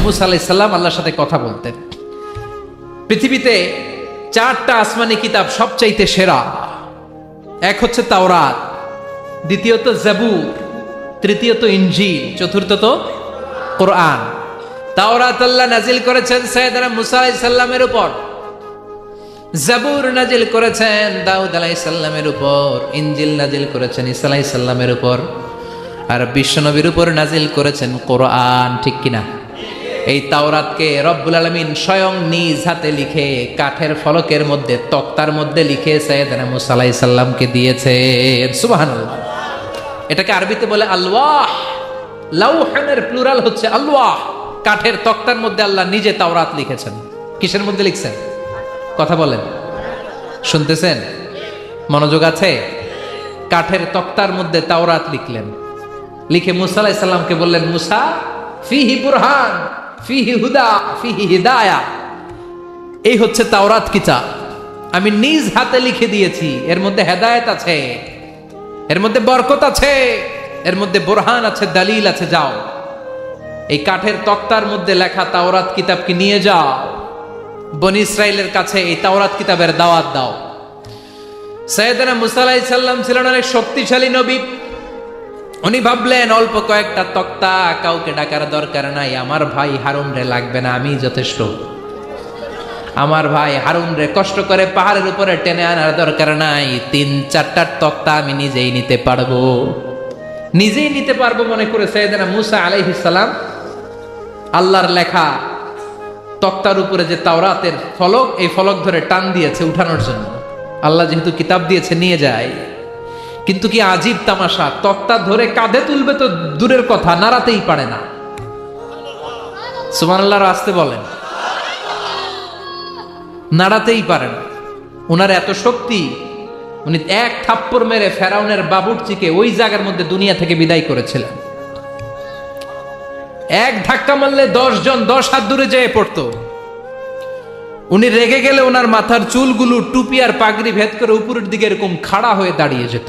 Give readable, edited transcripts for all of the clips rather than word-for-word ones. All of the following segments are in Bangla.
মুসা আলাইহিস সালাম আল্লাহর সাথে কথা বলতেন। পৃথিবীতে 4টা আসমানি কিতাব সবচাইতে সেরা। এক হচ্ছে তাওরাত, দ্বিতীয়ত জাবুর, তৃতীয়ত ইনজিল, চতুর্থত কোরআন। তাওরাত আল্লাহ নাজিল করেছেন সাইয়েদনা মুসা আলাইহিস সালামের উপর, জাবুর নাজিল করেছেন দাউদ আলাইহিস সালামের উপর, ইনজিল নাজিল করেছেন ঈসা আলাইহিস সালামের উপর, আর বিশ্বনবীর উপর নাজিল করেছেন কোরআন। ঠিক কিনা? এই তাওরাতকে রব্বুল আলামিন স্বয়ং নিজ হাতে লিখে কাঠের ফলকের মধ্যে, তক্তার মধ্যে লিখে সাইয়েদনা মুসা আলাইহিস সালামকে দিয়েছেন। সুবহানাল্লাহ। এটাকে আরবিতে বলে আলওয়াহ। লাউহানের প্লুরাল হচ্ছে আলওয়াহ। কাঠের তক্তার মধ্যে আল্লাহ নিজে তাওরাত লিখেছেন। কিসের মধ্যে লিখছেন? কথা বলেন, শুনতেছেন? মনোযোগ আছে? কাঠের তক্তার মধ্যে তাওরাত লিখলেন, লিখে মুসা আলাইহিস সালামকে বললেন, মুসা ফিহি বুরহান, ফিহি হুদা, ফিহি হিদায়া। এই হচ্ছে তাওরাত কিতাব, আমি নিজ হাতে লিখে দিয়েছি। এর মধ্যে হেদায়েত আছে, এর মধ্যে বরকত আছে, এর মধ্যে বুরহান আছে, দলিল আছে। যাও এই কাঠের তক্তার মধ্যে লেখা তাওরাত কিতাবকে নিয়ে যাও, বনি ইসরাইলের কাছে এই তাওরাত কিতাবের দাওয়াত দাও। সাইয়েদনা মুসা আলাইহিস সালাম ছিলেন অনেক শক্তিশালী নবী। উনি ভাবলেন অল্প কয়েকটা তক্তা, কাউকে ডাকার দরকার নাই, আমার ভাই হারুন রে লাগবে না, আমি যথেষ্ট। আমার ভাই হারুন রে কষ্ট করে পাহাড়ের উপরে টেনে আনার দরকার নাই, 3-4টা তক্তা আমি নিজেই নিতে পারবো, নিজেই নিতে পারবো মনে করে সাইয়েদনা মুসা আলাইহিস সালাম আল্লাহর লেখা তক্তার উপরে যে তাওরাতের ফলক, এই ফলক ধরে টান দিয়েছে উঠানোর জন্য। আল্লাহ যেহেতু কিতাব দিয়েছে নিয়ে যায়, কিন্তু কি আজীব তামাশা, তক্তা ধরে কাঁধে তুলবে তো দূরের কথা, নাড়াতেই পারে না। সুবহানাল্লাহ, আসতে বলেন। নাড়াতেই পারে না। উনার এত শক্তি, উনি এক থাপ্পড় মেরে ফেরাউনের বাবুর্চিকে ওই জায়গার মধ্যে দুনিয়া থেকে বিদায় করেছিলেন। এক ধাক্কা মারলে 10 জন 10 হাত দূরে যেয়ে পড়তো। উনি রেগে গেলে ওনার মাথার চুলগুলো টুপি আর পাগড়ি ভেদ করে উপরের দিকে এরকম খাড়া হয়ে দাঁড়িয়ে যেত।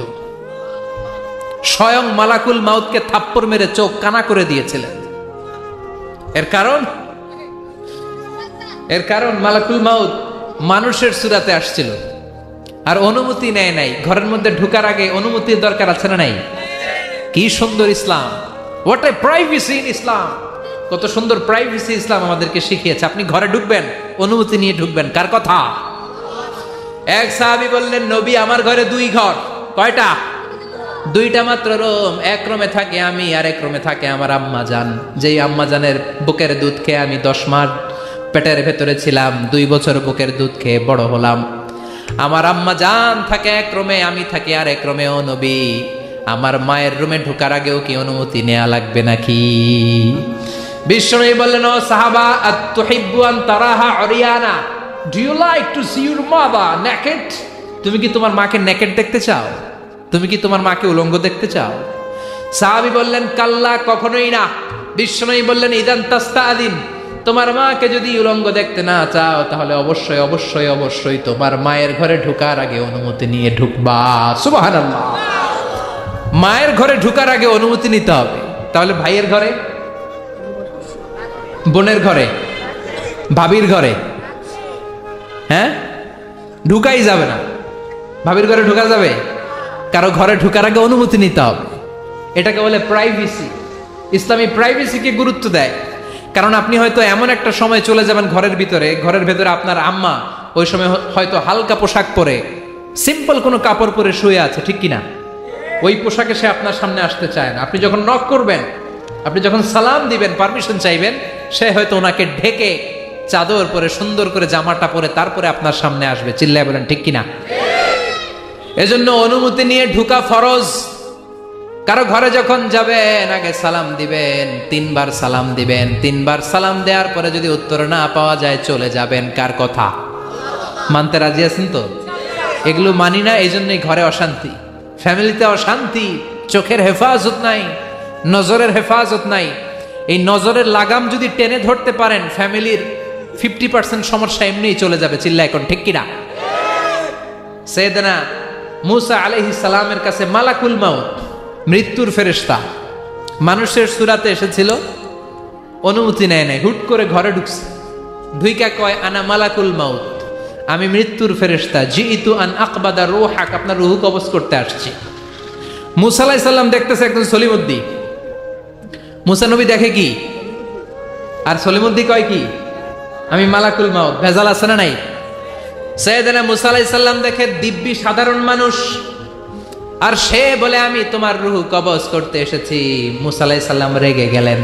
স্বয়ং মালাকুল মাউতকে থাপ্পড় মেরে চোখ কানা করে দিয়েছিলেন। এর কারণ মালাকুল মাউত মানুষের সুরাতে আসছিল আর অনুমতি নেয় নাই। ঘরের মধ্যে ঢোকার আগে অনুমতির দরকার আছে না নাই? কি সুন্দর ইসলাম! হোয়াট এ প্রাইভেসি ইন ইসলাম! কত সুন্দর প্রাইভেসি ইসলাম আমাদেরকে শিখিয়েছে। আপনি ঘরে ঢুকবেন, অনুমতি নিয়ে ঢুকবেন। কার কথা? এক সাহাবী বললেন, নবী আমার ঘরে 2 ঘর। কয়টা? 2টা মাত্র রুম। এক রুমে থাকি আমি, আর এক রুমে থাকে আমার আম্মা জান। যেই আম্মা জানের বুকের দুধ খেয়ে আমি 10 মাস পেটের ভেতরে ছিলাম, 2 বছর বুকের দুধ খেয়ে বড় হলাম। আমার আম্মা জান থাকে এক রুমে, আমি থাকি আর এক রুমে। ও নবী, আমার মায়ের রুমে ঢোকার আগেও কি অনুমতি নেওয়া লাগবে নাকি? বিশ্বনবী বললেন, ও সাহাবা, আতুহিব্বু আন তারাহা উরিয়ানা, do you like to see your mother naked? তুমি কি তোমার মাকে নেকেড দেখতে চাও? তুমি কি তোমার মাকে উলঙ্গ দেখতে চাও? সাহাবী বললেন, কাল্লা, কখনোই না। বিশ্বনবী বললেন, ইদান তাস্তাদিন, তোমার মাকে যদি উলঙ্গ দেখতে না চাও তাহলে অবশ্যই অবশ্যই অবশ্যই তোমার মায়ের ঘরে ঢোকার আগে অনুমতি নিয়ে ঢুকবা। সুবহানাল্লাহ। মায়ের ঘরে ঢোকার আগে অনুমতি নিতে হবে। তাহলে ভাইয়ের ঘরে, বোনের ঘরে, ভাবির ঘরে, হ্যাঁ, ঢুকাই যাবে না। ভাবির ঘরে ঢোকা যাবে? কারো ঘরে ঢোকার আগে অনুমতি নিতে হবে। এটাকে বলে প্রাইভেসি। ইসলামী প্রাইভেসিকে গুরুত্ব দেয়। কারণ আপনি হয়তো এমন একটা সময় চলে যাবেন ঘরের ভিতরে, ঘরের ভেতরে আপনার আম্মা ওই সময় হয়তো হালকা পোশাক পরে, সিম্পল কোনো কাপড় পরে শুয়ে আছে, ঠিক কিনা? ওই পোশাকে সে আপনার সামনে আসতে চায় না। আপনি যখন নক করবেন, আপনি যখন সালাম দিবেন, পারমিশন চাইবেন, সে হয়তো ওনাকে ঢেকে চাদর পরে সুন্দর করে জামাটা পরে তারপরে আপনার সামনে আসবে। চিল্লায় বলেন ঠিক কিনা? এজন্য অনুমতি নিয়ে ঢুকা ফরজ। কারো ঘরে যখন যাবেন আগে সালাম দিবেন, 3 বার সালাম দিবেন। 3 বার সালাম দেওয়ার পরে যদি উত্তর না পাওয়া যায় চলে যাবেন। কার কথা? মানতে রাজি আছেন তো? এগুলো মানি না, এই জন্যই ঘরে অশান্তি, ফ্যামিলিতে অশান্তি, চোখের হেফাজত নাই, নজরের হেফাজত নাই। এই নজরের লাগাম যদি টেনে ধরতে পারেন, ফ্যামিলির 50% সমস্যা এমনিই চলে যাবে। চিল্লা এখন ঠিক কিনা? সাইয়েদনা মুসা আলাইহিস সালামের কাছে মালাকুল মাউত, মৃত্যুর ফেরেশতা, মানুষের সূরাতে এসেছিল। অনুমতি নেয় নাই, হুট করে ঘরে ঢুকছে, ঢুইকা কয় আনা মালাকুল মাউত, আমি মৃত্যুর ফেরেশতা, জিইতু আন আকবাদা রূহাক, আপনার রূহ কবজ করতে আসছি। মুসা আলাইহিস সালাম দেখতেছে একজন সলিমুদ্দি। মুসা নবী দেখে কি, আর সলিমুদ্দি কয় কি, আমি মালাকুল মাউত। ভেজাল আছে না নাই? সাইয়েদনা মুসা আলাইহিস সালাম দেখে দিব্যি সাধারণ মানুষ, আর সে বলে আমি তোমার রূহ কবজ করতে এসেছি। মুসা আলাইহিস সালাম রেগে গেলেন,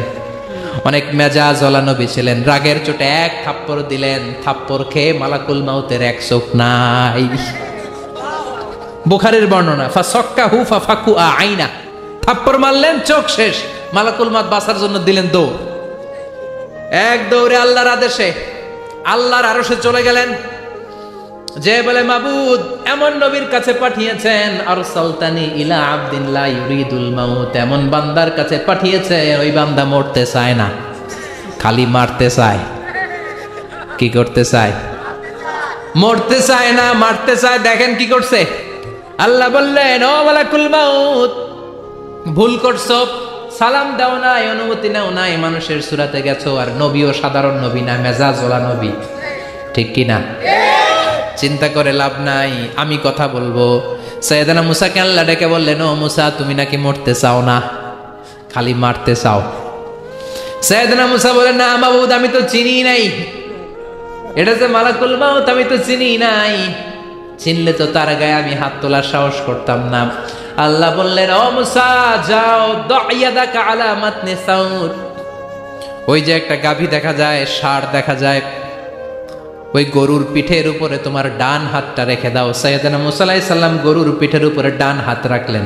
অনেক মেজাজ ওয়ালা নবী ছিলেন, রাগের চোটে এক থাপ্পড় দিলেন, থাপ্পড় খেয়ে মালাকুল মাউতের এক চোখ নাই। বুখারীর বর্ণনা, ফাসাক্কাহু ফাফাকু আইনা, থাপ্পড় মারলেন, চোখ শেষ। মালাকুল মাউত বাঁচার জন্য দিলেন দৌড়, এক দৌড়ে আল্লাহর আদেশে আল্লাহর আরশে চলে গেলেন, যে বলে মাবুদ এমন নবীর কাছে পাঠিয়েছেন, আরসালতানি ইলা আবদিন লা ইউরিদুল মাউত, এমন বান্দার কাছে পাঠিয়েছে ওই বান্দা মরতে চায় না, খালি মারতে চায়। কি করতে চায়? মরতে চায় না, মারতে চায়। দেখেন কি করছে আল্লাহ, বললেন ও মালাকুল মাউত, ভুল করছো, সালাম দাও নাই, অনুমতি নাও নাই, মানুষের সূরাতে গেছো, আর নবীও সাধারণ নবী না, মেজাজওয়ালা নবী, ঠিক কি না? চিন্তা করে লাভ নাই, আমি কথা বলবো। সাইয়েদনা মুসাকে আল্লাহ ডেকে বললেন, ও মুসা তুমি নাকি মরতে চাও না, খালি মারতে চাও। সাইয়েদনা মুসা বলেন, না মাবুদ আমি তো চিনি নাই, এটা যে মালাকুল মাউত আমি তো চিনি নাই, চিনলে তো তার গায়ে আমি হাত তোলার সাহস করতাম না। আল্লাহ বললেন, ও মুসা যাও, দাইয়াদাকা আলা মাতনি সাউর, ওই যে একটা গাভী দেখা যায়, ষাঁড় দেখা যায়, ওই গরুর পিঠের উপরে তোমার ডান হাতটা রেখে দাও। সাইয়েদনা মুসা আলাইহিস সালাম গরুর পিঠের উপরে ডান হাত রাখলেন।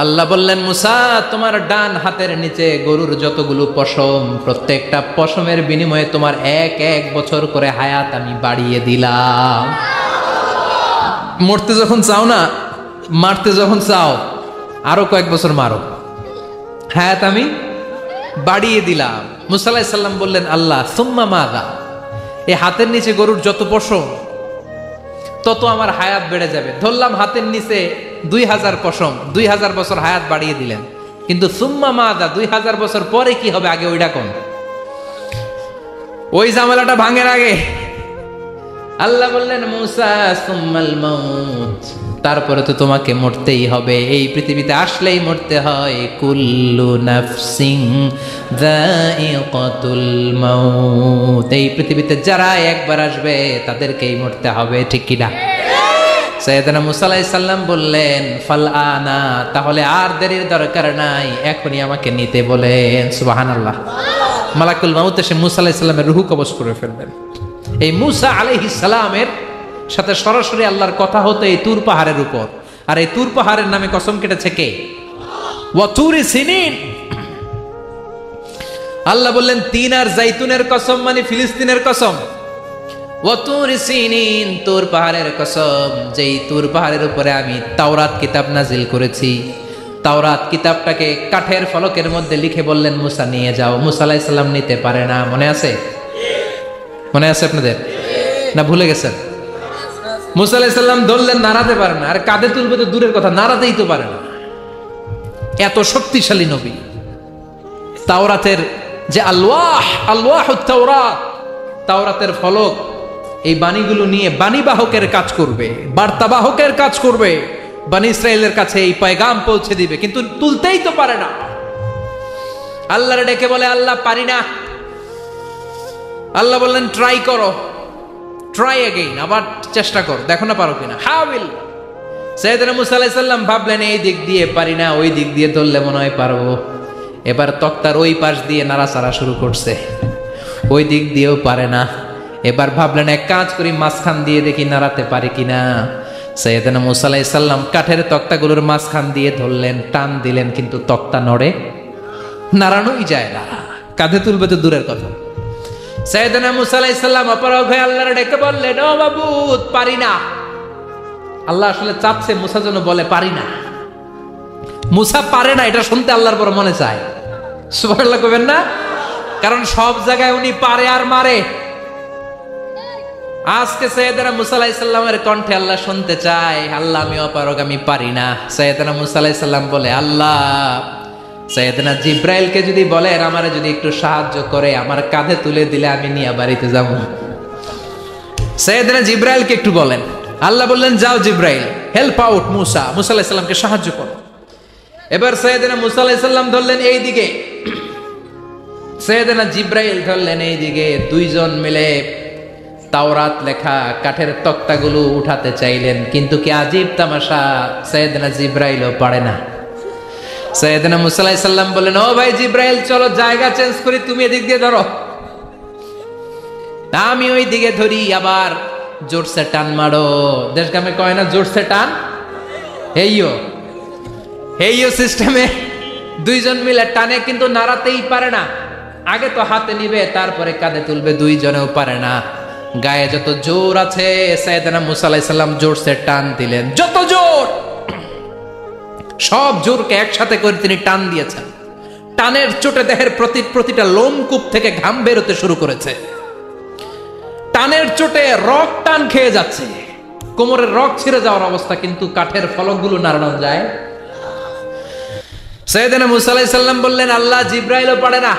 আল্লাহ বললেন, মুসা তোমার ডান হাতের নিচে গরুর যতগুলো পশম, প্রত্যেকটা পশমের বিনিময়ে তোমার এক এক বছর করে হায়াত আমি বাড়িয়ে দিলাম। মরতে যখন চাও না, মারতে যখন চাও, আরো কয়েক বছর মারো, হায়াত আমি বাড়িয়ে দিলাম। মুসা আলাইহিস সালাম বললেন, আল্লাহ সুম্মা মাযা, এই হাতের নিচে গরুর যত পশম তত আমার হায়াত বেড়ে যাবে। ধরলাম হাতের নিচে 2000 পশম, 2000 বছর হায়াত বাড়িয়ে দিলেন, কিন্তু সুম্মা মাদা, 2000 বছর পরে কি হবে, আগে ওইটা কোন, ওই ঝামেলাটা ভাঙের আগে। আল্লাহ বললেন, মুসা সুম্মাল মাউত, তারপরে তো তোমাকে মরতেই হবে, এই পৃথিবীতে আসলেই মরতে হয়। কুল্লু নাফসিন যায়িকাতুল মাউত, এই পৃথিবীতে যারা একবার আসবে তাদেরকেই মরতে হবে, ঠিক কি না? সাইয়েদনা মুসা আলাইহিস সালাম বললেন, ফাল আনা, তাহলে আর দেরির দরকার নাই, এখনই আমাকে নিতে বলেন। সুবহানাল্লাহ। মালাকুল মাউত এসে মুসা আলাইহিস সালামের রূহ কবজ করে ফেলবেন। এই মুসা আলাইহিস সালামের সাথে সরাসরি আল্লাহর কথা হতো এই তুর পাহাড়ের উপর, আর এই তুর পাহাড়ের নামে কসম কেটেছে কে? ওয়া তুরি সিনিন। আল্লাহ বললেন, তিন আর জাইতুনের কসম, মানে ফিলিস্তিনের কসম। ওয়া তুরি সিনিন, তুর পাহাড়ের কসম, যেই তুর পাহাড়ের উপরে আমি তাওরাত কিতাব নাজিল করেছি। তাওরাত কিতাবটাকে কাঠের ফলকের মধ্যে লিখে বললেন, মুসা নিয়ে যাও। মুসা আলাইহিস সালাম নিতে পারে না, মনে আছে? মনে আছে আপনাদের না ভুলে গেছেন? মুসা আলাইহিস সালাম ধরলেন, নাড়াতে পারে না, আর কাঁধে তুলবে তো দূরের কথা, নাড়াতেই তো পারে না, এত শক্তিশালী নবী। তাওরাতের যে আলওয়াহুত তাওরাত, তাওরাতের ফলক, এই বাণীগুলো নিয়ে বাণীবাহকের কাজ করবে, বার্তাবাহকের কাজ করবে, বনী ইসরাইলের কাছে এই পয়গাম পৌঁছে দিবে, কিন্তু তুলতেই তো পারে না। আল্লাহরে ডেকে বলে, আল্লাহ পারি না। আল্লাহ বললেন, ট্রাই করো, ট্রাই এগেইন, আবার চেষ্টা করো, দেখো না পারো কিনা। হাউইল। সাইয়েদনা মুসা আলাইহিস সালাম ভাবলেন, এই দিক দিয়ে পারি না, ওই দিক দিয়ে ধরলে মনে হয় পারবো। এবার তক্তার ওই পাশ দিয়ে নাড়াচাড়া শুরু করছে, ওই দিক দিয়েও পারে না। এবার ভাবলেন, এক কাজ করি, মাঝখান দিয়ে দেখি নাড়াতে পারে কিনা। সাইয়েদনা মুসা আলাইহিস সালাম কাঠের তক্তাগুলোর মাঝখান দিয়ে ধরলেন, টান দিলেন, কিন্তু তক্তা নড়ে, নাড়ানোই যায় না, কাঁধে তুলবে তো দূরের কথা। সাইয়েদনা মুসা আলাইহিস সালাম অপরাগ হয়ে আল্লাহর ডেকে বললেন, ও মাবুদ পারি না। আল্লাহ আসলে চাচ্ছে মুসা যেন বলে পারি না। মুসা পারে না এটা শুনতে আল্লাহর বড় মনে চায়। সুবহানাল্লাহ কইবেন না? কারণ সব জায়গায় উনি পারে আর মারে। আজকে সাইয়েদনা মুসা আলাইহিস সালামের কণ্ঠে আল্লাহ শুনতে চায়, আল্লাহ আমি অপারগ, আমি পারি না। সাইয়েদনা মুসা আলাইহিস সালাম বলে, আল্লাহ সাইয়েদনা জিব্রাইলকে যদি বলেন আমারে যদি একটু সাহায্য করে আমার কাঁধে তুলে দিলে আমি নিয়ে বাড়িতে যাব। সাইয়েদনা জিব্রাইলকে একটু বলেন। আল্লাহ বললেন যাও জিব্রাইল, হেল্প আউট মুসা, মুসা আলাইহিস সালামকে সাহায্য করো। এবার সাইয়েদনা মুসা আলাইহিস সালাম ধরলেন এই দিকে, সাইয়েদনা জিব্রাইল ধরলেন এই দিকে। দুইজন মিলে তাওরাত লেখা কাঠের তক্তাগুলো উঠাতে চাইলেন, কিন্তু কি আজীব তামাশা, সাইয়েদনা জিব্রাইলও পারে না। সাইয়েদনা মুসা আলাইহিস সালাম বললেন ও ভাই জিব্রাইল চলো জায়গা চেঞ্জ করি, তুমি এদিক দিয়ে ধরো, আমি ওই দিকে ধরি, আবার জোরসে টান মারো। দেশগ্রামে কয় না জোরসে টান, হেইও সিস্টেমে দুইজন মিলে টানে, কিন্তু নাড়াতেই পারে না। আগে তো হাতে নিবে তারপরে কাঁধে তুলবে, দুইজনেও পারে না। গায়ে যত জোর আছে সাইয়েদনা মুসা আলাইহিস সালাম জোরসে টান দিলেন, যত জোর, সব জোরকে একসাথে করে তিনি টান দিয়েছেন। টানের চোটে দেহের প্রতিটা লোমকূপ থেকে ঘাম বেরোতে শুরু করেছে। টানের চোটে রক টান খেয়ে যাচ্ছে, কোমরের রক ছিঁড়ে যাওয়ার অবস্থা, কিন্তু কাঠের ফলকগুলো নাড়ানো যায়। সাইয়েদনা মুসা আলাইহিস সালাম বললেন আল্লাহ জিব্রাইলও পারে না,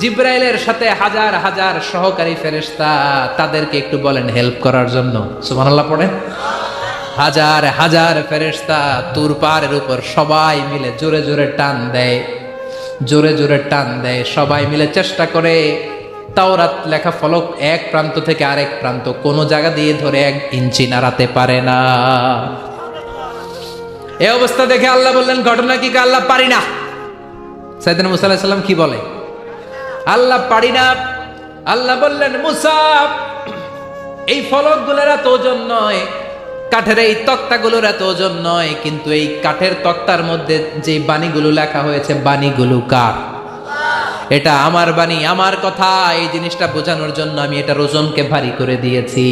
জিব্রাইলের সাথে হাজার হাজার সহকারী ফেরেশতা, তাদেরকে একটু বলেন হেল্প করার জন্য। সুবহানাল্লাহ পড়েন। হাজার হাজার ফেরেশতা তুর পাহাড়ের উপর সবাই মিলে জোরে জোরে টান দেয়, জোরে জোরে টান দেয়, সবাই মিলে চেষ্টা করে তাওরাত লেখা ফলক এক প্রান্ত থেকে আরেক প্রান্ত কোন জায়গা দিয়ে ধরে 1 ইঞ্চি নাড়াতে পারে না। এই অবস্থা দেখে আল্লাহ বললেন ঘটনা কি? আল্লাহ পারি না। সাইয়েদনা মুসা আলাইহিস সালাম কি বলে? আল্লাহ পারি না। আল্লাহ বললেন মুসা এই ফলকগুলোর এত ওজন নয়, কাঠের এই তক্তাগুলোর এত ওজন নয়, কিন্তু এই কাঠের তক্তার মধ্যে যে বাণীগুলো লেখা হয়েছে বাণীগুলো কার? এটা আমার বাণী, আমার কথা। এই জিনিসটা বোঝানোর জন্য আমি এটার ওজনকে ভারী করে দিয়েছি।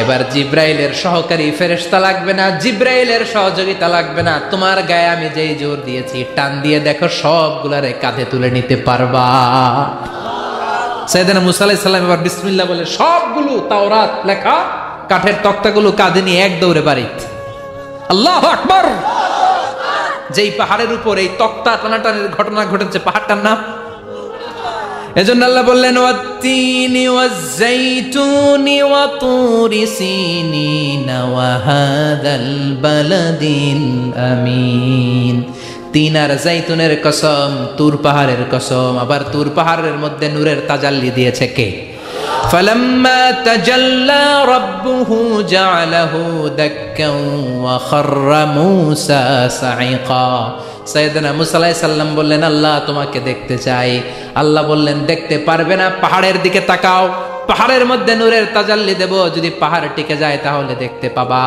এবার জিব্রাইলের সহকারী ফেরেশতা লাগবে না, জিব্রাইলের সহযোগিতা লাগবে না, তোমার গায়ে আমি যেই জোর দিয়েছি টান দিয়ে দেখো সবগুলারে কাঁধে তুলে নিতে পারবা। সাইয়েদনা মুসা আলাইহিস সালাম এবার বিসমিল্লাহ বলে সবগুলো তাওরাত লেখা কাঠের তক্তাগুলো কাঁধে নিয়ে এক দৌড়ে বাড়িতে। আল্লাহু আকবার। যেই পাহাড়ের উপর এই তক্তা টানাটানের ঘটনা ঘটেছে পাহাড়টার নাম, এজন্য আল্লাহ বললেন ওয়াত্তিনি ওয়াজ-যাইতুনি ওয়া তুরি সিনিনা ওয়া হাযাল বালাদিল আমিন। তিন আর যাইতুনের কসম, তুর পাহাড়ের কসম। আবার তুর পাহাড়ের মধ্যে নূরের তাজাল্লি দিয়েছে কে? فلما تجلى ربه جعله دكا وخر موسى صعقا। সাইয়েদনা মুসা আলাইহিস সালাম বললেন আল্লাহ তোমাকে দেখতে চাই। আল্লাহ বললেন দেখতে পারবে না, পাহাড়ের দিকে তাকাও, পাহাড়ের মধ্যে নূরের তাজাল্লি দেব, যদি পাহাড় টিকে যায় তাহলে দেখতে পাবা।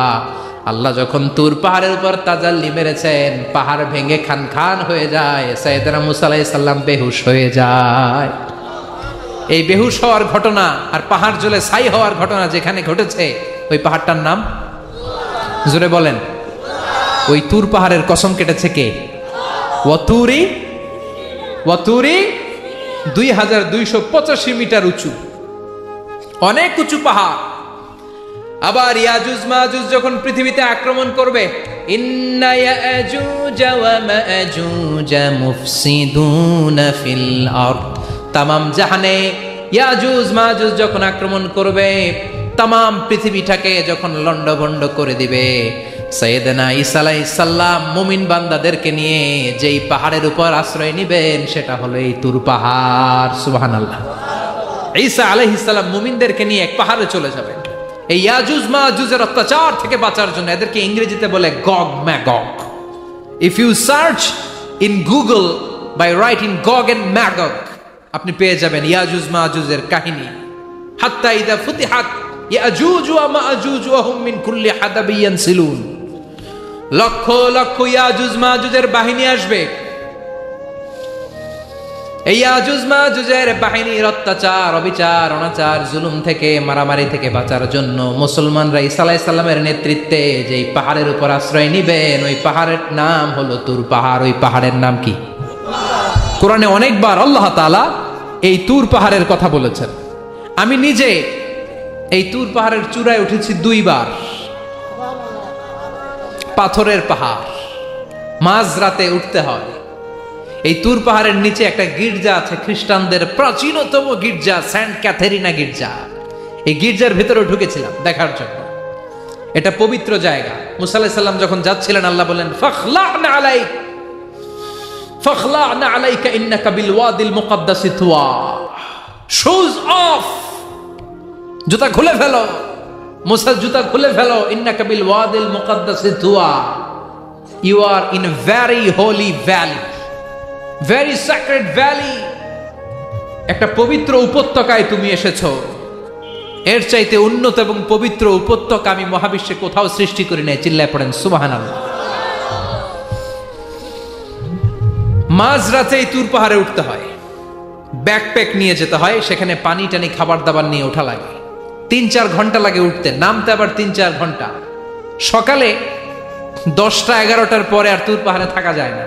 আল্লাহ যখন তুর পাহাড়ের উপর তাজাল্লি মেরেছেন পাহাড় ভেঙে খান খান হয়ে যায়, সাইয়েদনা মুসা আলাইহিস সালাম বেহুশ হয়ে যায়। এই বেহুশ হওয়ার ঘটনা আর পাহাড় জ্বলে ছাই হওয়ার ঘটনা যেখানে ঘটেছে ওই পাহাড়টার নাম জোরে বলেন। ওই তুর পাহাড়ের কসম কেটেছে কে? ওয়াতুরি 2285 মিটার উঁচু, অনেক উঁচু পাহাড়। আবার ইয়াজুজ মাজুজ যখন পৃথিবীতে আক্রমণ করবে, ইন্না ইয়াজুজ ওয়া মাজুজ মুফসিদুনা ফিল আরদ, তামাম জাহানে ইয়াজুজ মাজুজ যখন আক্রমণ করবে, তামাম পৃথিবীটাকে যখন লন্ডভন্ড করে দিবে, সাইয়েদনা ঈসা আলাইহিস সালাম মুমিন বান্দাদেরকে নিয়ে যেই পাহাড়ের উপর আশ্রয় নেবেন সেটা হলো এই তুর পাহাড়। সুবহানাল্লাহ। ঈসা আলাইহিস সালাম মুমিনদেরকে নিয়ে এক পাহাড়ে চলে যাবেন এই ইয়াজুজ মাজুজের অত্যাচার থেকে বাঁচার জন্য। এদেরকে ইংরেজিতে বলে Gog Magog. If you search in Google by writing Gog and Magog, আপনি পেয়ে যাবেন ইয়াজুজ মাজুজের কাহিনী। হাত্তা ইদা ফুতিহাত ইয়াজুজ ওয়া মাজুজ ওয়া হুম মিন কুল্লি হাদাবিন ইয়ানসিলুন, লক্ষ লক্ষ ইয়াজুজ মাজুজের বাহিনী আসবে। এই ইয়াজুজ মাজুজের বাহিনীর অত্যাচার, অবিচার, অনাচার, জুলুম থেকে, মারামারি থেকে বাঁচার জন্য মুসলমানরা ঈসা আলাইহিস সালামের নেতৃত্বে যেই পাহাড়ের উপর আশ্রয় নিবেন ওই পাহাড়ের নাম হলো তুর পাহাড়। ওই পাহাড়ের নাম কি? কোরআনে অনেকবার আল্লাহ তাআলা এই তুর পাহাড়ের কথা বলেছেন। আমি নিজে এই তুর পাহাড়ের চূড়ায় উঠেছি 2 বার। পাথরের পাহাড়, মাঝরাতে উঠতে হয়। এই তুর পাহাড়ের নিচে একটা গির্জা আছে, খ্রিস্টানদের প্রাচীনতম গির্জা, সেন্ট ক্যাথেরিনা গির্জা। এই গির্জার ভেতরে ঢুকেছিলাম দেখার জন্য। এটা পবিত্র জায়গা। মুসা আলাইহিস সালাম যখন যাচ্ছিলেন, আল্লাহ বলেন ফাখলা'না আলাইক ফাখলা'না আলাইকা ইন্নাকা বিল ওয়াদিল মুকাদ্দাসি তুয়া, শুজ অফ, জুতা খুলে ফেলো। মুসা জুতা খুলে ফেলো। ইন্নাকা বিল ওয়াদিল মুকাদ্দাসি তুয়া, you are in a very holy valley, very sacred valley. একটা পবিত্র উপত্যকায় তুমি এসেছো। এর চাইতে উন্নত এবং পবিত্র উপত্যকা আমি মহাবিশ্বে কোথাও সৃষ্টি করি নাই। চিল্লায় পড়েন সুবহানাল্লাহ। মাঝরাতে এই তুর পাহাড়ে উঠতে হয়, ব্যাকপ্যাক নিয়ে যেতে হয়, সেখানে পানি টানি খাবার দাবার নিয়ে ওঠা লাগে। 3-4 ঘন্টা লাগে উঠতে, নামতে আবার 3-4 ঘন্টা। সকালে 10টা-11টার পরে আর তুর পাহাড়ে থাকা যায় না,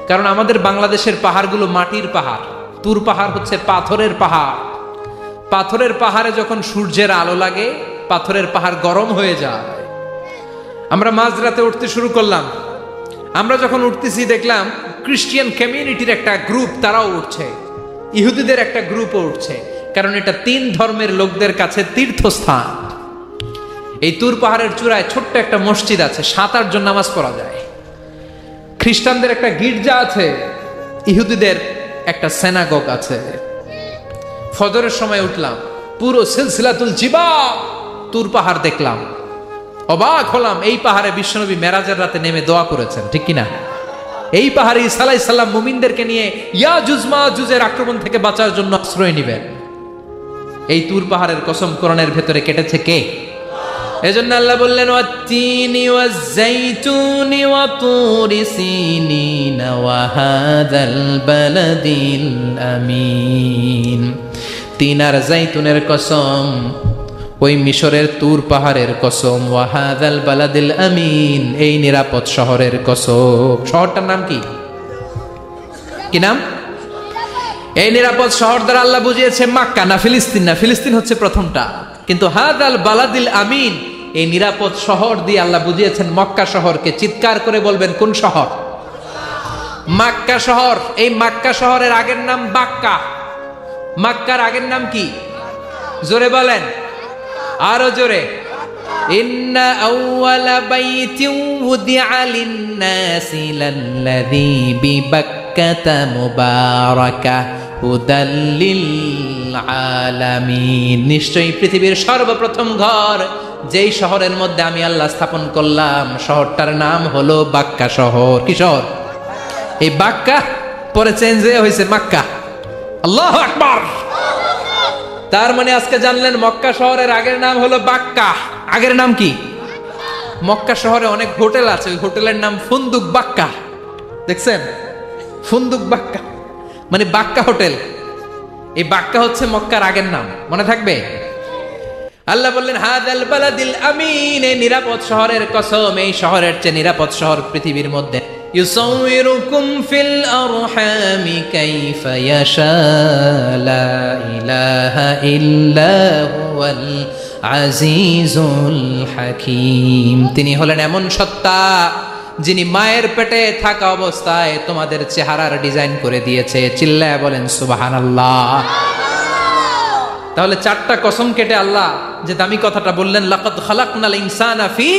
কারণ আমাদের বাংলাদেশের পাহাড়গুলো মাটির পাহাড়, তুর পাহাড় হচ্ছে পাথরের পাহাড়। পাথরের পাহাড়ে যখন সূর্যের আলো লাগে, পাথরের পাহাড় গরম হয়ে যায়। আমরা মাঝরাতে উঠতে শুরু করলাম। আমরা যখন উঠতেছি দেখলাম খ্রিস্টিয়ান কমিউনিটির একটা গ্রুপ, তারাও উঠছে, ইহুদিদের একটা গ্রুপও উঠছে, কারণ এটা 3 ধর্মের লোকদের কাছে তীর্থস্থান। এই তুর পাহাড়ের চূড়ায় ছোট্ট একটা মসজিদ আছে, 7-8 জন নামাজ পড়া যায়। খ্রিস্টানদের একটা গির্জা আছে, ইহুদিদের একটা সিনাগগ আছে। ফজরের সময় উঠলাম, পুরো সিলসিলাতুল জিবা তুর পাহাড় দেখলাম, অবাক হলাম। এই পাহাড়ে বিশ্বনবী মেরাজের রাতে নেমে দোয়া করেছেন, ঠিক কিনা? এই পাহাড়ে ঈসা আলাইহিস সালাম মুমিনদেরকে নিয়ে ইয়াজুজ মাজুজের আক্রমণ থেকে বাঁচার জন্য আশ্রয় নেবেন। এই তুর পাহাড়ের কসম কোরআনের ভেতরে কেটেছে কে? এজন্য আল্লাহ বললেন ওয়াত-তিনি ওয়াজ-যাইতুনি ওয়া তুরি সিনিন ওয়া হাযাল বালাদিল আমিন। তিন আর যাইতুনের কসম, ওই মিশরের তুর পাহাড়ের কসম, ওয়া হাযাল বালাদিল আমিন, এই নিরাপদ শহরের কসম। শহরটার নাম কি? কি নাম? এই নিরাপদ শহর দ্বারা আল্লাহ বুঝিয়েছে মক্কা, না ফিলিস্তিন না। ফিলিস্তিন হচ্ছে প্রথমটা, কিন্তু হাদাল বালাদিল আমিন, এই নিরাপদ শহর দিয়ে আল্লাহ বুঝিয়েছেন মক্কা শহরকে। চিৎকার করে বলবেন কোন শহর? মক্কা শহর। এই মক্কা শহরের আগের নাম বাক্কা। মক্কার আগের নাম কি? জোরে বলেন, আরো জোরে। ইন্না আউওয়ালা বাইতিন উদিআ লিন-নাসি লাল্লাযী বিবাক্কাতা মুবারাকা হুদাল লিল আলামিন। নিশ্চয়ই পৃথিবীর সর্বপ্রথম ঘর যেই শহরের মধ্যে আমি আল্লাহ স্থাপন করলাম, শহরটার নাম হলো বাক্কা শহর। কি শহর? এই বাক্কা পরে চেঞ্জ হয়েছে মক্কা। আল্লাহু আকবার। তার মানে আজকে জানলেন মক্কা শহরের আগের নাম হলো বাক্কা। আগের নাম কি? মক্কা শহরে অনেক হোটেল আছে, ওই হোটেলের নাম ফুন্দুক বাক্কা। দেখছেন? ফুন্দুক বাক্কা মানে বাক্কা হোটেল। এই বাক্কা হচ্ছে মক্কার আগের নাম, মনে থাকবে? আল্লাহ বললেন হাদাল বালাদিল আমিন, এই নিরাপদ শহরের কসম, এই শহরের চেয়ে নিরাপদ শহর পৃথিবীর মধ্যে। ইউসাউইরুকুম ফিল আরহামি কাইফা ইয়াশা লা ইলাহা ইল্লা হুয়াল আজিজুল হাকীম। তিনি হলেন এমন সত্তা যিনি মায়ের পেটে থাকা অবস্থায় তোমাদের চেহারার ডিজাইন করে দিয়েছে। চিল্লায়া বলেন সুবহানাল্লাহ। তাহলে 4টা কসম কেটে আল্লাহ যে দামি কথাটা বললেন, লাকাদ খালাকনাল ইনসানা ফি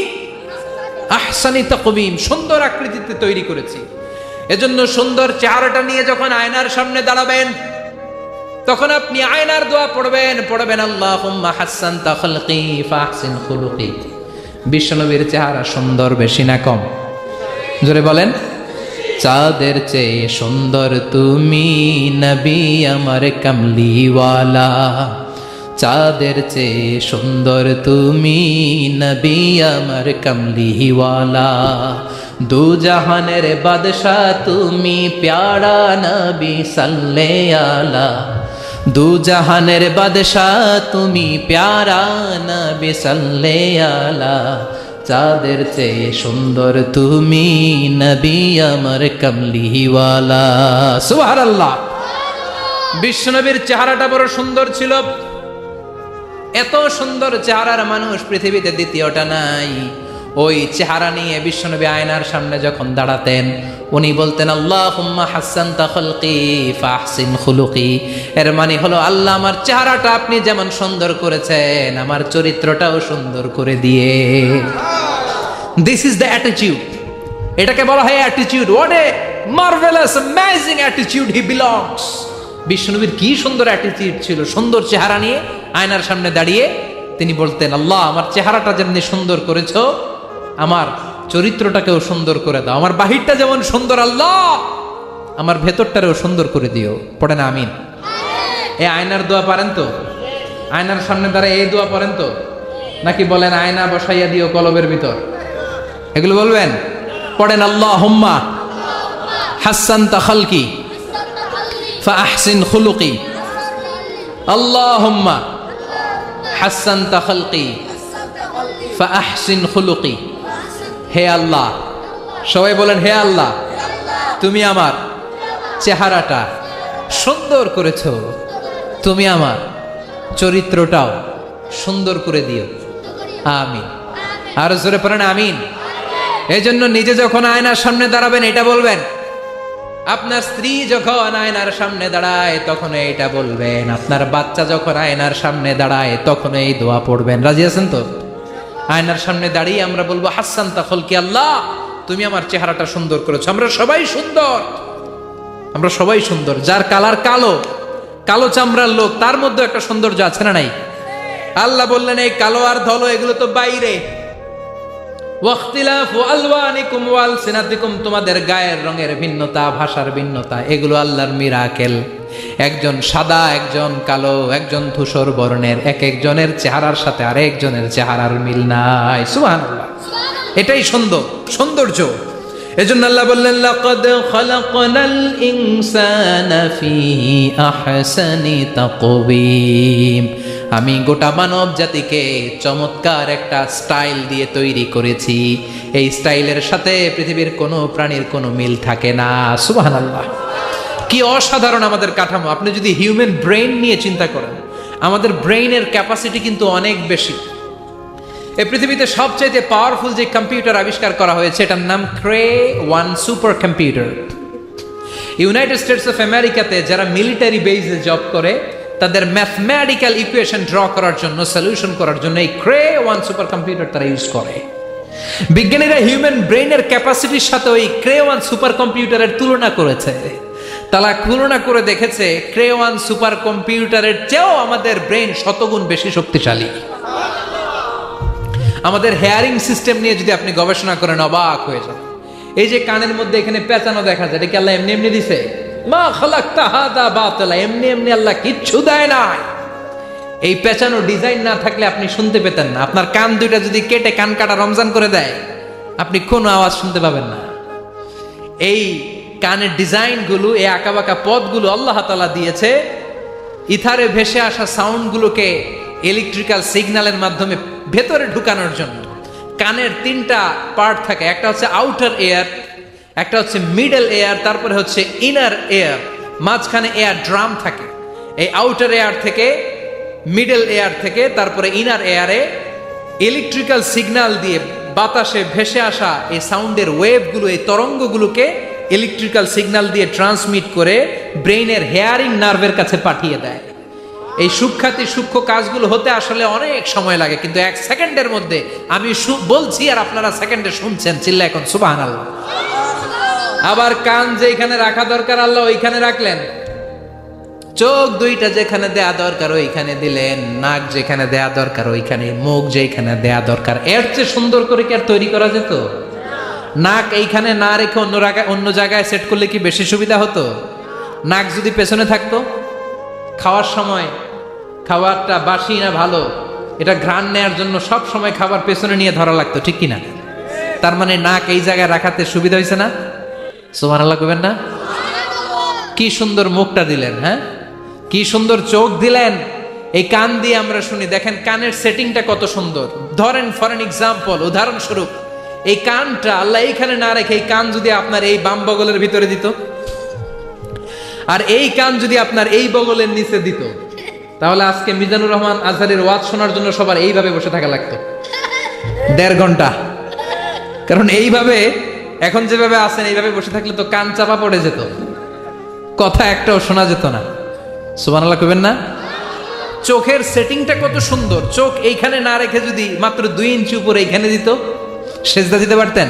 আহসানি তাকওয়িম, সুন্দর আকৃতিতে তৈরি করেছি। এজন্য সুন্দর চেহারাটা নিয়ে যখন আয়নার সামনে দাঁড়াবেন, তখন আপনি আয়নার দোয়া পড়বেন আল্লাহুম্মা হাসসানতা খালকি ফাহসিন খুলুকি। বিশ্বনবীর চেহারা সুন্দর বেশি না কম? জোরে বলেন। চাঁদের চেয়ে সুন্দর তুমি নবী আমার কামলিওয়ালা, চাঁদের চেয়ে সুন্দর তুমি নবী আমার কামলিওয়ালা। দু জাহানের বাদশা তুমি প্যারা নবী সাল্লে আলা, দু জাহানের বাদশা তুমি প্যারা নবী সাল্লে আলা। চাঁদের চেয়ে সুন্দর তুমি নবী আমার কামলিওয়ালা। সুবহানাল্লাহ। বিশ্বনবীর চেহারাটা বড় সুন্দর ছিল। এত সুন্দর চেহারার মানুষ পৃথিবীতে দ্বিতীয়টা নাই। ওই চেহারা নিয়ে বিশ্বনবী আয়নার সামনে যখন দাঁড়াতেন, উনি বলতেন আল্লাহুম্মা হাসসানতা খালকি ফাহসিন খুলুকি। এর মানে হলো আল্লাহ আমার চেহারাটা আপনি যেমন সুন্দর করেছেন আমার চরিত্রটাও সুন্দর করে দিয়ে। দিস ইজ দ্য অ্যাটিটিউড, এটাকে বলা হয় attitude. What a marvellous amazing attitude he belongs. বিশ্বনবীর কি সুন্দর অ্যাটিটিউড ছিল, সুন্দর চেহারা নিয়ে আয়নার সামনে দাঁড়িয়ে তিনি বলতেন আল্লাহ আমার চেহারাটা যেমনি সুন্দর করেছো আমার চরিত্রটাকেও সুন্দর করে দাও, আমার বাহিরটা যেমন সুন্দর আল্লাহ আমার ভেতরটারেও সুন্দর করে দিও। পড়েন আমিন। এই আয়নার দোয়া পারেন তো? আয়নার সামনে দাঁড়ায় এই দোয়া পড়েন তো? নাকি বলেন আয়না বসাইয়া দিও কলবের ভিতর? এগুলো বলবেন? পড়েন আল্লাহুম্মা হাসসানতা খালকি ফাহসিন খুলুকি, আল্লাহুম্মা হাসসানতা খালকি ফাহসিন খুলুকি। হে আল্লাহ, সবাই বলেন হে আল্লাহ তুমি আমার চেহারাটা সুন্দর করেছো, তুমি আমার চরিত্রটাও সুন্দর করে দিও। আমিন। আর জোরে পড়েন আমিন। এই জন্য নিজে যখন আয়নার সামনে দাঁড়াবেন এটা বলবেন, আপনার স্ত্রী যখন আয়নার সামনে দাঁড়ায় তখন এইটা বলবেন, আপনার বাচ্চা যখন আয়নার সামনে দাঁড়ায় তখন এই দোয়া পড়বেন। রাজি আছেন তো? আয়নার সামনে দাঁড়িয়ে আমরা বলবো হাসসানতা খালকি, আল্লাহ তুমি আমার চেহারাটা সুন্দর করেছো। আমরা সবাই সুন্দর, আমরা সবাই সুন্দর। যার কালার কালো, কালো চামড়ার লোক, তার মধ্যে একটা সৌন্দর্য আছে না নাই? আল্লাহ বললেন এই কালো আর ধলো এগুলো তো বাইরে, ওয়াখতিলাফু আলওয়ানিকুম ওয়া আলসিনাতিকুম, তোমাদের গায়ের রঙের ভিন্নতা, ভাষার ভিন্নতা, এগুলো আল্লাহর মিরাকেল। একজন সাদা, একজন কালো, একজন ধূসর বর্ণের, এক একজনের চেহারার সাথে আরেকজনের চেহারার মিল নাই। সুবহানাল্লাহ। এটাই সৌন্দর্য। এজন্য আল্লাহ বললেন লাকাদ খালাকনাল ইনসানা ফি আহসানি তাকওয়িম, আমি গোটা মানব জাতিকে চমৎকার একটা স্টাইল দিয়ে তৈরি করেছি। এই স্টাইলের সাথে পৃথিবীর কোনো প্রাণীর কোনো মিল থাকে না। সুবহানাল্লাহ। কি অসাধারণ আমাদের কাঠামো। আপনি যদি হিউম্যান ব্রেইন নিয়ে চিন্তা করেন, আমাদের ব্রেইনের ক্যাপাসিটি কিন্তু অনেক বেশি। এই পৃথিবীতে সবচেয়ে পাওয়ারফুল যে কম্পিউটার আবিষ্কার করা হয়েছে এটার নাম ক্রে-1 super computer. United States of আমেরিকাতে যারা মিলিটারি বেসে জব করে তাদের ম্যাথমেটিক্যাল ইকুয়েশন ড্র করার জন্য, সলিউশন করার জন্য এই ক্রে-1 সুপার কম্পিউটার তারা ইউজ করে। বিজ্ঞানীরা হিউম্যান ব্রেইনের ক্যাপাসিটির সাথে ওই ক্রে-1 সুপার কম্পিউটারের তুলনা করেছে। তারা তুলনা করে দেখেছে ক্রে-1 সুপার কম্পিউটারের চেয়েও আমাদের ব্রেইন শতগুণ বেশি শক্তিশালী। আমাদের হেয়ারিং সিস্টেম নিয়ে যদি আপনি গবেষণা করেন অবাক হয়ে যান। এই যে কানের মধ্যে এখানে পেঁচানো দেখা যায়, এটা কি আল্লাহ এমনি এমনি দিছে? মা খালাকতা হাদা বাতিলা, এমনি এমনি আল্লাহ কিচ্ছু দেয় না। এই পেঁচানো ডিজাইন না থাকলে আপনি শুনতে পেতেন না। আপনার কান দুইটা যদি কেটে কান কাটা রমজান করে দেয় আপনি কোনো আওয়াজ শুনতে পাবেন না। এই কানের ডিজাইন গুলো, এই আঁকাবাঁকা পথগুলো আল্লাহ তাআলা দিয়েছে ইথারে ভেসে আসা সাউন্ডগুলোকে ইলেকট্রিক্যাল সিগন্যালের মাধ্যমে ভেতরে ঢুকানোর জন্য। কানের তিনটা পার্ট থাকে, একটা হচ্ছে আউটার এয়ার, একটা হচ্ছে মিডল এয়ার, তারপরে হচ্ছে ইনার এয়ার, মাঝখানে এয়ার ড্রাম থাকে। এই আউটার এয়ার থেকে, মিডল এয়ার থেকে, তারপরে ইনার এয়ারে ইলেকট্রিক্যাল সিগন্যাল দিয়ে বাতাসে ভেসে আসা এই সাউন্ডের ওয়েভগুলো, এই তরঙ্গগুলোকে ইলেকট্রিক্যাল সিগন্যাল দিয়ে ট্রান্সমিট করে ব্রেইনের হেয়ারিং নার্ভের কাছে পাঠিয়ে দেয়। এই সূক্ষ্ম কাজগুলো হতে আসলে অনেক সময় লাগে, কিন্তু এক সেকেন্ডের মধ্যে আমি বলছি আর আপনারা সেকেন্ডে শুনছেন। চিল্লা এখন সুবহানাল্লাহ। আবার কান যেখানে রাখা দরকার আল্লাহ ওইখানে রাখলেন, চোখ দুইটা যেখানে দেয়া দরকার ওইখানে দিলেন, নাক যেখানে দেয়া দরকার ওইখানে, মুখ যেখানে দেয়া দরকার। এর চেয়ে সুন্দর করে কি আর তৈরি করা যেত? নাক এইখানে না রেখে অন্য জায়গায় সেট করলে কি বেশি সুবিধা হতো? নাক যদি পেছনে থাকতো, খাওয়ার সময় খাবারটা বাসি না ভালো এটা ঘ্রাণ নেয়ার জন্য সব সময় খাবার পেছনে নিয়ে ধরা লাগতো, ঠিক কিনা? তার মানে নাক এই জায়গায় রাখাতে সুবিধা হয়েছে না? সুবহানাল্লাহ কইবেন না? কি সুন্দর মুখটা দিলেন, হ্যাঁ কি সুন্দর চোখ দিলেন। এই কান দিয়ে আমরা শুনি, দেখেন কানের সেটিংটা কত সুন্দর। ধরেন ফর এন এক্সাম্পল, উদাহরণস্বরূপ এই কানটা আল্লাহ এইখানে না রেখে এই কান যদি আপনার এই বাম বগলের ভিতরে দিত, আর এই কান যদি আপনার এই বগলের নিচে দিত, তাহলে আজকে মিজানুর রহমান আজহারের ওয়াজ শোনার জন্য সবার এইভাবে বসে থাকা লাগতো 1.5 ঘন্টা। কারণ এইভাবে এখন যেভাবে আছেন এইভাবে বসে থাকলে তো কান চাপা পড়ে যেত, কথা একটাও শোনা যেত না। সুবহানাল্লাহ কইবেন না? চোখের সেটিংটা কত সুন্দর, চোখ এইখানে না রেখে যদি মাত্র 2 ইঞ্চি উপরে এইখানে দিত, সেজদা দিতে পারতেন?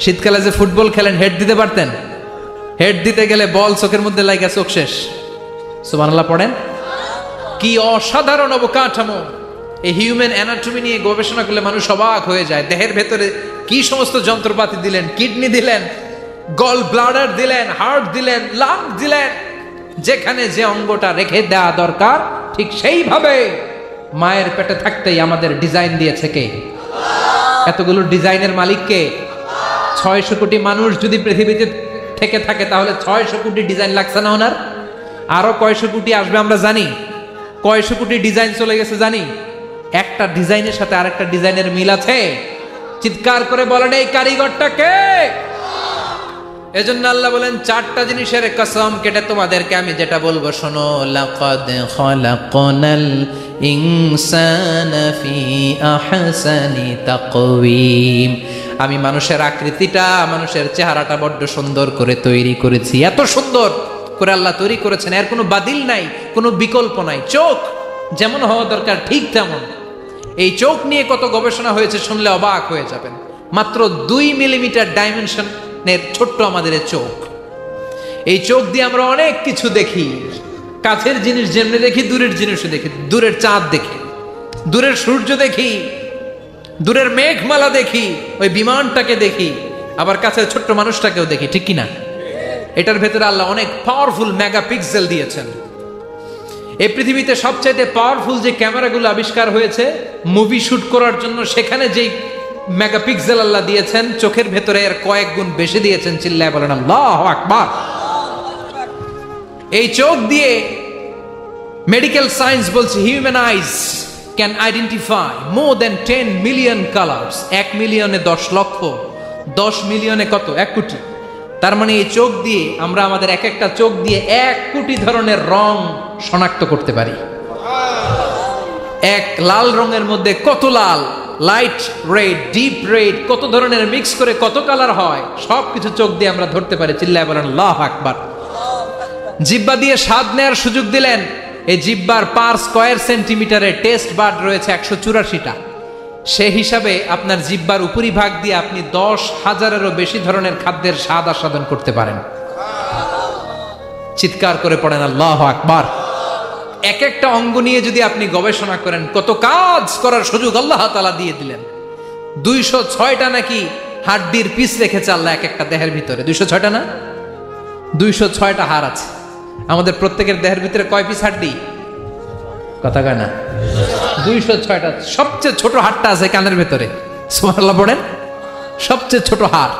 শীতকালে যে ফুটবল খেলেন হেড দিতে পারতেন? হেড দিতে গেলে বল চোখের মধ্যে লাগা চোখ শেষ। সুবহানাল্লাহ পড়েন। কি অসাধারণ অবকাঠামো! এই হিউম্যান অ্যানাটমি নিয়ে গবেষণা করলে মানুষ অবাক হয়ে যায়। দেহের ভেতরে কি সমস্ত যন্ত্রপাতি দিলেন, কিডনি দিলেন, গল ব্লাডার দিলেন, হার্ট দিলেন, লাং দিলেন। যেখানে যে অঙ্গটা রেখে দেওয়া দরকার ঠিক সেইভাবে মায়ের পেটে থাকতেই আমাদের ডিজাইন দিয়েছে কে? এতগুলো ডিজাইনের মালিক কে? 600 কোটি মানুষ যদি পৃথিবীতে থেকে থাকে তাহলে 600 কোটি ডিজাইন লাগছে না ওনার? আরো কয়শো কোটি আসবে আমরা জানি? কয়শো কোটি ডিজাইন চলে গেছে জানি? একটা ডিজাইনের সাথে আরেকটা ডিজাইনের মিল আছে? চিৎকার করে বলেন এই কারিগরটা কে? এজন্য আল্লাহ বলেন 4টা জিনিসের কসম কেটে তোমাদেরকে আমি যেটা বলবো শোনো। লাকাদ খালাকনাল ইনসানা ফি আহসানি তাকওয়িম। আমি মানুষের আকৃতিটা, মানুষের চেহারাটা বড্ড সুন্দর করে তৈরি করেছি। এত সুন্দর করে আল্লাহ তৈরি করেছেন, এর কোনো বাতিল নাই, কোনো বিকল্প নাই। চোখ যেমন হওয়া দরকার ঠিক তেমন। এই চোখ নিয়ে কত গবেষণা হয়েছে শুনলে অবাক হয়ে যাবেন। মাত্র 2 মিলিমিটার ডাইমেনশনের ছোট্ট আমাদের চোখ। এই চোখ দিয়ে আমরা অনেক কিছু দেখি। কাছের জিনিস যেমনি দেখি, দূরের জিনিসও দেখি। দূরের চাঁদ দেখি, দূরের সূর্য দেখি, দূরের মেঘমালা দেখি, ওই বিমানটাকে দেখি, আবার কাছের ছোট্ট মানুষটাকেও দেখি, ঠিক কিনা? এটার ভেতরে আল্লাহ অনেক পাওয়ারফুল মেগাপিক্সেল দিয়েছেন। এই পৃথিবীতে সবচাইতে পাওয়ারফুল যে ক্যামেরাগুলো আবিষ্কার হয়েছে মুভি শুট করার জন্য, সেখানে যেই মেগাপিক্সেল আল্লাহ দিয়েছেন চোখের ভেতরে এর কয়েক গুণ বেশি দিয়েছেন। চিল্লায় বলেন আল্লাহু আকবার। এই চোখ দিয়ে মেডিকেল সায়েন্স বলছে human eyes can identify more than 10 million colours. 1 মিলিয়নে 10 লক্ষ, 10 মিলিয়নে কত? 1 কোটি। তার মানে এই চোখ দিয়ে আমরা আমাদের এক একটা চোখ দিয়ে 1 কোটি ধরনের রং শনাক্ত করতে পারি। এক লাল রঙের মধ্যে কত লাল, লাইট রেড, ডিপ রেড, কত ধরনের মিক্স করে কত কালার হয়, সবকিছু চোখ দিয়ে আমরা ধরতে পারি। চিল্লায় বলেন আল্লাহু আকবার। জিহ্বা দিয়ে স্বাদ নেওয়ার সুযোগ দিলেন। এই জিহ্বার পার স্কয়ার সেন্টিমিটারে টেস্ট বাড রয়েছে 184টা। সে হিসাবে আপনার জিহ্বার উপরিভাগ দিয়ে আপনি 10,000-এরও বেশি ধরনের খাদ্যের স্বাদ আস্বাদন করতে পারেন। চিৎকার করে পড়েন আল্লাহু আকবার। এক একটা অঙ্গ নিয়ে যদি আপনি গবেষণা করেন, কত কাজ করার সুযোগ আল্লাহ তাআলা দিয়ে দিলেন। 206টা নাকি হাড্ডির পিস রেখেছে আল্লাহ এক একটা দেহের ভিতরে। 206টা না, 206টা হাড় আছে। আমাদের প্রত্যেকের দেহের ভিতরে কয় পিস হাড্ডি? কথা কয় না? 206টা। সবচেয়ে ছোট হাড়টা আছে কানের ভেতরে। সুবহানাল্লাহ পড়েন। সবচেয়ে ছোট হাড়।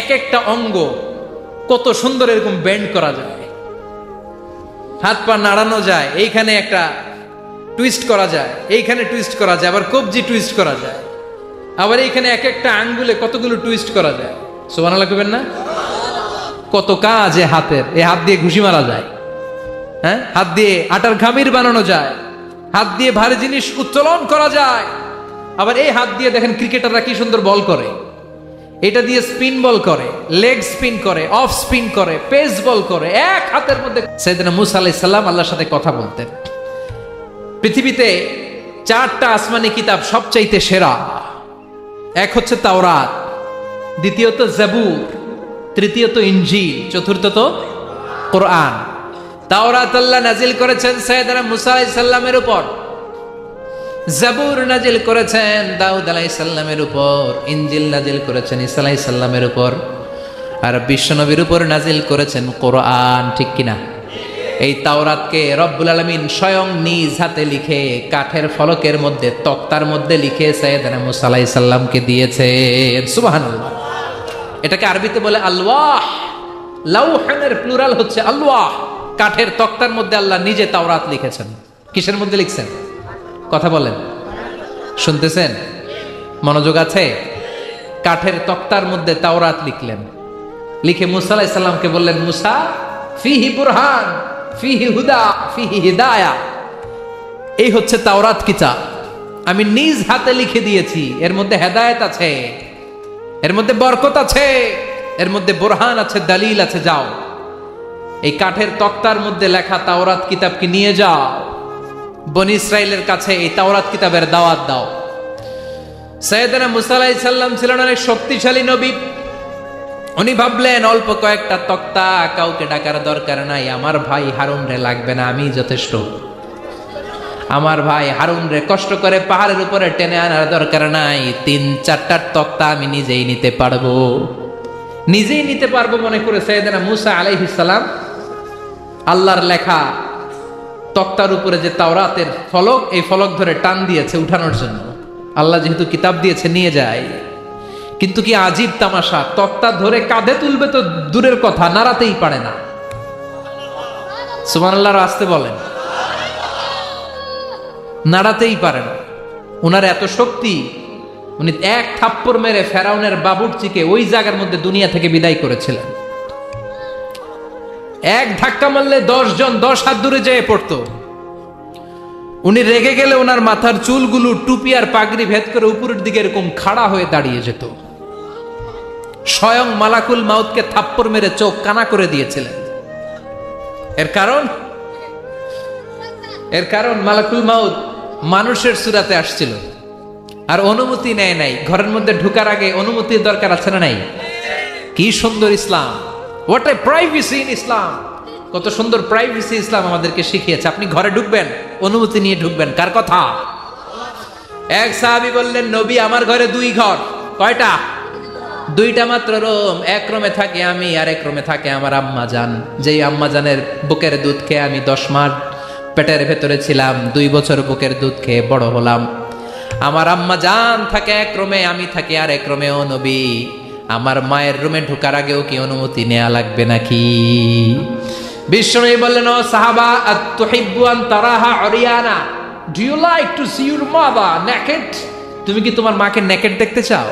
এক একটা অঙ্গ কত সুন্দর এরকম বেন্ড করা যায়, হাত পা নাড়ানো যায়, এইখানে একটা টুইস্ট করা যায়, এইখানে টুইস্ট করা যায়, আবার কবজি টুইস্ট করা যায়, আবার এইখানে এক একটা আঙ্গুলে কতগুলো টুইস্ট করা যায়। সুবহানাল্লাহ কইবেন না? কত কাজ এ হাতের। এই হাত দিয়ে ঘুষি মারা যায়, হ্যাঁ, হাত দিয়ে আটার খামির বানানো যায়, হাত দিয়ে ভারী জিনিস উত্তোলন করা যায়। আবার এই হাত দিয়ে দেখেন ক্রিকেটাররা কি সুন্দর বল করে। এটা দিয়ে স্পিন বল করে, লেগ স্পিন করে, অফ স্পিন করে, পেস বল করে। এক হাতের মধ্যে সাইয়েদনা মূসা আলাইহিস সালাম আল্লাহর সাথে কথা বলতেন। পৃথিবীতে 4টা আসমানি কিতাব সবচাইতে সেরা। এক হচ্ছে তাওরাত, দ্বিতীয়ত জাবুর, তৃতীয়ত ইনজিল, চতুর্থত কোরআন। তাওরাত আল্লাহ নাজিল করেছেন সাইয়েদনা মূসা আলাইহিস সালামের উপর, জাবুর নাজিল করেছেন দাউদ আলাইহিস সালামের উপর, ইনজিল নাজিল করেছেন ঈসা আলাইহিস সালামের উপর, আর বিশ্বনবীর উপর নাজিল করেছেন কোরআন, ঠিক কিনা? এই তাওরাতকে রব্বুল আলামিন স্বয়ং নিজ হাতে লিখে কাঠের ফলকের মধ্যে, তক্তার মধ্যে লিখে সাইয়েদনা মূসা আলাইহিস সালামকে দিয়েছেন। সুবহানাল্লাহ। এটাকে আরবিতে বলে আলওয়াহ। লাউহানের প্লুরাল হচ্ছে আলওয়াহ। কাঠের তক্তার মধ্যে আল্লাহ নিজে তাওরাত লিখেছেন। কিসের মধ্যে লিখছেন? কথা বলেন, শুনতেছেন? মনোযোগ আছে? কাঠের তক্তার মধ্যে তাওরাত লিখলেন। লিখে মূসা আলাইহিস সালামকে বললেন, মূসা ফিহি বুরহান, ফিহি হুদা, ফিহি হিদায়া। এই হচ্ছে তাওরাত কিতাব, আমি নিজ হাতে লিখে দিয়েছি, এর মধ্যে হেদায়েত আছে। এর মধ্যে বরকত আছে, এর মধ্যে বোরহান আছে, দলিল আছে। যাও এই কাঠের তক্তার মধ্যে লেখা তাওরাত কিতাবকে নিয়ে যাও, বনি ইসরাইলের কাছে এই তাওরাত কিতাবের দাওয়াত দাও। সাইয়েদনা মুসা আলাইহিস সালাম ছিলেন অনেক শক্তিশালী নবী। উনি ভাবলেন অল্প কয়েকটা তক্তা, কাউকে ডাকার দরকার নাই, আমার ভাই হারুন রে লাগবে না, আমি যথেষ্ট। আমার ভাই হারুন রে কষ্ট করে পাহাড়ের উপরে টেনে আনার দরকার নাই, 3-4টা তক্তা আমি নিজেই নিতে পারবো। নিজেই নিতে পারবো মনে করে সাইয়েদনা মুসা আলাইহিস সালাম আল্লাহর লেখা তক্তার উপরে যে তাওরাতের ফলক, এই ফলক ধরে টান দিয়েছে উঠানোর জন্য। আল্লাহ যেহেতু কিতাব দিয়েছে নিয়ে যায়, কিন্তু কি আজীব তামাশা, তক্তা ধরে কাঁধে তুলবে তো দূরের কথা, নাড়াতেই পারে না। সুবহানাল্লাহ আসতে বলেন, নাড়াতেই পারে না। উনার এত শক্তি, উনি এক থাপ্পড় মেরে ফেরাউনের বাবুর্চিকে ওই জায়গার মধ্যে দুনিয়া থেকে বিদায় করেছিলেন। এক ধাক্কা মারলে 10 জন 10 হাত দূরে যেয়ে পড়তো। উনি রেগে গেলে ওনার মাথার চুলগুলো টুপি আর পাগড়ি ভেদ করে উপরের দিকে এরকম খাড়া হয়ে দাঁড়িয়ে যেত। স্বয়ং মালাকুল মাউতকে থাপ্পড় মেরে চোখ কানা করে দিয়েছিলেন। এর কারণ মালাকুল মাউত মানুষের সুরাতে আসছিল আর অনুমতি নেয় নাই। ঘরের মধ্যে ঢুকার আগে অনুমতির দরকার আছে না নাই? কি সুন্দর ইসলাম, হোয়াট এ প্রাইভেসি ইন ইসলাম। কত সুন্দর প্রাইভেসি ইসলাম আমাদেরকে শিখিয়েছে। আপনি ঘরে ঢুকবেন, অনুমতি নিয়ে ঢুকবেন। কার কথা? এক সাহাবী বললেন, নবী আমার ঘরে 2 ঘর। কয়টা? 2টা মাত্র রুম। এক রুমে থাকি আমি, আর এক রুমে থাকে আমার আম্মা জান। যেই আম্মা জানের বুকের দুধ খেয়ে আমি 10 মাস পেটের ভেতরে ছিলাম, 2 বছর বুকের দুধ খেয়ে বড় হলাম। আমার আম্মা জান থাকে এক রুমে, আমি থাকি আর এক রুমে। ও নবী, আমার মায়ের রুমে ঢোকার আগেও কি অনুমতি নেওয়া লাগবে নাকি? বিশ্বনবী বললেন, ও সাহাবা, আতুহিব্বু আন তারাহা উরিয়ানা, do you like to see your mother naked? তুমি কি তোমার মাকে নেকেড দেখতে চাও?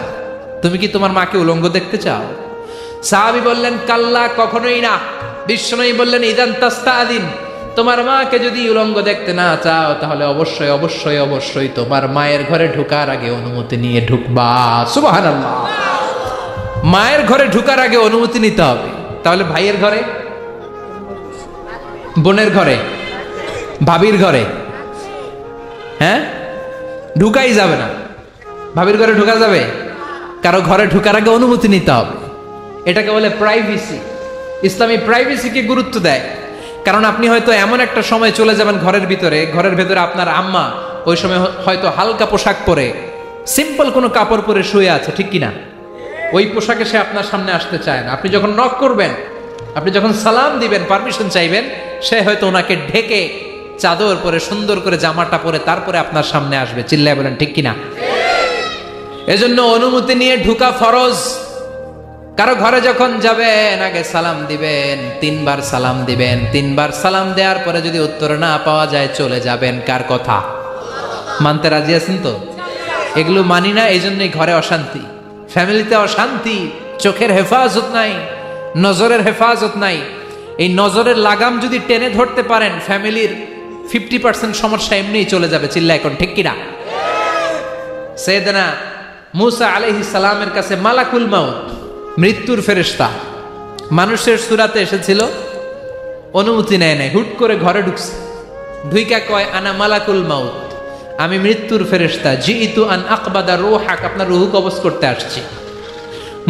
তুমি কি তোমার মাকে উলঙ্গ দেখতে চাও? সাহাবী বললেন, কাল্লা, কখনোই না। বিশ্বনবী বললেন, ইদান তাস্তাদিন, তোমার মাকে যদি উলঙ্গ দেখতে না চাও তাহলে অবশ্যই অবশ্যই অবশ্যই তোমার মায়ের ঘরে ঢোকার আগে অনুমতি নিয়ে ঢুকবা। সুবহানাল্লাহ। মায়ের ঘরে ঢোকার আগে অনুমতি নিতে হবে। তাহলে ভাইয়ের ঘরে, বোনের ঘরে, ভাবির ঘরে, হ্যাঁ, ঢুকাই যাবে না। ভাবির ঘরে ঢোকা যাবে? কারো ঘরে ঢোকার আগে অনুমতি নিতে হবে। এটাকে বলে প্রাইভেসি। ইসলামী প্রাইভেসিকে গুরুত্ব দেয়। কারণ আপনি হয়তো এমন একটা সময় চলে যাবেন ঘরের ভিতরে আপনার আম্মা ওই সময় হয়তো হালকা পোশাক পরে, সিম্পল কোনো কাপড় পরে শুয়ে আছে, ঠিক কিনা? ওই পোশাকে সে আপনার সামনে আসতে চায় না। আপনি যখন নক করবেন, আপনি যখন সালাম দিবেন, পারমিশন চাইবেন, সে হয়তো ওনাকে ঢেকে চাদর পরে সুন্দর করে জামাটা পরে তারপরে আপনার সামনে আসবে। চিল্লায় বলেন ঠিক কিনা? এজন্য অনুমতি নিয়ে ঢুকা ফরজ। কারো ঘরে যখন যাবেন আগে সালাম দিবেন, 3 বার সালাম দিবেন। 3 বার সালাম দেওয়ার পরে যদি উত্তর না পাওয়া যায় চলে যাবেন। কার কথা? মানতে রাজি আছেন তো? এগুলো মানি না, এই জন্যই ঘরে অশান্তি, ফ্যামিলিতে অশান্তি, চোখের হেফাজত নাই, নজরের হেফাজত নাই। এই নজরের লাগাম যদি টেনে ধরতে পারেন, ফ্যামিলির 50% সমস্যা এমনিই চলে যাবে। চিল্লা এখন ঠিক কিনা? সাইয়েদনা মুসা আলাইহিস সালামের কাছে মালাকুল মাউত, মৃত্যুর ফেরেশতা, মানুষের সুরাতে এসেছিল, অনুমতি নেয় নাই, হুট করে ঘরে ঢুকছে। ঢুইকা কয়, আনা মালাকুল মাউত, আমি মৃত্যুর ফেরেশতা, জিইতু আন আকবাদা রূহাক, আপনার রূহ কবজ করতে আসছি।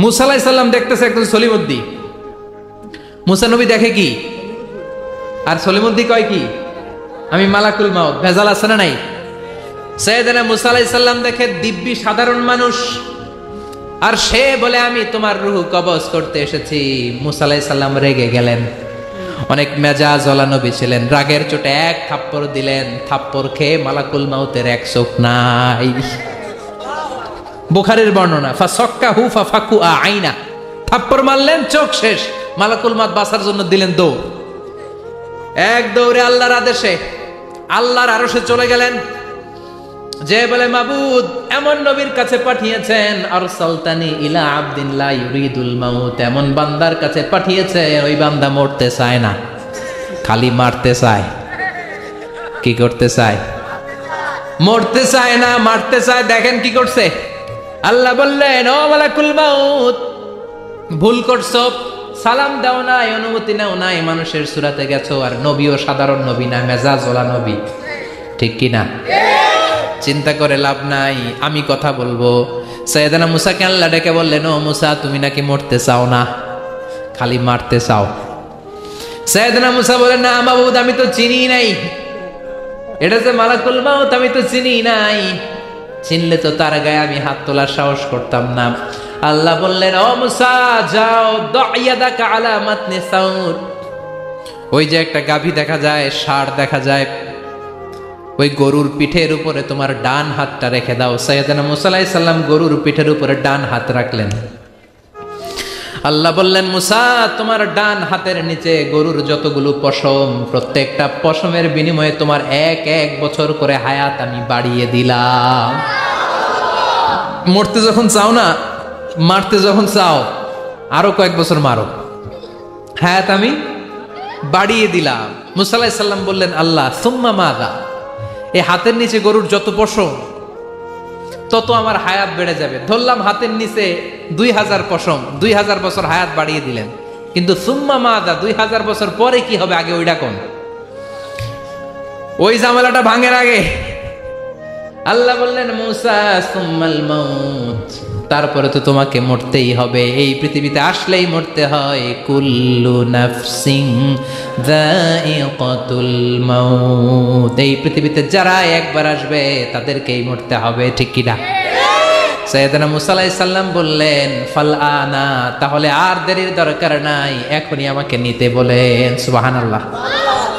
মুসা আলাইহিস সালাম দেখতেছে একজন সলিমুদ্দিন। মুসা নবী দেখে কি, আর সলিমুদ্দিন কয় কি, আমি মালাকুল মাউত। ভেজাল আছে না নাই? সাইয়েদনা মুসা আলাইহিস সালাম দেখে দিব্যি সাধারণ মানুষ, আর সে বলে আমি তোমার রূহ কবজ করতে এসেছি। মুসা আলাইহিস সালাম রেগে গেলেন। অনেক মেজাজ ওয়ালা নবী ছিলেন। রাগের চোটে এক থাপ্পড় দিলেন। থাপ্পড় খেয়ে মালাকুল মাউতের এক চোখ নাই। বুখারীর বর্ণনা, ফাসাক্কাহু ফাফাকু আইনা, থাপ্পড় মারলেন, চোখ শেষ। মালাকুল মাউত বাঁচার জন্য দিলেন দৌড়। এক দৌড়ে আল্লাহর আদেশে আল্লাহর আরশে চলে গেলেন। যে বলে, মাবুদ এমন নবীর কাছে পাঠিয়েছেন, আরসালতানি ইলা আবদিন লা ইউরিদুল মাউত, এমন বান্দার কাছে পাঠিয়েছে ওই বান্দা মরতে চায় না, খালি মারতে চায়। কি করতে চায়? মরতে চায় না, মারতে চায়। দেখেন কি করছে, আল্লাহ বললেন, ও মালাকুল মাউত, ভুল করছো, সালাম দাও নাই, অনুমতি নাও নাই, মানুষের সূরাতে গেছো, আর নবীও সাধারণ নবী না, মেজাজওয়ালা নবী, ঠিক কি না? চিন্তা করে লাভ নাই, আমি কথা বলবো। সাইয়েদনা মুসাকে আল্লাহ ডেকে বললেন, ও মুসা, তুমি নাকি মরতে চাও না, খালি মারতে চাও। সাইয়েদনা মুসা বলেন, না মাবুদ, আমি তো চিনি নাই, এটা যে মালাকুল মাউত আমি তো চিনি নাই, চিনলে তো তার গায়ে আমি হাত তোলার সাহস করতাম না। আল্লাহ বললেন, ও মুসা, যাও, দাইয়াদাকা আলা মাতনি সাউর, ওই যে একটা গাভী দেখা যায়, ষাঁড় দেখা যায়, ওই গরুর পিঠের উপরে তোমার ডান হাতটা রেখে দাও। সাইয়েদনা মুসা আলাইহিস সালাম গরুর পিঠের উপরে ডান হাত রাখলেন। আল্লাহ বললেন, মুসা, তোমার ডান হাতের নিচে গরুর যতগুলো পশম, প্রত্যেকটা পশমের বিনিময়ে তোমার 1 বছর করে হায়াত আমি বাড়িয়ে দিলাম। মরতে যখন চাও না, মারতে যখন চাও, আরো কয়েক বছর মারো, হায়াত আমি বাড়িয়ে দিলাম। মুসা আলাইহিস সালাম বললেন, আল্লাহ সুম্মা মাযা, এই হাতের নিচে গরুর যত পশম, তত আমার হায়াত বেড়ে যাবে। ধরলাম হাতের নিচে 2000 পশম, 2000 বছর হায়াত বাড়িয়ে দিলেন, কিন্তু সুম্মা মাযা, 2000 বছর পরে কি হবে, আগে ওইটা কোন, ওই ঝামেলাটা ভাঙের আগে। আল্লাহ বললেন, মুসা সুম্মাল মাউত, তারপরে তো তোমাকে মরতেই হবে, এই পৃথিবীতে আসলেই মরতে হয়। কুল্লু নাফসিন যায়িকাতুল মাউত, এই পৃথিবীতে যারা একবার আসবে তাদেরকেই মরতে হবে, ঠিক কি না? সাইয়েদনা মুসা আলাইহিস সালাম বললেন, ফাল আনা, তাহলে আর দেরির দরকার নাই, এখনই আমাকে নিতে বলেন। সুবহানাল্লাহ।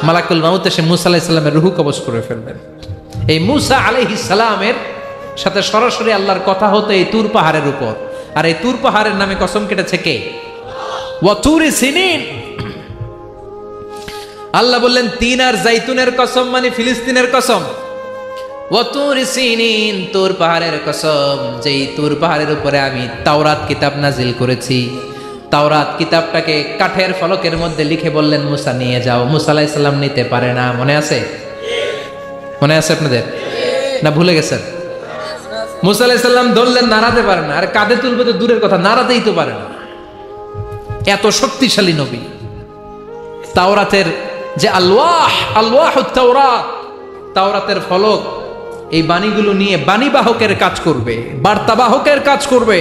মালাকুল মাউত এসে মুসা আলাইহিস সালামের রূহ কবজ করে ফেলবেন। এই মুসা আলাইহিস সালামের সাথে সরাসরি আল্লাহর কথা হতো এই তুর পাহাড়ের উপর, আর এই তুর পাহাড়ের নামে কসম কেটেছে কে? ওয়া তুরি সিনিন। আল্লাহ বললেন, তিন আর জাইতুনের কসম, মানে ফিলিস্তিনের কসম। ওয়া তুরি সিনিন, তুর পাহাড়ের কসম, যেই তুর পাহাড়ের উপরে আমি তাওরাত কিতাব নাজিল করেছি। তাওরাত কিতাবটাকে কাঠের ফলকের মধ্যে লিখে বললেন, মুসা নিয়ে যাও। মুসা আলাইহিস সালাম নিতে পারে না, মনে আছে? মনে আছে আপনাদের না ভুলে গেছেন? মুসা আলাইহিস সালাম ধরলেন, নাড়াতে পারে না, আর কাঁধে তুলবে তো দূরের কথা, নাড়াতেই তো পারে না, এত শক্তিশালী নবী। তাওরাতের যে আলওয়াহুত তাওরাত, তাওরাতের ফলক, এই বাণীগুলো নিয়ে বাণীবাহকের কাজ করবে, বার্তাবাহকের কাজ করবে,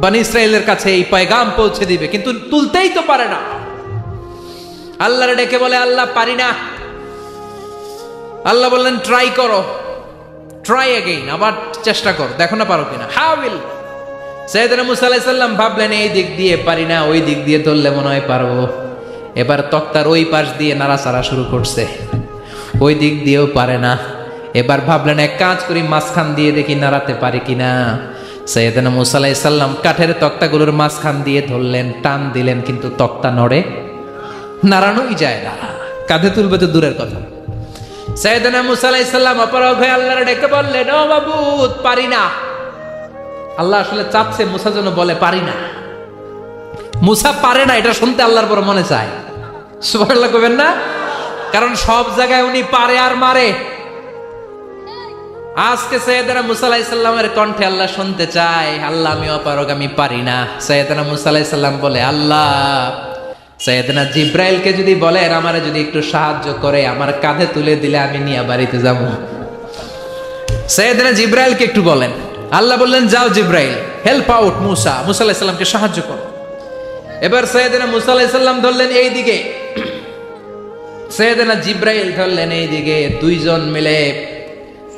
বনী ইসরাইলের কাছে এই পয়গাম পৌঁছে দিবে, কিন্তু তুলতেই তো পারে না। আল্লাহরে ডেকে বলে, আল্লাহ পারি না। আল্লাহ বললেন, ট্রাই করো, ট্রাই এগেইন, আবার চেষ্টা করো, দেখো না পারো কিনা। হাউইল। সাইয়েদনা মুসা আলাইহিস সালাম ভাবলেন, এই দিক দিয়ে পারি না, ওই দিক দিয়ে ধরলে মনে হয় পারবো। এবার তক্তার ওই পাশ দিয়ে নাড়াচাড়া শুরু করছে, ওই দিক দিয়েও পারে না। এবার ভাবলেন, এক কাজ করি, মাঝখান দিয়ে দেখি নাড়াতে পারি কিনা। সাইয়েদনা মুসা আলাইহিস সালাম কাঠের তক্তাগুলোর মাঝখান দিয়ে ধরলেন, টান দিলেন, কিন্তু তক্তা নড়ে, নাড়ানোই যায় না, কাঁধে তুলবে তো দূরের কথা। সাইয়েদনা মুসা আলাইহিস সালাম অপারগ হয়ে আল্লাহর ডেকে বললেন, ও মাবুদ, পারি না। আল্লাহ আসলে চাচ্ছে মুসা যেন বলে পারি না। মুসা পারে না এটা শুনতে আল্লাহর বড় মনে চায়। সুবহানাল্লাহ কইবেন না? কারণ সব জায়গায় উনি পারে আর মারে। আজকে সাইয়েদনা মুসা আলাইহিস সালামের কণ্ঠে আল্লাহ শুনতে চায়, আল্লাহ আমি অপারগ, আমি পারি না। সাইয়েদনা মুসা আলাইহিস সালাম বলে, আল্লাহ সাইয়েদনা জিব্রাইলকে যদি বলেন আমারে যদি একটু সাহায্য করে, আমার কাঁধে তুলে দিলে আমি নিয়ে বাড়িতে যাব। সাইয়েদনা জিব্রাইলকে একটু বলেন। আল্লাহ বললেন, যাও জিব্রাইল, হেল্প আউট মুসা, মুসা আলাইহিস সালামকে সাহায্য করো। এবার সাইয়েদনা মুসা আলাইহিস সালাম ধরলেন এই দিকে, সাইয়েদনা জিব্রাইল ধরলেন এই দিকে। দুইজন মিলে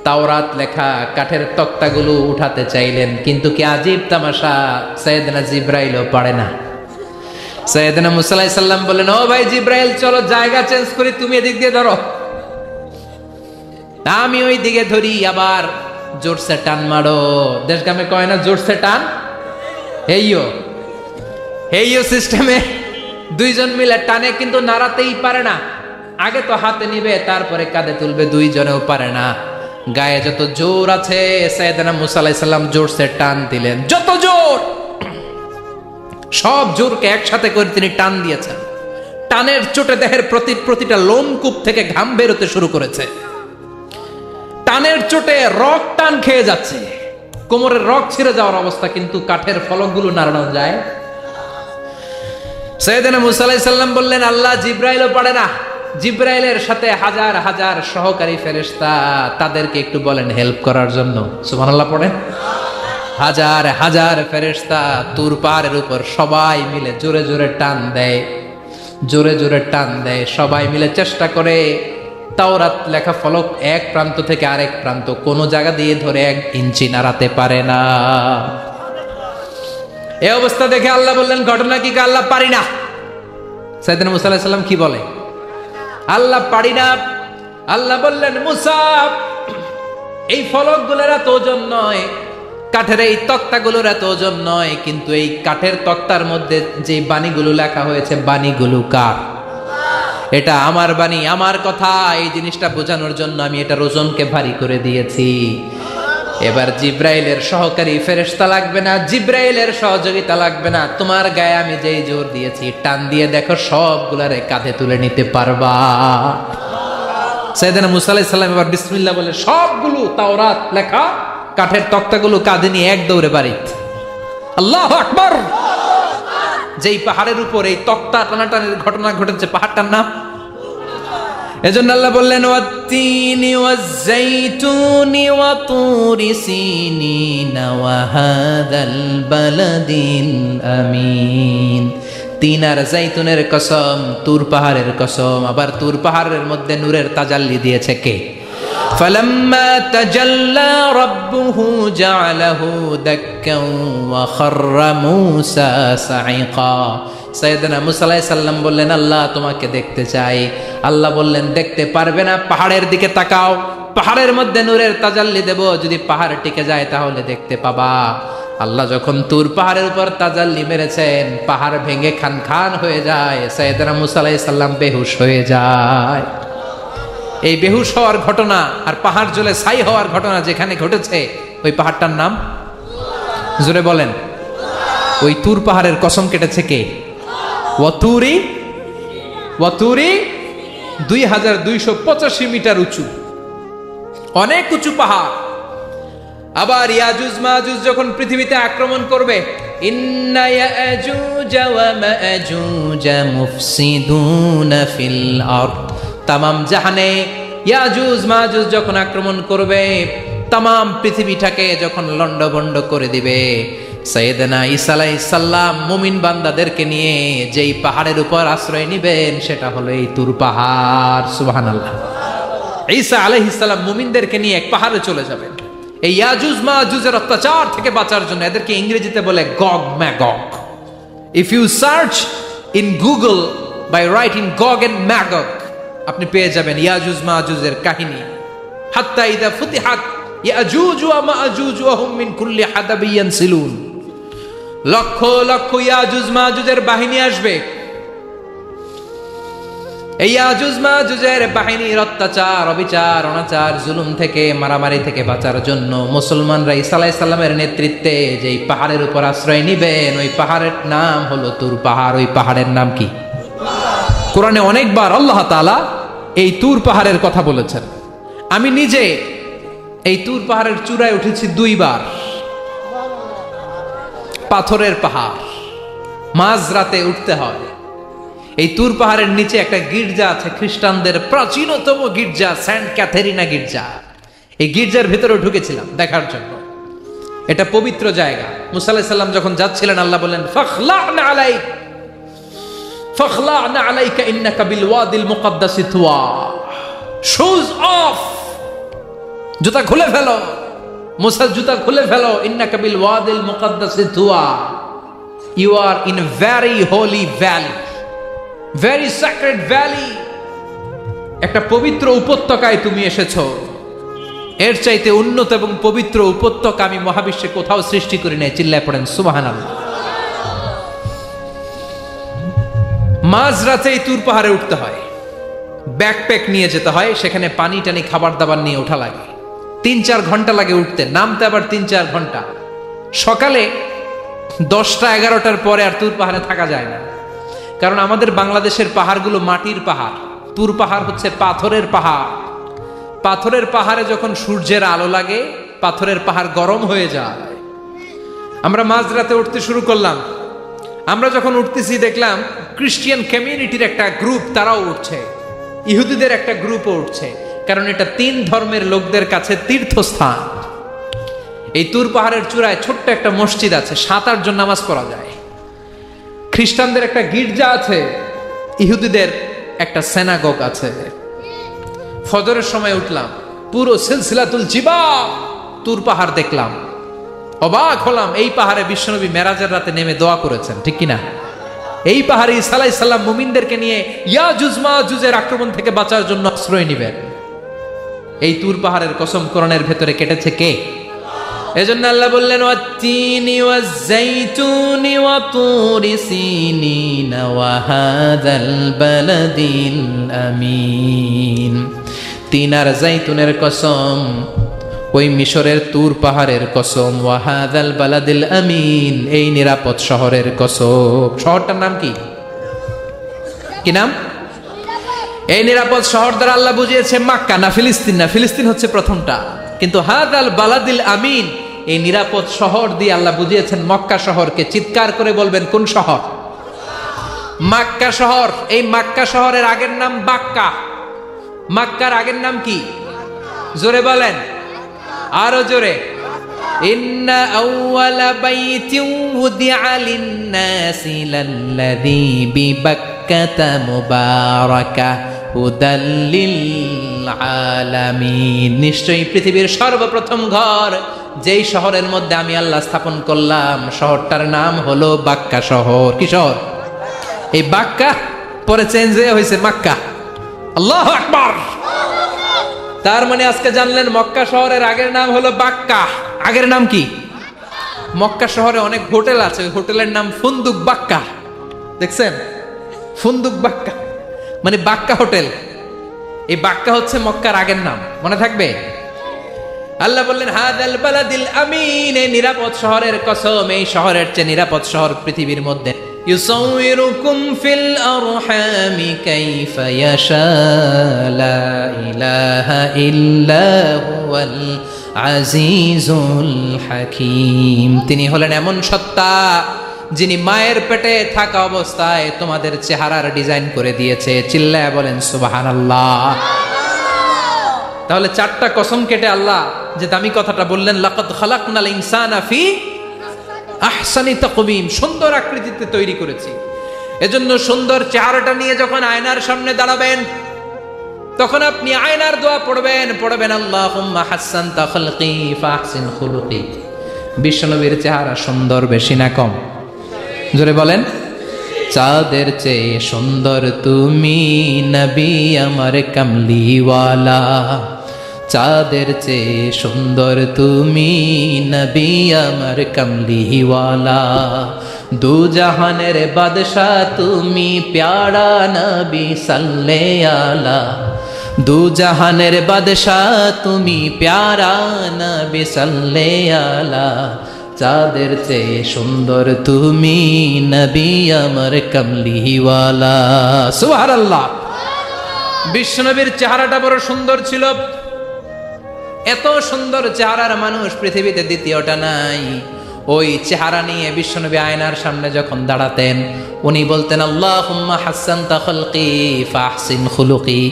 তাওরাত লেখা কাঠের তক্তাগুলো উঠাতে চাইলেন, কিন্তু কি আজীব তামাশা, সাইয়েদনা জিব্রাইলও পারে না। সাইয়েদনা মুসা আলাইহিস সালাম বললেন, ও ভাই জিব্রাইল, চলো জায়গা চেঞ্জ করি, তুমি এদিক দিয়ে ধরো, আমি ওই দিকে ধরি, আবার জোরসে টান মারো। দেশগ্রামে কয় না জোরসে টান, হেইও সিস্টেমে দুইজন মিলে টানে, কিন্তু নাড়াতেই পারে না। আগে তো হাতে নিবে, তারপরে কাঁধে তুলবে, দুইজনেও পারে না। গায়ে যত জোর আছে, সাইয়েদনা মুসা আলাইহিস সালাম জোরসে টান দিলেন, যত জোর, সব জোরকে একসাথে করে তিনি টান দিয়েছেন। টানের চোটে দেহের প্রতিটা লোমকূপ থেকে ঘাম বেরোতে শুরু করেছে। টানের চোটে রক টান খেয়ে যাচ্ছে, কোমরের রগ ছিঁড়ে যাওয়ার অবস্থা, কিন্তু কাঠের ফলকগুলো নাড়ানো যায়। সাইয়েদনা মুসা আলাইহিস সালাম বললেন, আল্লাহ জিব্রাইলও পারে না। জিব্রাইলের সাথে হাজার হাজার সহকারী ফেরেশতা, তাদেরকে একটু বলেন হেল্প করার জন্য। সুবহানাল্লাহ পড়েন। হাজার হাজার ফেরেশতা তুর পাহাড়ের উপর সবাই মিলে জোরে জোরে টান দেয়, জোরে জোরে টান দেয়, সবাই মিলে চেষ্টা করে। তাওরাত লেখা ফলক এক প্রান্ত থেকে আরেক প্রান্ত কোনো জায়গা দিয়ে ধরে 1 ইঞ্চি নাড়াতে পারে না। এই অবস্থা দেখে আল্লাহ বললেন, ঘটনা কি? আল্লাহ পারি না। সাইয়েদনা মুসা আলাইহিস সালাম কি বলে? আল্লাহ পারি না। আল্লাহ বললেন, মুসা, এই ফলকগুলোর এত ওজন নয়, কাঠের এই তক্তাগুলোর এত ওজন নয়, কিন্তু এই কাঠের তক্তার মধ্যে যে বাণীগুলো লেখা হয়েছে, বাণীগুলো কার? এটা আমার বাণী, আমার কথা। এই জিনিসটা বোঝানোর জন্য আমি এটার ওজনকে ভারী করে দিয়েছি। এবার জিব্রাইলের সহকারী ফেরেশতা লাগবে না, জিব্রাইলের সহযোগিতা লাগবে না। তোমার গায়ে আমি যেই জোর দিয়েছি, টান দিয়ে দেখো সবগুলারে কাঁধে তুলে নিতে পারবা। সাইয়েদনা মুসা আলাইহিস সালাম এবার বিসমিল্লাহ বলে সবগুলো তাওরাত লেখা কাঠের তক্তাগুলো কাঁধে নিয়ে এক দৌড়ে বাড়িতে। আল্লাহু আকবার। যেই পাহাড়ের উপর এই তক্তা টানাটানির ঘটনা ঘটেছে, পাহাড়টার নাম, এজন্য আল্লাহ বললেন, ওয়াত-তিনি ওয়াজ-যাইতুনি ওয়া তুরি সিনিন ওয়া হাযাল বালাদিল আমিন। তিন আর যাইতুনের কসম, তুর পাহাড়ের কসম। আবার তুর পাহাড়ের মধ্যে নূরের তাজাল্লি দিয়েছে কে? فلما تجلى ربه جعله دكا وخر موسى صعقا। সাইয়েদনা মুসা আলাইহিস সালাম বললেন, আল্লাহ তোমাকে দেখতে চাই। আল্লাহ বললেন, দেখতে পারবে না, পাহাড়ের দিকে তাকাও, পাহাড়ের মধ্যে নূরের তাজাল্লি দেব, যদি পাহাড় টিকে যায় তাহলে দেখতে পাবা। আল্লাহ যখন তুর পাহাড়ের উপর তাজাল্লি মেরেছেন, পাহাড় ভেঙে খান খান হয়ে যায়, সাইয়েদনা মুসা আলাইহিস সালাম বেহুশ হয়ে যায়। এই বেহুশ হওয়ার ঘটনা আর পাহাড় জ্বলে ছাই হওয়ার ঘটনা যেখানে ঘটেছে, ওই পাহাড়টার নাম জোরে বলেন। ওই তুর পাহাড়ের কসম কেটেছে কে? ওয়াতুরি। ওয়াতুরি 2285 মিটার উঁচু, অনেক উঁচু পাহাড়। আবার ইয়াজুজ মাজুজ যখন পৃথিবীতে আক্রমণ করবে, ইন্না ইয়াজুজ ওয়া মাজুজ মুফসিদুনা ফিল আরদ। তামাম জাহানে ইয়াজুজ মাজুজ যখন আক্রমণ করবে, তামাম পৃথিবীটাকে যখন লন্ডভন্ড করে দিবে, সাইয়েদনা ঈসা আলাইহিস সালাম মুমিন বান্দাদেরকে নিয়ে যেই পাহাড়ের উপর আশ্রয় নেবেন, সেটা হলো এই তুর পাহাড়। সুবহানাল্লাহ। ঈসা আলাইহিস সালাম মুমিনদেরকে নিয়ে এক পাহাড়ে চলে যাবেন এই ইয়াজুজ মাজুজের অত্যাচার থেকে বাঁচার জন্য। এদেরকে ইংরেজিতে বলে Gog Magog. If you search in Google by writing Gog and Magog, আপনি পেয়ে যাবেন ইয়াজুজ মাজুজের কাহিনী। হাত্তা ইদা ফুতিহাত ইয়াজুজ ওয়া মাজুজ ওয়া হুম মিন কুল্লি হাদাবিন ইয়ানসিলুন। লক্ষ লক্ষ ইয়াজুজ মাজুজের বাহিনী আসবে। এই ইয়াজুজ মাজুজের বাহিনীর অত্যাচার, অবিচার, অনাচার, জুলুম থেকে, মারামারি থেকে বাঁচার জন্য মুসলমানরা ঈসা আলাইহিস সালামের নেতৃত্বে যেই পাহাড়ের উপর আশ্রয় নিবেন, ওই পাহাড়ের নাম হলো তুর পাহাড়। ওই পাহাড়ের নাম কি? কোরআনে অনেকবার আল্লাহ তাআলা এই তুর পাহাড়ের কথা বলেছেন। আমি নিজে এই তুর পাহাড়ের চূড়ায় উঠেছি 2 বার। পাথরের পাহাড়, মাঝরাতে উঠতে হয়। এই তুর পাহাড়ের নিচে একটা গির্জা আছে, খ্রিস্টানদের প্রাচীনতম গির্জা, সেন্ট ক্যাথেরিনা গির্জা। এই গির্জার ভেতরে ঢুকেছিলাম দেখার জন্য। এটা পবিত্র জায়গা। মুসা আলাইহিস সালাম যখন যাচ্ছিলেন, আল্লাহ বললেন, ফাখলা'না আলাইক ফাখলা'না আলাইকা ইন্নাকা বিল ওয়াদিল মুকদ্দাসি তুয়া। শুজ অফ, জুতা খুলে ফেলো। মুসা জুতা খুলে ফেলো। ইন্নাকা বিল ওয়াদিল মুকদ্দাসি তুয়া। You are in a very holy valley, very sacred valley. একটা পবিত্র উপত্যকায় তুমি এসেছো। এর চাইতে উন্নত এবং পবিত্র উপত্যকা আমি মহাবিশ্বে কোথাও সৃষ্টি করি নাই। চিল্লায় পড়েন সুবহানাল্লাহ। মাঝরাতে এই তুর পাহাড়ে উঠতে হয়, ব্যাকপ্যাক নিয়ে যেতে হয়, সেখানে পানি টানি খাবার দাবার নিয়ে ওঠা লাগে। 3-4 ঘন্টা লাগে উঠতে, নামতে আবার 3-4 ঘন্টা। সকালে 10টা-11টার পরে আর তুর পাহাড়ে থাকা যায় না, কারণ আমাদের বাংলাদেশের পাহাড়গুলো মাটির পাহাড়, তুর পাহাড় হচ্ছে পাথরের পাহাড়। পাথরের পাহাড়ে যখন সূর্যের আলো লাগে, পাথরের পাহাড় গরম হয়ে যায়। আমরা মাঝরাতে উঠতে শুরু করলাম। আমরা যখন উঠতেছি দেখলাম খ্রিস্টিয়ান কমিউনিটির একটা গ্রুপ তারাও উঠছে, ইহুদিদের একটা গ্রুপও উঠছে, কারণ এটা 3 ধর্মের লোকদের কাছে তীর্থস্থান। এই তুর পাহাড়ের চূড়ায় ছোট্ট একটা মসজিদ আছে, 7-8 জন নামাজ পড়া যায়। খ্রিস্টানদের একটা গির্জা আছে, ইহুদিদের একটা সিনাগগ আছে। ফজরের সময় উঠলাম, পুরো সিলসিলাতুল জিবাল তুর পাহাড় দেখলাম, অবাক হলাম। এই পাহাড়ে বিশ্বনবী মেরাজের রাতে নেমে দোয়া করেছেন, ঠিক কিনা? এই পাহাড়ে ঈসা আলাইহিস সালাম মুমিনদেরকে নিয়ে ইয়াজুজ মাজুজের আক্রমণ থেকে বাঁচার জন্য আশ্রয় নেবেন। এই তুর পাহাড়ের কসম কোরআনের ভেতরে কেটেছে কে? এজন্য আল্লাহ বললেন ওয়াত-তিনি ওয়াজ-যাইতুনি ওয়া তুরি সিনিন ওয়া হাযাল বালাদিল আমিন। তিন আর যাইতুনের কসম, ওই মিশরের তুর পাহাড়ের কসম, ওয়া হাযাল বালাদিল আমিন, এই নিরাপদ শহরের কসম। শহরটার নাম কি? কি নাম? এই নিরাপদ শহর দ্বারা আল্লাহ বুঝিয়েছে মক্কা, না ফিলিস্তিন না। ফিলিস্তিন হচ্ছে প্রথমটা, কিন্তু হাযাল বালাদিল আমিন, এই নিরাপদ শহর দিয়ে আল্লাহ বুঝিয়েছেন মক্কা শহরকে। চিৎকার করে বলবেন কোন শহর? মক্কা শহর। এই মক্কা শহরের আগের নাম বাক্কা। মক্কার আগের নাম কি? জোরে বলেন, আরো জোরে। ইন্না আউওয়ালা বাইতিন উদিআ লিন-নাসি লাল্লাযী বিবাক্কাতা মুবারাকা হুদাল লিল আলামিন। নিশ্চয়ই পৃথিবীর সর্বপ্রথম ঘর যেই শহরের মধ্যে আমি আল্লাহ স্থাপন করলাম, শহরটার নাম হলো বাক্কা শহর। কি শহর? এই বাক্কা পরে চেঞ্জ হয়েছে মক্কা। আল্লাহু আকবার। তার মানে আজকে জানলেন মক্কা শহরের আগের নাম হলো বাক্কা। আগের নাম কি? মক্কা শহরে অনেক হোটেল আছে, ওই হোটেলের নাম ফুন্দুক বাক্কা। দেখছেন? ফুন্দুক বাক্কা মানে বাক্কা হোটেল। এই বাক্কা হচ্ছে মক্কার আগের নাম, মনে থাকবে? আল্লাহ বললেন হাযাল বালাদিল আমিন, এই নিরাপদ শহরের কসম। এই শহরের চেয়ে নিরাপদ শহর পৃথিবীর মধ্যে। ইউসাউইরুকুম ফিল আরহামি কাইফা ইয়াশা লা ইলাহা ইল্লা হুয়াল আজিজুল হাকীম। তিনি হলেন এমন সত্তা যিনি মায়ের পেটে থাকা অবস্থায় তোমাদের চেহারার ডিজাইন করে দিয়েছে। চিল্লায়া বলেন সুবহানাল্লাহ। তাহলে 4টা কসম কেটে আল্লাহ যে দামি কথাটা বললেন, লাকাদ খালাকনাল ইনসানা ফি আহসানি তাকওয়িম, সুন্দর আকৃতিতে তৈরি করেছি। এজন্য সুন্দর চেহারাটা নিয়ে যখন আয়নার সামনে দাঁড়াবেন, তখন আপনি আয়নার দোয়া পড়বেন আল্লাহুম্মা হাসসানতা খালকি ফাহসিন খুলুকি। বিশ্বনবীর চেহারা সুন্দর বেশি না কম? জোরে বলেন। চাঁদের চেয়ে সুন্দর তুমি নবী আমার কামলিওয়ালা। চাঁদের চেয়ে সুন্দর তুমি নবী আমার কামলিওয়ালা। দু জাহানের বাদশা তুমি প্যারা নবী সাল্লে আলা। দু জাহানের বাদশা তুমি প্যারা নবী সাল্লে আলা। চাঁদের চেয়ে সুন্দর তুমি নবী আমার কামলিওয়ালা। সুবহানাল্লাহ। বিশ্বনবীর চেহারাটা বড় সুন্দর ছিল। এত সুন্দর চেহারার মানুষ পৃথিবীতে দ্বিতীয়টা নাই। ওই চেহারা নিয়ে বিশ্বনবী আয়নার সামনে যখন দাঁড়াতেন, উনি বলতেন আল্লাহুম্মা হাসসানতা খালকি ফাহসিন খুলুকি।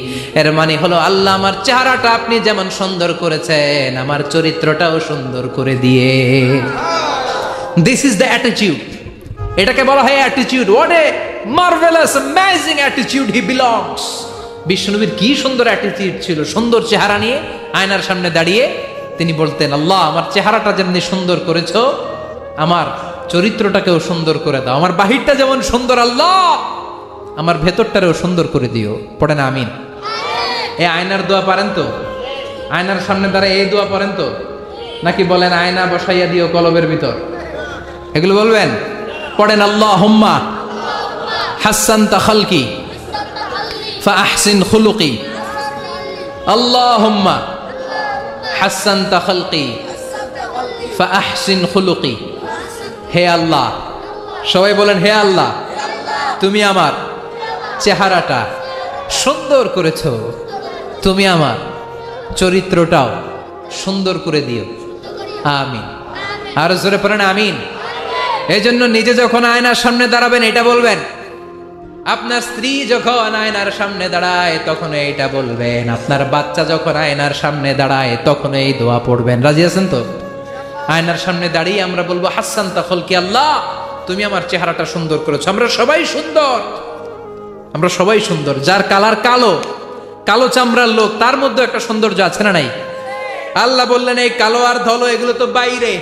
এর মানে হলো, আল্লাহ আমার চেহারাটা আপনি যেমন সুন্দর করেছেন, আমার চরিত্রটাও সুন্দর করে দিয়ে। This is the attitude. এটাকে বলা হয় attitude. What a marvellous amazing attitude he belongs. বিশ্বনবীর কি সুন্দর অ্যাটিটিউড ছিল। সুন্দর চেহারা নিয়ে আয়নার সামনে দাঁড়িয়ে তিনি বলতেন, আল্লাহ আমার চেহারাটা যেমনি সুন্দর করেছো, আমার চরিত্রটাকেও সুন্দর করে দাও। আমার বাহিরটা যেমন সুন্দর, আল্লাহ আমার ভেতরটারেও সুন্দর করে দিও। পড়েন আমিন। এই আয়নার দোয়া পারেন তো? আয়নার সামনে দাঁড়ায় এই দোয়া পড়েন তো? নাকি বলেন আয়না বসাইয়া দিও কলবের ভিতর? এগুলো বলবেন? পড়েন আল্লাহুম্মা হাসসানতা খালকি ফাহসিন খুলুকি। আল্লাহুম্মা হাসসানতা খালকি ফাহসিন খুলুকি। হে আল্লাহ, সবাই বলেন হে আল্লাহ, তুমি আমার চেহারাটা সুন্দর করেছো, তুমি আমার চরিত্রটাও সুন্দর করে দিও। আমিন। আর জোরে পড়েন আমিন। এই জন্য নিজে যখন আয়নার সামনে দাঁড়াবেন এটা বলবেন, আপনার স্ত্রী যখন আয়নার সামনে দাঁড়ায় তখন এইটা বলবেন, আপনার বাচ্চা যখন আয়নার সামনে দাঁড়ায় তখন এই দোয়া পড়বেন। রাজি আছেন তো? আয়নার সামনে দাঁড়িয়ে আমরা বলবো হাসান তাখলকি, আল্লাহ তুমি আমার চেহারাটা সুন্দর করেছো। আমরা সবাই সুন্দর, আমরা সবাই সুন্দর। যার কালার কালো, কালো চামড়ার লোক, তার মধ্যে একটা সৌন্দর্য আছে না নাই? আল্লাহ বললেন এই কালো আর ধলো এগুলো তো বাইরে,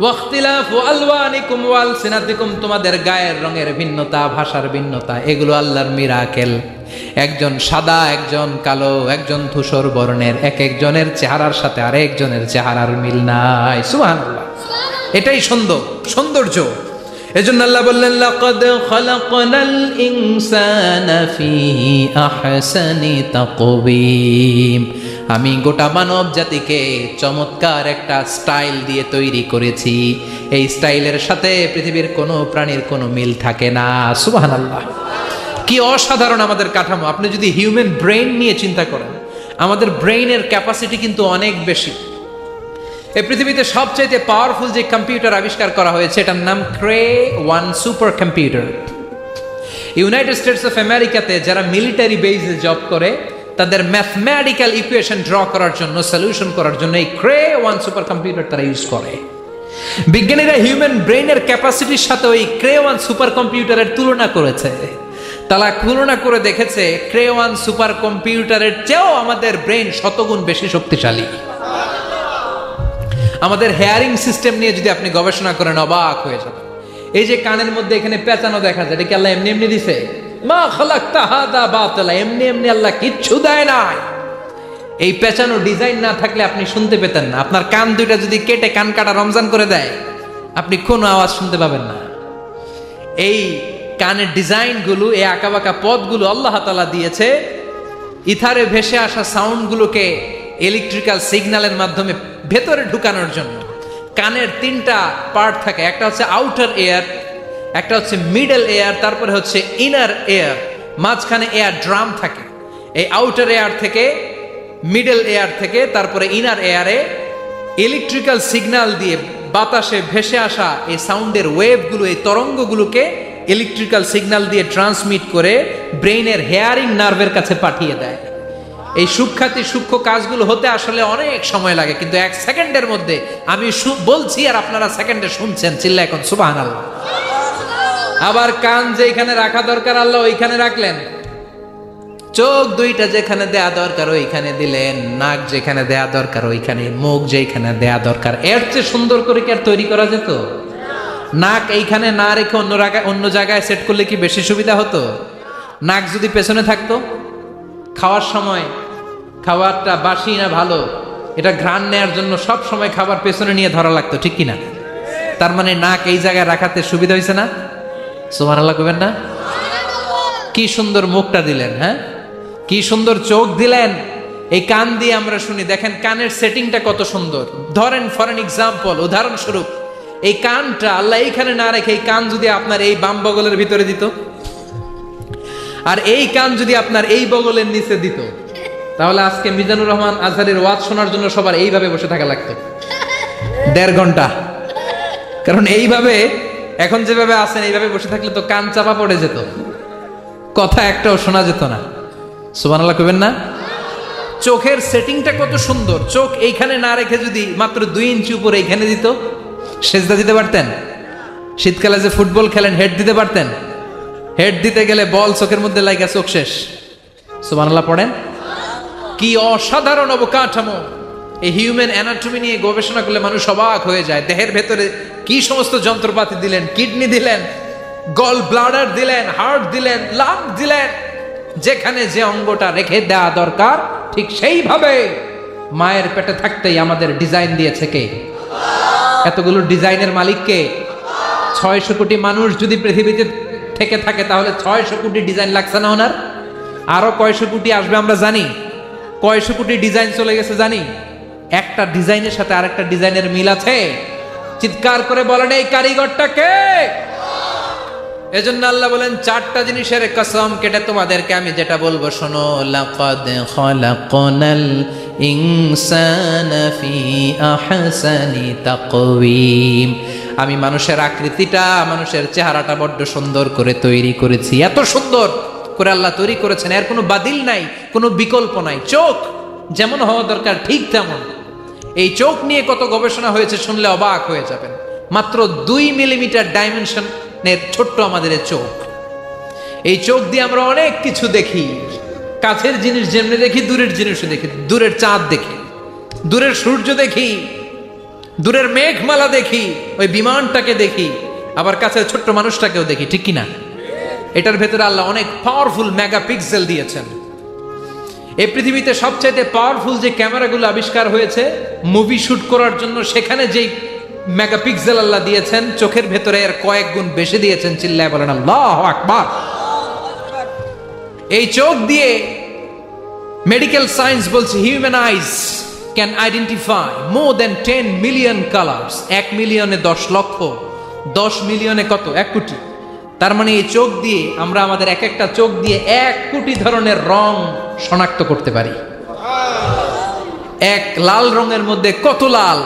ওয়াখতিলাফু আলওয়ানিকুম ওয়া আলসিনাতিকুম, তোমাদের গায়ের রঙের ভিন্নতা, ভাষার ভিন্নতা, এগুলো আল্লাহর মিরাকেল। একজন সাদা, একজন কালো, একজন ধূসর বর্ণের, এক একজনের চেহারার সাথে আরেকজনের চেহারার মিল নাই। সুবহানাল্লাহ, এটাই সৌন্দর্য। এজন্য আল্লাহ বললেন লাকাদ খালাকনাল ইনসানা ফি আহসানি তাকওয়িম, আমি গোটা মানব জাতিকে চমৎকার একটা স্টাইল দিয়ে তৈরি করেছি। এই স্টাইলের সাথে পৃথিবীর কোনো প্রাণীর কোনো মিল থাকে না। সুবহানাল্লাহ, কি অসাধারণ আমাদের কাঠামো। আপনি যদি হিউম্যান ব্রেইন নিয়ে চিন্তা করেন, আমাদের ব্রেইনের ক্যাপাসিটি কিন্তু অনেক বেশি। এই পৃথিবীতে সবচাইতে পাওয়ারফুল যে কম্পিউটার আবিষ্কার করা হয়েছে এটার নাম ক্রে-1 super computer. United States of আমেরিকাতে যারা মিলিটারি বেজে জব করে তাদের ম্যাথমেটিক্যাল ইকুয়েশন ড্র করার জন্য, সলিউশন করার জন্য এই ক্রে-1 সুপার কম্পিউটার তারা ইউজ করে। বিজ্ঞানীরা হিউম্যান ব্রেইনের ক্যাপাসিটির সাথে ওই ক্রে-1 সুপার কম্পিউটারের তুলনা করেছে। তারা তুলনা করে দেখেছে ক্রে-1 সুপার কম্পিউটারের চেয়েও আমাদের ব্রেইন শতগুণ বেশি শক্তিশালী। আমাদের হেয়ারিং সিস্টেম নিয়ে যদি আপনি গবেষণা করেন অবাক হয়ে যাবেন। এই যে কানের মধ্যে এখানে পেঁচানো দেখা যায়, এটা কি আল্লাহ এমনি এমনি দিছে? মা খালাকতা হাদা বাতিলা, এমনি এমনি আল্লাহ কিচ্ছু দেয় নাই। এই পেঁচানো ডিজাইন না থাকলে আপনি শুনতে পেতেন না। আপনার কান দুইটা যদি কেটে কান কাটা রমজান করে দেয়, আপনি কোনো আওয়াজ শুনতে পাবেন না। এই কানের ডিজাইনগুলো, এই আঁকাবাঁকা পথগুলো আল্লাহ তাআলা দিয়েছে ইথারে ভেসে আসা সাউন্ডগুলোকে ইলেকট্রিক্যাল সিগন্যালের মাধ্যমে ভেতরে ঢুকানোর জন্য। কানের 3টা পার্ট থাকে, একটা হচ্ছে আউটার এয়ার, একটা হচ্ছে মিডল এয়ার, তারপরে হচ্ছে ইনার এয়ার, মাঝখানে এয়ার ড্রাম থাকে। এই আউটার এয়ার থেকে, মিডল এয়ার থেকে তারপরে ইনার এয়ারে ইলেকট্রিক্যাল সিগন্যাল দিয়ে বাতাসে ভেসে আসা এই সাউন্ডের ওয়েভগুলো, এই তরঙ্গগুলোকে ইলেকট্রিক্যাল সিগন্যাল দিয়ে ট্রান্সমিট করে ব্রেইনের হেয়ারিং নার্ভের কাছে পাঠিয়ে দেয়। এই সূক্ষ্ম কাজগুলো হতে আসলে অনেক সময় লাগে, কিন্তু 1 সেকেন্ডের মধ্যে আমি বলছি আর আপনারা সেকেন্ডে শুনছেন। চিল্লা এখন সুবহানাল্লাহ। আবার কান যেখানে রাখা দরকার আল্লাহ ওইখানে রাখলেন, চোখ দুইটা যেখানে দেয়া দরকার ওইখানে দিলেন, নাক যেখানে দেয়া দরকার ওইখানে, মুখ যেখানে দেয়া দরকার। এর চেয়ে সুন্দর করে কি আর তৈরি করা যেত? নাক এইখানে না রেখে অন্য জায়গায় সেট করলে কি বেশি সুবিধা হতো? নাক যদি পেছনে থাকতো, খাওয়ার সময় খাবারটা বাসি না ভালো এটা ঘ্রাণ নেয়ার জন্য সব সময় খাবার পেছনে নিয়ে ধরা লাগতো, ঠিক কিনা? তার মানে নাক এই জায়গায় রাখাতে সুবিধা হয়েছে না? সুবহানাল্লাহ কইবেন না? কি সুন্দর মুখটা দিলেন, হ্যাঁ, কি সুন্দর চোখ দিলেন। এই কান দিয়ে আমরা শুনি, দেখেন কানের সেটিংটা কত সুন্দর। ধরেন ফর এন এক্সাম্পল, উদাহরণস্বরূপ এই কানটা আল্লাহ এইখানে না রেখে এই কান যদি আপনার এই বাম বগলের ভিতরে দিত, আর এই কান যদি আপনার এই বগলের নিচে দিত, তাহলে আজকে মিজানুর রহমান আজহারের ওয়াজ শোনার জন্য সবার এইভাবে বসে থাকা লাগতো 1.5 ঘন্টা। কারণ এইভাবে এখন যেভাবে আছেন এইভাবে বসে থাকলে তো কান চাপা পড়ে যেত, কথা একটাও শোনা যেত না। সুবহানাল্লাহ কইবেন না? চোখের সেটিংটা কত সুন্দর। চোখ এইখানে না রেখে যদি মাত্র 2 ইঞ্চি উপরে এইখানে দিত, সেজদা দিতে পারতেন। শীতকালে যে ফুটবল খেলেন, হেড দিতে পারতেন। হেড দিতে গেলে বল চোখের মধ্যে লাগা, চোখ শেষ। সুবহানাল্লাহ পড়েন। কি অসাধারণ অবকাঠামো। এই হিউম্যান অ্যানাটমি নিয়ে গবেষণা করলে মানুষ অবাক হয়ে যায়। দেহের ভেতরে কি সমস্ত যন্ত্রপাতি দিলেন, কিডনি দিলেন, গল ব্লাডার দিলেন, হার্ট দিলেন, লাং দিলেন। যেখানে যে অঙ্গটা রেখে দেওয়া দরকার ঠিক সেইভাবে মায়ের পেটে থাকতেই আমাদের ডিজাইন দিয়েছে কে? এতগুলো ডিজাইনের মালিক কে? 600 কোটি মানুষ যদি পৃথিবীতে থেকে থাকে তাহলে 600 কোটি ডিজাইন লাগছে না ওনার? আরো কয়শো কোটি আসবে আমরা জানি। কয়শো কোটি ডিজাইন চলে গেছে জানি। একটা ডিজাইনের সাথে আরেকটা ডিজাইনের মিল আছে? চিৎকার করে বলেন এই কারিগরটা কে? এজন্য আল্লাহ বলেন 4টা জিনিসের কসম কেটে তোমাদেরকে আমি যেটা বলবো শোনো। লাকাদ খালাকনাল ইনসানা ফি আহসানি তাকওয়িম। আমি মানুষের আকৃতিটা, মানুষের চেহারাটা বড্ড সুন্দর করে তৈরি করেছি। এত সুন্দর করে আল্লাহ তৈরি করেছেন, এর কোনো বাতিল নাই, কোনো বিকল্প নাই। চোখ যেমন হওয়া দরকার ঠিক তেমন। এই চোখ নিয়ে কত গবেষণা হয়েছে শুনলে অবাক হয়ে যাবেন। মাত্র 2 মিলিমিটার ডাইমেনশনের ছোট্ট আমাদের এই চোখ। এই চোখ দিয়ে আমরা অনেক কিছু দেখি। কাছের জিনিস যেমনি দেখি, দূরের জিনিসও দেখি। দূরের চাঁদ দেখি, দূরের সূর্য দেখি, দূরের মেঘমালা দেখি, ওই বিমানটাকে দেখি, আবার কাছের ছোট্ট মানুষটাকেও দেখি, ঠিক কিনা? এটার ভেতরে আল্লাহ অনেক পাওয়ারফুল মেগাপিক্সেল দিয়েছেন। এই পৃথিবীতে সবচাইতে পাওয়ারফুল যে ক্যামেরাগুলো আবিষ্কার হয়েছে মুভি শুট করার জন্য, সেখানে যেই মেগাপিক্সেল আল্লাহ দিয়েছেন, চোখের ভেতরে এর কয়েক গুণ বেশি দিয়েছেন। চিল্লায় বলেন আল্লাহু আকবার। এই চোখ দিয়ে মেডিকেল সায়েন্স বলছে human eyes can identify more than 10 million colours. 1 মিলিয়নে 10 লক্ষ, 10 মিলিয়নে কত? 1 কোটি। তার মানে এই চোখ দিয়ে আমরা আমাদের এক একটা চোখ দিয়ে 1 কোটি ধরনের রং শনাক্ত করতে পারি। এক লাল রঙের মধ্যে কত লাল,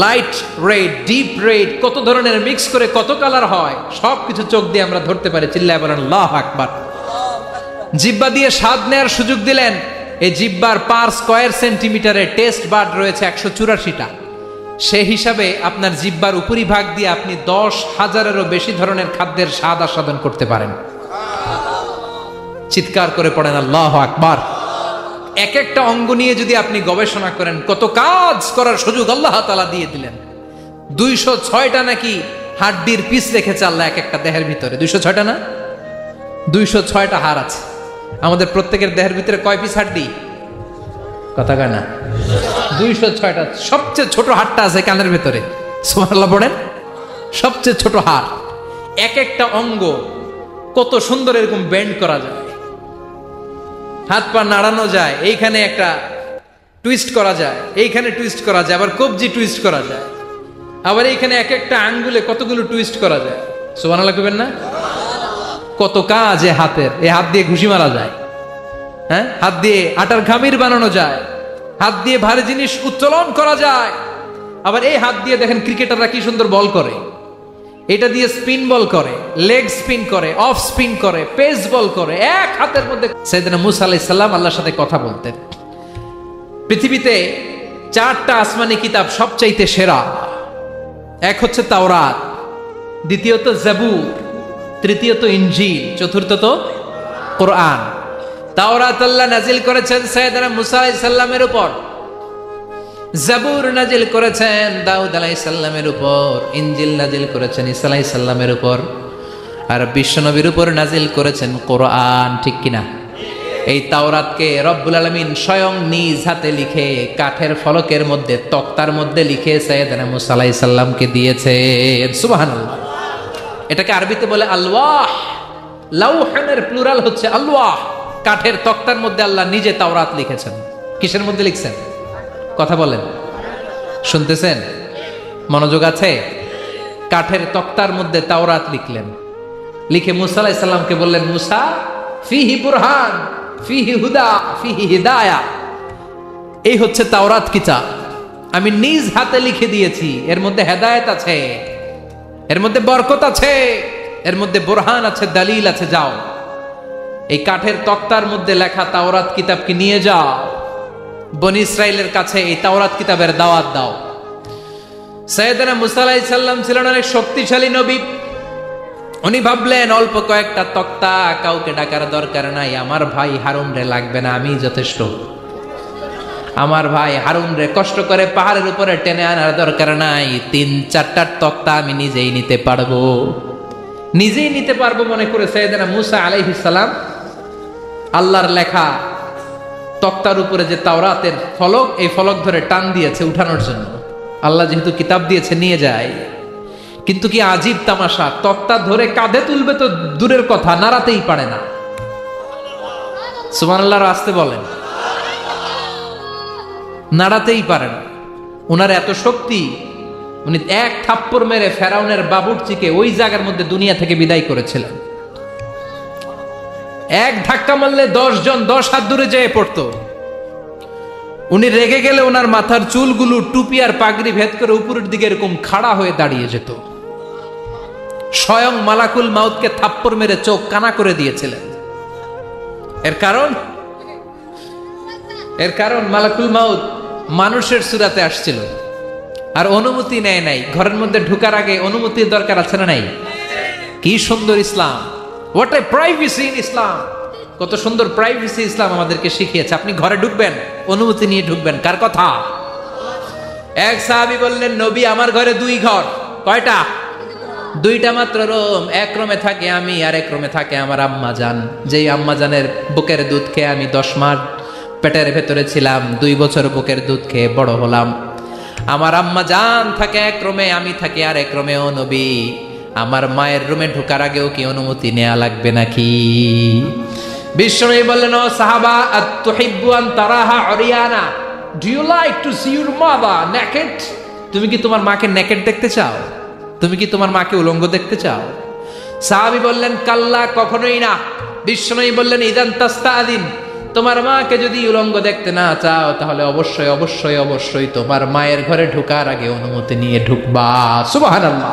লাইট রেড, ডিপ রেড, কত ধরনের মিক্স করে কত কালার হয়, সবকিছু চোখ দিয়ে আমরা ধরতে পারি। চিল্লায় বলেন আল্লাহু আকবার। জিহ্বা দিয়ে স্বাদ নেয়ার সুযোগ দিলেন। এই জিহ্বার পার স্কয়ার সেন্টিমিটারে টেস্ট বাড রয়েছে 184টা। সেই হিসাবে আপনার জিহ্বার উপরিভাগ দিয়ে আপনি 10,000-এরও বেশি ধরনের খাদ্যের স্বাদ আস্বাদন করতে পারেন। চিৎকার করে পড়েন আল্লাহু আকবার। এক একটা অঙ্গ নিয়ে যদি আপনি গবেষণা করেন, কত কাজ করার সুযোগ আল্লাহ তাআলা দিয়ে দিলেন। 206টা নাকি হাড্ডির পিস রেখেছে আল্লাহ এক একটা দেহের ভিতরে। 206টা না, 206টা হাড় আছে। আমাদের প্রত্যেকের দেহের ভিতরে কয় পিস হাড্ডি? কথা কয় না? 206টা। সবচেয়ে ছোট হাড়টা আছে কানের ভেতরে। সুবহানাল্লাহ পড়েন। সবচেয়ে ছোট হাড়। এক একটা অঙ্গ কত সুন্দর এরকম বেন্ড করা যায়, হাত পা নাড়ানো যায়, এইখানে একটা টুইস্ট করা যায়, এইখানে টুইস্ট করা যায়, আবার কবজি টুইস্ট করা যায়, আবার এইখানে এক একটা আঙ্গুলে কতগুলো টুইস্ট করা যায়। সুবহানাল্লাহ কইবেন না? কত কাজ এ হাতের। এই হাত দিয়ে ঘুষি মারা যায়, হ্যাঁ, হাত দিয়ে আটার খামির বানানো যায়, হাত দিয়ে ভারী জিনিস উত্তোলন করা যায়। আবার এই হাত দিয়ে দেখেন ক্রিকেটাররা কি সুন্দর বল করে। এটা দিয়ে স্পিন বল করে, লেগ স্পিন করে, অফ স্পিন করে, পেস বল করে, এক হাতের মধ্যে। সাইয়েদনা মূসা আলাইহিস সালাম আল্লাহর সাথে কথা বলতেন। পৃথিবীতে 4টা আসমানি কিতাব সবচাইতে সেরা। এক হচ্ছে তাওরাত, দ্বিতীয়ত জাবুর, তৃতীয়ত ইনজিল, চতুর্থত কোরআন। তাওরাত আল্লাহ নাজিল করেছেন সাইয়েদনা মূসা আলাইহিস সালামের উপর, জাবুর নাজিল করেছেন দাউদ আলাইহিস সালামের উপর, ইনজিল নাজিল করেছেন ঈসা আলাইহিস সালামের উপর, আর বিশ্বনবীর উপর নাজিল করেছেন কোরআন, ঠিক কিনা? এই তাওরাতকে রব্বুল আলামিন স্বয়ং নিজ হাতে লিখে কাঠের ফলকের মধ্যে, তক্তার মধ্যে লিখে সাইয়েদনা মূসা আলাইহিস সালামকে দিয়েছেন। সুবহানাল্লাহ। এটাকে আরবিতে বলে আলওয়াহ। লাউহের প্লুরাল হচ্ছে আলওয়াহ। কাঠের তক্তার মধ্যে আল্লাহ নিজে তাওরাত লিখেছেন। কিসের মধ্যে লিখছেন? কথা বলেন, শুনতেছেন? মনোযোগ আছে? কাঠের তক্তার মধ্যে তাওরাত লিখলেন। লিখে মূসা আলাইহিস সালামকে বললেন, মূসা ফিহি বুরহান, ফিহি হুদা, ফিহি হিদায়া। এই হচ্ছে তাওরাত কিতাব, আমি নিজ হাতে লিখে দিয়েছি। এর মধ্যে হেদায়েত আছে, এর মধ্যে বরকত আছে, এর মধ্যে বুরহান আছে, দলিল আছে। যাও এই কাঠের তক্তার মধ্যে লেখা তাওরাত কিতাবকে নিয়ে যাও, বনি ইসরাইলের কাছে এই তাওরাত কিতাবের দাওয়াত দাও। সাইয়েদনা মূসা আলাইহিস সালাম ছিলেন অনেক শক্তিশালী নবী। উনি ভাবলেন অল্প কয়েকটা তক্তা, কাউকে ডাকার দরকার নাই, আমার ভাই হারুন রে লাগবে না, আমি যথেষ্ট। আমার ভাই হারুন রে কষ্ট করে পাহাড়ের উপরে টেনে আনার দরকার নাই, 3-4টা তক্তা আমি নিজেই নিতে পারবো। নিজেই নিতে পারবো মনে করে সাইয়েদনা মূসা আলাইহিস সালাম আল্লাহর লেখা তক্তার উপরে যে তাওরাতের ফলক, এই ফলক ধরে টান দিয়েছে উঠানোর জন্য। আল্লাহ যেহেতু কিতাব দিয়েছে নিয়ে যায়, কিন্তু কি আজীব তামাশা, তক্তা ধরে কাঁধে তুলবে তো দূরের কথা, নাড়াতেই পারে না। সুবহানাল্লাহ আসতে বলেন, নাড়াতেই পারে না। ওনার এত শক্তি, উনি এক থাপ্পড় মেরে ফেরাউনের বাবুর্চিকে ওই জায়গার মধ্যে দুনিয়া থেকে বিদায় করেছিলেন। এক ধাক্কা মারলে 10 জন 10 হাত দূরে যেয়ে পড়তো। উনি রেগে গেলে ওনার মাথার চুলগুলো টুপি আর পাগড়ি ভেদ করে উপরের দিকে এরকম খাড়া হয়ে দাঁড়িয়ে যেত। স্বয়ং মালাকুল মাউতকে থাপ্পড় মেরে চোখ কানা করে দিয়েছিলেন। এর কারণ মালাকুল মাউত মানুষের সুরাতে আসছিল আর অনুমতি নেয় নাই। ঘরের মধ্যে ঢুকার আগে অনুমতির দরকার আছে না নাই? কি সুন্দর ইসলাম, হোয়াট এ প্রাইভেসি ইন ইসলাম। কত সুন্দর প্রাইভেসি ইসলাম আমাদেরকে শিখিয়েছে। আপনি ঘরে ঢুকবেন, অনুমতি নিয়ে ঢুকবেন। কার কথা? এক সাহাবী বললেন, নবী আমার ঘরে 2 ঘর। কয়টা? 2টা মাত্র রুম। এক রুমে থাকে আমি আর এক রুমে থাকে আমার আম্মা জান। যেই আম্মা জানের বুকের দুধ খেয়ে আমি 10 মাস পেটের ভেতরে ছিলাম, 2 বছর বুকের দুধ খেয়ে বড় হলাম। আমার আম্মা জান থাকে এক রুমে, আমি থাকি আর এক রুমে। ও নবী, আমার মায়ের রুমে ঢোকার আগেও কি অনুমতি নেওয়া লাগবে নাকি? বিশ্বনবী বললেন, ও সাহাবা, আতুহিব্বু আন তারাহা উরিয়ানা, do you like to see your mother naked? তুমি কি তোমার মাকে নেকেড দেখতে চাও? তুমি কি তোমার মাকে উলঙ্গ দেখতে চাও? সাহাবী বললেন, কাল্লা, কখনোই না। বিশ্বনবী বললেন, ইদান তাস্তাদিন, তোমার মাকে যদি উলঙ্গ দেখতে না চাও তাহলে অবশ্যই অবশ্যই অবশ্যই তোমার মায়ের ঘরে ঢোকার আগে অনুমতি নিয়ে ঢুকবা। সুবহানাল্লাহ।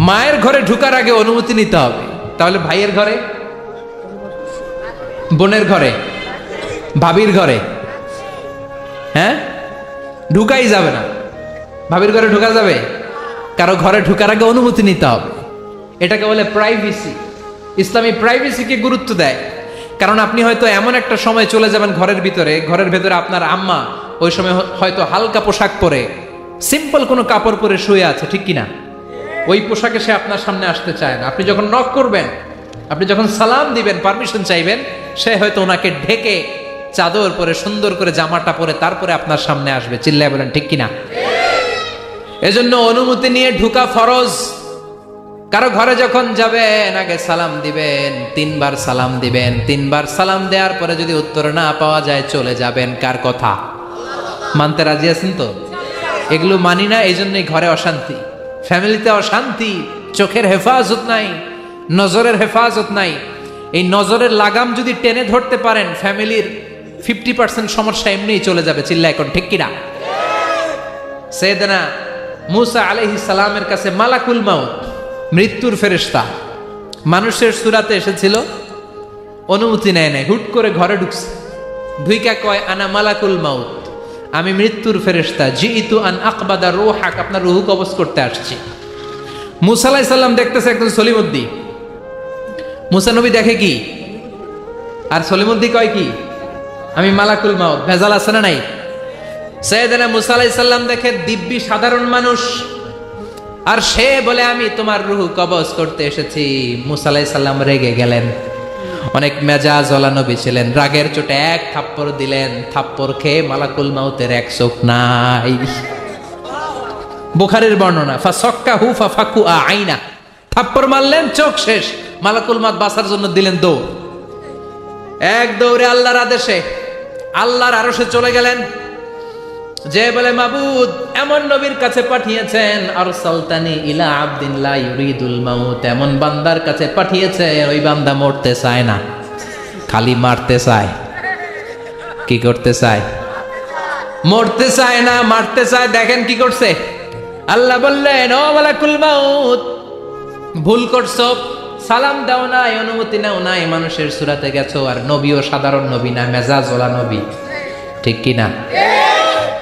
মায়ের ঘরে ঢোকার আগে অনুমতি নিতে হবে। তাহলে ভাইয়ের ঘরে, বোনের ঘরে, ভাবির ঘরে হ্যাঁ ঢুকাই যাবে না। ভাবির ঘরে ঢোকা যাবে? কারো ঘরে ঢোকার আগে অনুমতি নিতে হবে। এটাকে বলে প্রাইভেসি। ইসলামী প্রাইভেসিকে গুরুত্ব দেয়। কারণ আপনি হয়তো এমন একটা সময় চলে যাবেন ঘরের ভেতরে আপনার আম্মা ওই সময় হয়তো হালকা পোশাক পরে, সিম্পল কোনো কাপড় পরে শুয়ে আছে, ঠিক কিনা? ওই পোশাকে সে আপনার সামনে আসতে চায় না। আপনি যখন নক করবেন, আপনি যখন সালাম দিবেন, পারমিশন চাইবেন, সে হয়তো ওনাকে ঢেকে চাদর পরে সুন্দর করে জামাটা পরে তারপরে আপনার সামনে আসবে। চিল্লায় বলেন ঠিক কিনা? এজন্য অনুমতি নিয়ে ঢুকা ফরজ। কারো ঘরে যখন যাবেন আগে সালাম দিবেন, 3 বার সালাম দিবেন। 3 বার সালাম দেওয়ার পরে যদি উত্তর না পাওয়া যায় চলে যাবেন। কার কথা? মানতে রাজি আছেন তো? এগুলো মানি না, এই জন্যই ঘরে অশান্তি, ফ্যামিলিতে অশান্তি, চোখের হেফাজত নাই, নজরের হেফাজত নাই। এই নজরের লাগাম যদি টেনে ধরতে পারেন, ফ্যামিলির 50% সমস্যা এমনিই চলে যাবে। চিল্লা এখন ঠিক কিনা? সাইয়েদনা মুসা আলাইহিস সালামের কাছে মালাকুল মাউত, মৃত্যুর ফেরেশতা, মানুষের সুরাতে এসেছিল, অনুমতি নেয় নাই, হুট করে ঘরে ঢুকছে। ঢুইকা কয়, আনা মালাকুল মাউত, আমি মৃত্যুর ফেরেশতা, জিইতু আন আকবাদা রূহাক, আপনার রূহ কবজ করতে আসছি। মুসা আলাইহিস সালাম দেখতেছে একজন সলিমুদ্দি। মুসা নবী দেখে কি, আর সলিমুদ্দি কয় কি, আমি মালাকুল মাউত। ভেজাল আছে না নাই? সাইয়েদনা মুসা আলাইহিস সালাম দেখে দিব্যি সাধারণ মানুষ, আর সে বলে আমি তোমার রূহ কবজ করতে এসেছি। মুসা আলাইহিস সালাম রেগে গেলেন। অনেক মেজাজওয়ালা নবী ছিলেন। রাগের চোটে এক থাপ্পড় দিলেন। থাপ্পড় খেয়ে মালাকুল মাউতের এক চোখ নাই। বুখারীর বর্ণনা, ফাসাক্কাহু ফাফাকু আইনা, থাপ্পড় মারলেন, চোখ শেষ। মালাকুল মাউত বাঁচার জন্য দিলেন দৌড়। এক দৌড়ে আল্লাহর আদেশে আল্লাহর আরশে চলে গেলেন। যে বলে, মাবুদ এমন নবীর কাছে পাঠিয়েছেন, আরসালতানি ইলা আবদিন লা ইউরিদুল মাউত, এমন বান্দার কাছে পাঠিয়েছে ওই বান্দা মরতে চায় না, খালি মারতে চায়। কি করতে চায়? মরতে চায় না, মারতে চায়। দেখেন কি করছে আল্লাহ। বললেন, ও মালাকুল মাউত, ভুল করছো, সালাম দাও নাই, অনুমতি নাও নাই, মানুষের সুরাতে গেছো, আর নবীও সাধারণ নবী না, মেজাজওয়ালা নবী, ঠিক কিনা?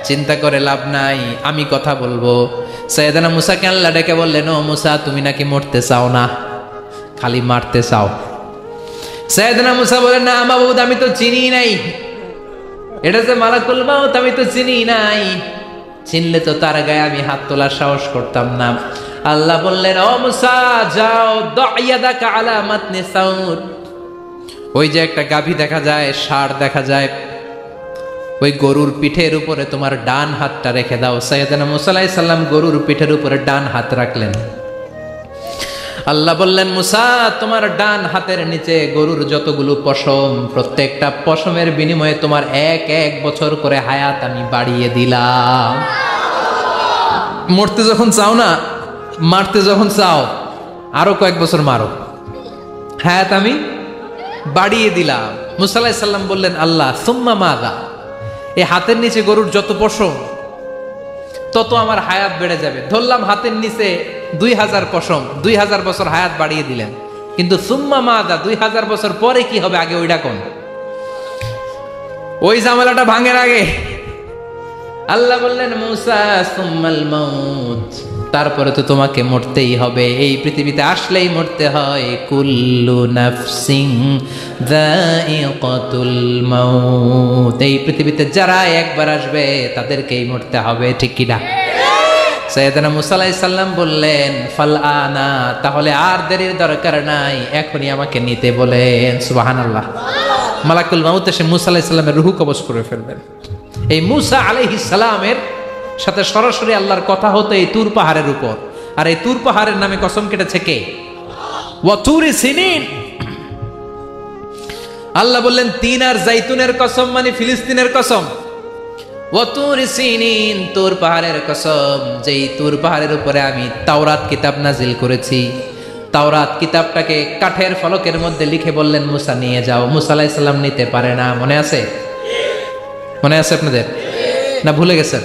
চিন্তা করে লাভ নাই, আমি কথা বলবো। সাইয়েদনা মুসাকে আল্লাহ ডেকে বললেন, ও মুসা, তুমি নাকি মরতে চাও না, খালি মারতে চাও। সাইয়েদনা মুসা বলেন, না মাবুদ, আমি তো চিনি নাই, এটা যে মালাকুল মাউত আমি তো চিনি নাই, চিনলে তো তার গায়ে আমি হাত তোলার সাহস করতাম না। আল্লাহ বললেন, ও মুসা, যাও, দাইয়াদাকা আলা মাতনি সাউর, ওই যে একটা গাভী দেখা যায়, ষাঁড় দেখা যায়, ওই গরুর পিঠের উপরে তোমার ডান হাতটা রেখে দাও। সাইয়েদনা মুসা আলাইহিস সালাম গরুর পিঠের উপরে ডান হাত রাখলেন। আল্লাহ বললেন, মুসা, তোমার ডান হাতের নিচে গরুর যতগুলো পশম, প্রত্যেকটা পশমের বিনিময়ে তোমার 1 বছর করে হায়াত আমি বাড়িয়ে দিলাম। মরতে যখন চাও না, মারতে যখন চাও, আরো কয়েক বছর মারো, হায়াত আমি বাড়িয়ে দিলাম। মুসা আলাইহিস সালাম বললেন, আল্লাহ সুম্মা মাযা, এই হাতের নিচে গরুর যত পশম তত আমার হায়াত বেড়ে যাবে। ধরলাম হাতের নিচে 2000 পশম, 2000 বছর হায়াত বাড়িয়ে দিলেন, কিন্তু সুম্মা মাদা 2000 বছর পরে কি হবে আগে ওইটা কোন? ওই ঝামেলাটা ভাঙের আগে আল্লাহ বললেন মূসা সুম্মাল মাউত, তারপরে তো তোমাকে মরতেই হবে, এই পৃথিবীতে আসলেই মরতে হয়। কুল্লু নাফসিন যায়িকাতুল মাউত, এই পৃথিবীতে যারা একবার আসবে তাদেরকেই মরতে হবে, ঠিক কি না? সাইয়েদনা মূসা আলাইহিস সালাম বললেন ফাল আনা, তাহলে আর দেরির দরকার নাই, এখনই আমাকে নিতে বলেন। সুবহানাল্লাহ। মালাকুল মাউত এসে মূসা আলাইহিস সালামের রূহ কবজ করে ফেলবেন। এই মূসা আলাইহিস সালামের সাথে সরাসরি আল্লাহর কথা হতো এই তুর পাহাড়ের উপর, আর এই তুর পাহাড়ের নামে কসম কেটেছে কে? ওয়া তুরি সিনিন। আল্লাহ বললেন তিন আর জাইতুনের কসম, মানে ফিলিস্তিনের কসম। ওয়া তুরি সিনিন, তুর পাহাড়ের কসম, যেই তুর পাহাড়ের উপরে আমি তাওরাত কিতাব নাজিল করেছি। তাওরাত কিতাবটাকে কাঠের ফলকের মধ্যে লিখে বললেন মূসা নিয়ে যাও। মূসা আলাইহিস সালাম নিতে পারে না, মনে আছে? মনে আছে আপনাদের না ভুলে গেছেন?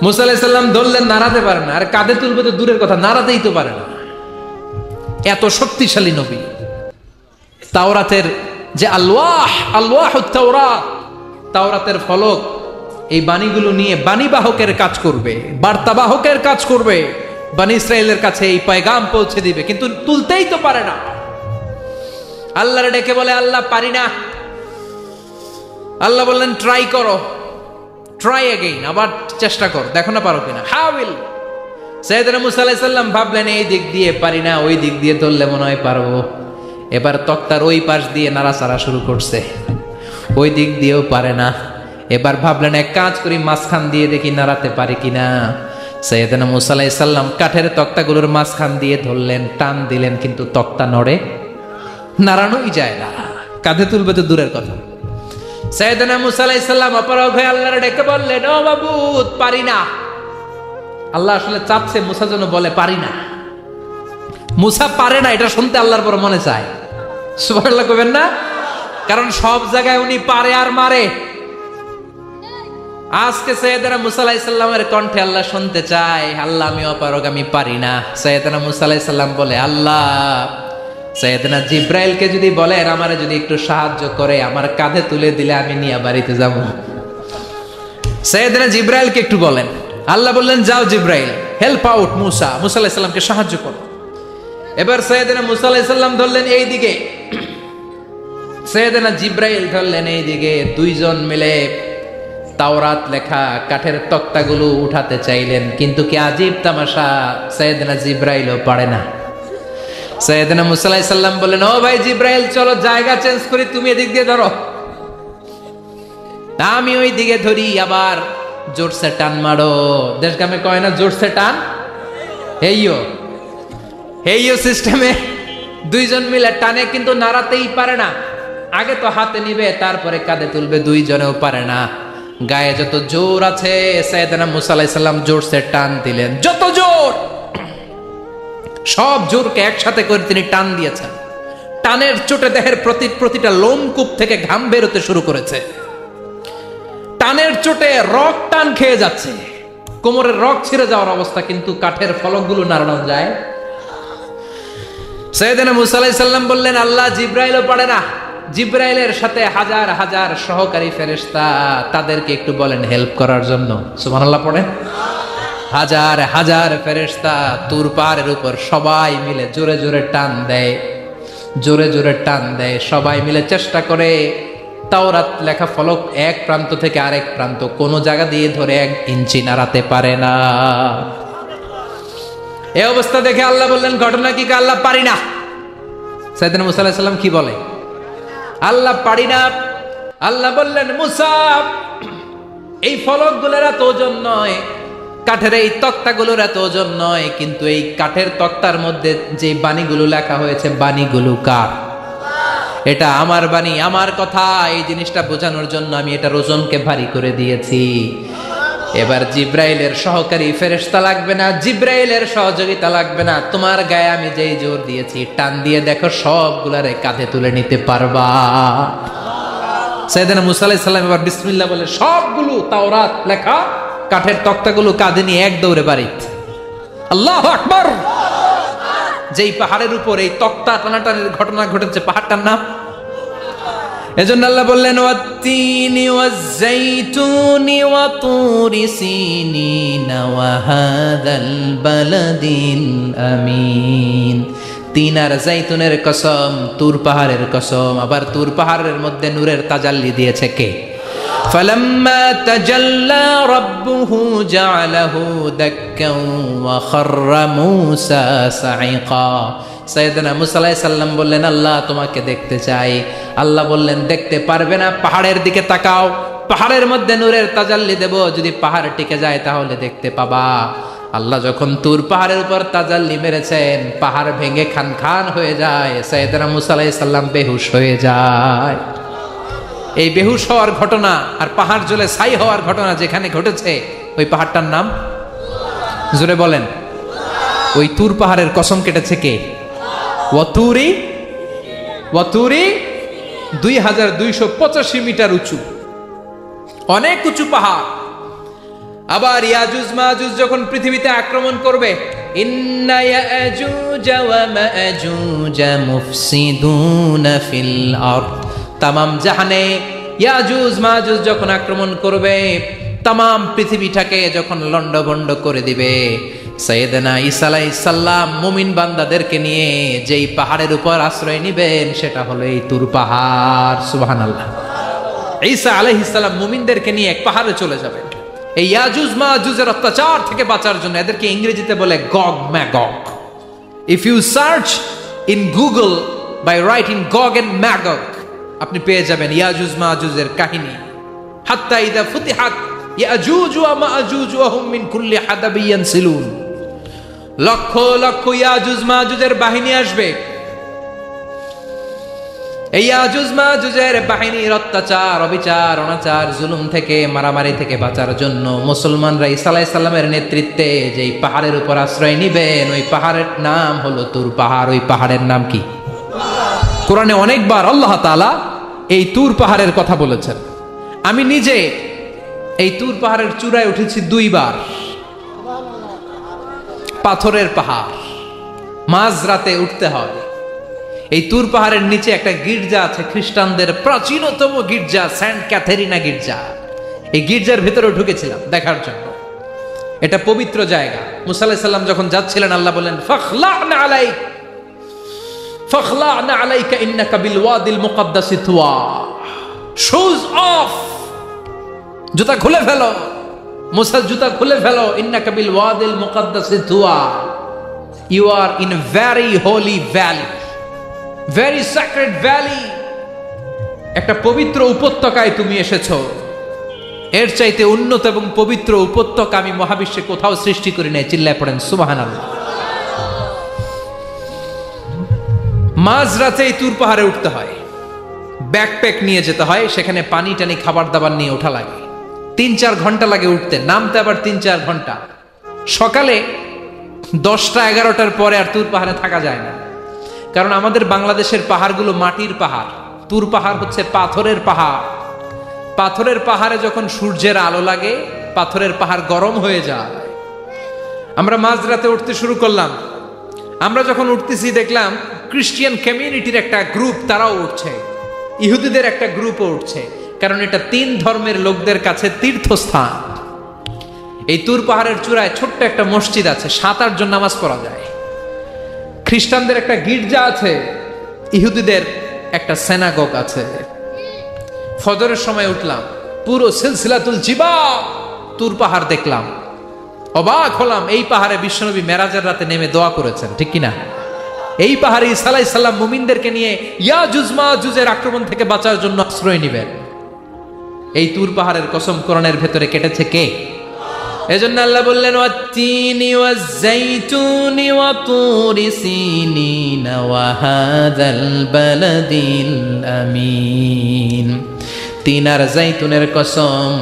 মূসা আলাইহিস সালাম ধরলেন, নাড়াতে পারে না, আর কাঁধে তুলবে তো দূরের কথা, নাড়াতেই তো পারে না। এত শক্তিশালী নবী। তাওরাতের যে আলওয়াহুত তাওরাত, তাওরাতের ফলক, এই বাণীগুলো নিয়ে বাণীবাহকের কাজ করবে, বার্তাবাহকের কাজ করবে, বনী ইসরাইলের কাছে এই পয়গাম পৌঁছে দিবে, কিন্তু তুলতেই তো পারে না। আল্লাহরে ডেকে বলে আল্লাহ পারি না। আল্লাহ বললেন ট্রাই করো, ট্রাই এগেইন, আবার চেষ্টা কর, দেখো না পারো কিনা। হাউইল। সাইয়েদনা মূসা আলাইহিস সালাম ভাবলেন এই দিক দিয়ে পারি না, ওই দিক দিয়ে ধরলে মনে হয় পারবো। এবার তক্তার ওই পাশ দিয়ে নাড়াচাড়া শুরু করছে, ওই দিক দিয়েও পারে না। এবার ভাবলেন এক কাজ করি, মাঝখান দিয়ে দেখি নাড়াতে পারি কিনা। সাইয়েদনা মূসা আলাইহিস সালাম কাঠের তক্তাগুলোর মাঝখান দিয়ে ধরলেন, টান দিলেন, কিন্তু তক্তা নড়ে, নাড়ানোই যায় না, কাঁধে তুলবে তো দূরের কথা। সাইয়েদনা মূসা আলাইহিস সালাম অপারগ হয়ে আল্লাহর ডেকে বললেন ও মাবুদ পারি না। আল্লাহ আসলে চাচ্ছে মূসা যেন বলে পারি না। মূসা পারে না এটা শুনতে আল্লাহর বড় মনে চায়। সুবহানাল্লাহ কইবেন না? কারণ সব জায়গায় উনি পারে আর মারে। আজকে সাইয়েদনা মূসা আলাইহিস সালামের কণ্ঠে আল্লাহ শুনতে চায় আল্লাহ আমি অপারগ, আমি পারি না। সাইয়েদনা মূসা আলাইহিস সালাম বলে আল্লাহ সাইয়েদনা জিব্রাইলকে যদি বলেন আমারে যদি একটু সাহায্য করে, আমার কাঁধে তুলে দিলে আমি নিয়ে বাড়িতে যাব। সাইয়েদনা জিব্রাইলকে একটু বলেন। আল্লাহ বললেন যাও জিব্রাইল, হেল্প আউট মূসা, মূসা আলাইহিস সালামকে সাহায্য করো। এবার সাইয়েদনা মূসা আলাইহিস সালাম ধরলেন এই দিকে, সাইয়েদনা জিব্রাইল ধরলেন এই দিকে। দুইজন মিলে তাওরাত লেখা কাঠের তক্তাগুলো উঠাতে চাইলেন, কিন্তু কি আজীব তামাশা, সাইয়েদনা জিব্রাইলও পারে না। সাইয়েদনা মূসা আলাইহিস সালাম বললেন ও ভাই জিব্রাইল চলো জায়গা চেঞ্জ করি, তুমি এদিক দিয়ে ধরো, আমি ওই দিকে ধরি, আবার জোরসে টান মারো। দেশগ্রামে কয় না জোরসে টান, হেইও সিস্টেমে দুইজন মিলে টানে, কিন্তু নাড়াতেই পারে না। আগে তো হাতে নিবে, তারপরে কাঁধে তুলবে, দুইজনেও পারে না। গায়ে যত জোর আছে সাইয়েদনা মূসা আলাইহিস সালাম জোরসে টান দিলেন, যত জোর, সব জোরকে একসাথে করে তিনি টান দিয়েছেন। টানের চোটে দেহের প্রতিটা লোমকূপ থেকে ঘাম বেরোতে শুরু করেছে। টানের চোটে রক টান খেয়ে যাচ্ছে, কোমরের রক ছিঁড়ে যাওয়ার অবস্থা, কিন্তু কাঠের ফলকগুলো নাড়ানো যায়। সাইয়েদনা মূসা আলাইহিস সালাম বললেন আল্লাহ জিব্রাইলও পারে না। জিব্রাইলের সাথে হাজার হাজার সহকারী ফেরেশতা, তাদেরকে একটু বলেন হেল্প করার জন্য। সুবহানাল্লাহ পড়েন। হাজার হাজার ফেরেশতা তুর পাহাড়ের উপর সবাই মিলে জোরে জোরে টান দেয়, জোরে জোরে টান দেয়, সবাই মিলে চেষ্টা করে। তাওরাত লেখা ফলক এক প্রান্ত থেকে আরেক প্রান্ত কোন জায়গা দিয়ে ধরে 1 ইঞ্চি নাড়াতে পারে না। এই অবস্থা দেখে আল্লাহ বললেন ঘটনা কি? আল্লাহ পারি না। সাইয়েদনা মূসা আলাইহিস সালাম কি বলে? আল্লাহ পারি না। আল্লাহ বললেন মূসা এই ফলকগুলোর এত ওজন নয়, কাঠের এই তক্তাগুলোর এত ওজন নয়, কিন্তু এই কাঠের তক্তার মধ্যে যে বাণীগুলো লেখা হয়েছে বাণীগুলো কার? এটা আমার বাণী, আমার কথা। এই জিনিসটা বোঝানোর জন্য আমি এটার ওজনকে ভারী করে দিয়েছি। এবার জিব্রাইলের সহকারী ফেরেশতা লাগবে না, জিব্রাইলের সহযোগিতা লাগবে না, তোমার গায়ে আমি যেই জোর দিয়েছি টান দিয়ে দেখো সবগুলারে কাঁধে তুলে নিতে পারবা। সাইয়েদনা মুসা আলাইহিস সালাম এবার বিসমিল্লাহ বলে সবগুলো তাওরাত লেখা কাঠের তক্তাগুলো কাঁধে নিয়ে এক দৌড়ে বাড়িতে। আল্লাহু আকবার। যেই পাহাড়ের উপর এই তক্তা টানাটানির ঘটনা ঘটেছে পাহাড়টার নাম, এজন্য আল্লাহ বললেন ওয়াত্তিনি ওয়াজ-যাইতুনি ওয়া তুরি সিনিন ওয়া হাযাল বালাদিল আমিন। তিন আর জাইতুনের কসম, তুর পাহাড়ের কসম। আবার তুর পাহাড়ের মধ্যে নূরের তাজাল্লি দিয়েছে কে? ফালাম্মা তাজাল্লা রাব্বুহু জাআলাহু দাক্কান ওয়া খাররা মূসা সাঈকা। সাইয়েদনা মুসা আলাইহিস সালাম বললেন আল্লাহ তোমাকে দেখতে চাই। আল্লাহ বললেন দেখতে পারবে না, পাহাড়ের দিকে তাকাও, পাহাড়ের মধ্যে নূরের তাজাল্লি দেব, যদি পাহাড় টিকে যায় তাহলে দেখতে পাবা। আল্লাহ যখন তুর পাহাড়ের উপর তাজাল্লি মেরেছেন, পাহাড় ভেঙে খান খান হয়ে যায়, সাইয়েদনা মুসা আলাইহিস সালাম বেহুশ হয়ে যায়। এই বেহুশ হওয়ার ঘটনা আর পাহাড় জ্বলে ছাই হওয়ার ঘটনা যেখানে ঘটেছে, ওই পাহাড়টার নাম জোরে বলেন। ওই তুর পাহাড়ের কসম কেটেছে কে? ওয়াতুরি, ওয়াতুরি 2285 মিটার উঁচু, অনেক উঁচু পাহাড়। আবার ইয়াজুজ মাজুজ যখন পৃথিবীতে আক্রমণ করবে, ইন্না ইয়াজুজ ওয়া মাজুজ মুফসিদুনা ফিল আরদ। তামাম জাহানে ইয়াজুজ মাজুজ যখন আক্রমণ করবে, তামাম পৃথিবীটাকে যখন লন্ডভন্ড করে দিবে, সাইয়েদনা ঈসা আলাইহিস সালাম মুমিন বান্দাদেরকে নিয়ে যেই পাহাড়ের উপর আশ্রয় নেবেন সেটা হলো এই তুর পাহাড়। সুবহানাল্লাহ। ঈসা আলাইহিস সালাম মুমিনদেরকে নিয়ে এক পাহাড়ে চলে যাবেন এই ইয়াজুজ মাজুজের অত্যাচার থেকে বাঁচার জন্য। এদেরকে ইংরেজিতে বলে Gog Magog. If you search in Google by writing Gog and Magog, আপনি পেয়ে যাবেন ইয়াজুজ মাজুজের কাহিনী। হাত্তা ইদা ফুতিহাত ইয়াজুজ ওয়া মাজুজ ওয়া হুম মিন কুল্লি হাদাবিন ইয়ানসিলুন। লক্ষ লক্ষ ইয়াজুজ মাজুজের বাহিনী আসবে। এই ইয়াজুজ মাজুজের বাহিনীর অত্যাচার, অবিচার, অনাচার, জুলুম থেকে, মারামারি থেকে বাঁচার জন্য মুসলমানরা ঈসা আলাইহিস সালামের নেতৃত্বে যেই পাহাড়ের উপর আশ্রয় নিবেন, ওই পাহাড়ের নাম হলো তুর পাহাড়। ওই পাহাড়ের নাম কি? কোরআনে অনেকবার আল্লাহ তাআলা এই তুর পাহাড়ের কথা বলেছেন। আমি নিজে এই তুর পাহাড়ের চূড়ায় উঠেছি 2 বার। পাথরের পাহাড়, মাঝরাতে উঠতে হয়। এই তুর পাহাড়ের নিচে একটা গির্জা আছে, খ্রিস্টানদের প্রাচীনতম গির্জা, সেন্ট ক্যাথেরিনা গির্জা। এই গির্জার ভিতরে ঢুকেছিলাম দেখার জন্য। এটা পবিত্র জায়গা। মুসা আলাইহিস সালাম যখন যাচ্ছিলেন, আল্লাহ বলেন ফাখলা'না আলাইক, ফাখলা'না আলাইকা ইন্নাকা বিল ওয়াদিল মুকদ্দাসি তুয়া। শুজ অফ, জুতা খুলে ফেলো। মুসা জুতা খুলে ফেলো। ইন্নাকা বিল ওয়াদিল মুকদ্দাসি তুয়া। You are in a very holy valley, very sacred valley. একটা পবিত্র উপত্যকায় তুমি এসেছো। এর চাইতে উন্নত এবং পবিত্র উপত্যকা আমি মহাবিশ্বে কোথাও সৃষ্টি করি নাই। চিল্লায় পড়েন সুবহানাল্লাহ। মাঝরাতে এই তুর পাহাড়ে উঠতে হয়, ব্যাকপ্যাক নিয়ে যেতে হয়, সেখানে পানি টানি খাবার দাবার নিয়ে ওঠা লাগে। 3-4 ঘন্টা লাগে উঠতে, নামতে আবার 3-4 ঘন্টা। সকালে 10টা-11টার পরে আর তুর পাহাড়ে থাকা যায় না, কারণ আমাদের বাংলাদেশের পাহাড়গুলো মাটির পাহাড়, তুর পাহাড় হচ্ছে পাথরের পাহাড়। পাথরের পাহাড়ে যখন সূর্যের আলো লাগে, পাথরের পাহাড় গরম হয়ে যায়। আমরা মাঝরাতে উঠতে শুরু করলাম। আমরা যখন উঠতেছি দেখলাম খ্রিস্টিয়ান কমিউনিটির একটা গ্রুপ, তারাও উঠছে, ইহুদিদের একটা গ্রুপও উঠছে, কারণ এটা 3 ধর্মের লোকদের কাছে তীর্থস্থান। এই তুর পাহাড়ের চূড়ায় ছোট্ট একটা মসজিদ আছে, 7-8 জন নামাজ পড়া যায়। খ্রিস্টানদের একটা গির্জা আছে, ইহুদিদের একটা সিনাগগ আছে। ফজরের সময় উঠলাম, পুরো সিলসিলাতুল জিবাল তুর পাহাড় দেখলাম, অবাক হলাম। এই পাহাড়ে বিশ্বনবী মেরাজের রাতে নেমে দোয়া করেছেন, ঠিক কিনা? এই পাহাড়ে ঈসা আলাইহিস সালাম মুমিনদেরকে নিয়ে ইয়াজুজ মাজুজের আক্রমণ থেকে বাঁচার জন্য আশ্রয় নেবেন। এই তুর পাহাড়ের কসম কোরআনের ভেতরে কেটেছে কে? এজন্য আল্লাহ বললেন ওয়াত্তিনি ওয়াজ-যাইতুনি ওয়া তুরি সিনিন ওয়া হাযাল বালাদিল আমিন। তিন আর জাইতুনের কসম,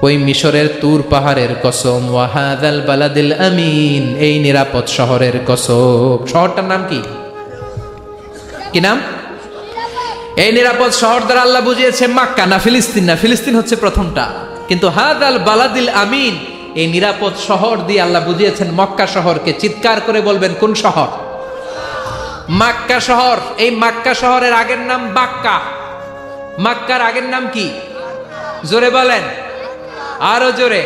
ওই মিশরের তুর পাহাড়ের কসম, ওয়া হাযাল বালাদিল আমিন, এই নিরাপদ শহরের কসম। শহরটার নাম কি? কি নাম? এই নিরাপদ শহর দ্বারা আল্লাহ বুঝিয়েছে মক্কা, না ফিলিস্তিন না, ফিলিস্তিন হচ্ছে প্রথমটা। কিন্তু হাদাল বালাদিল আমিন, এই নিরাপদ শহর দিয়ে আল্লাহ বুঝিয়েছেন মক্কা শহরকে। চিৎকার করে বলবেন কোন শহর? মক্কা শহর। এই মক্কা শহরের আগের নাম বাক্কা। মক্কার আগের নাম কি? জোরে বলেন, আরো জোরে।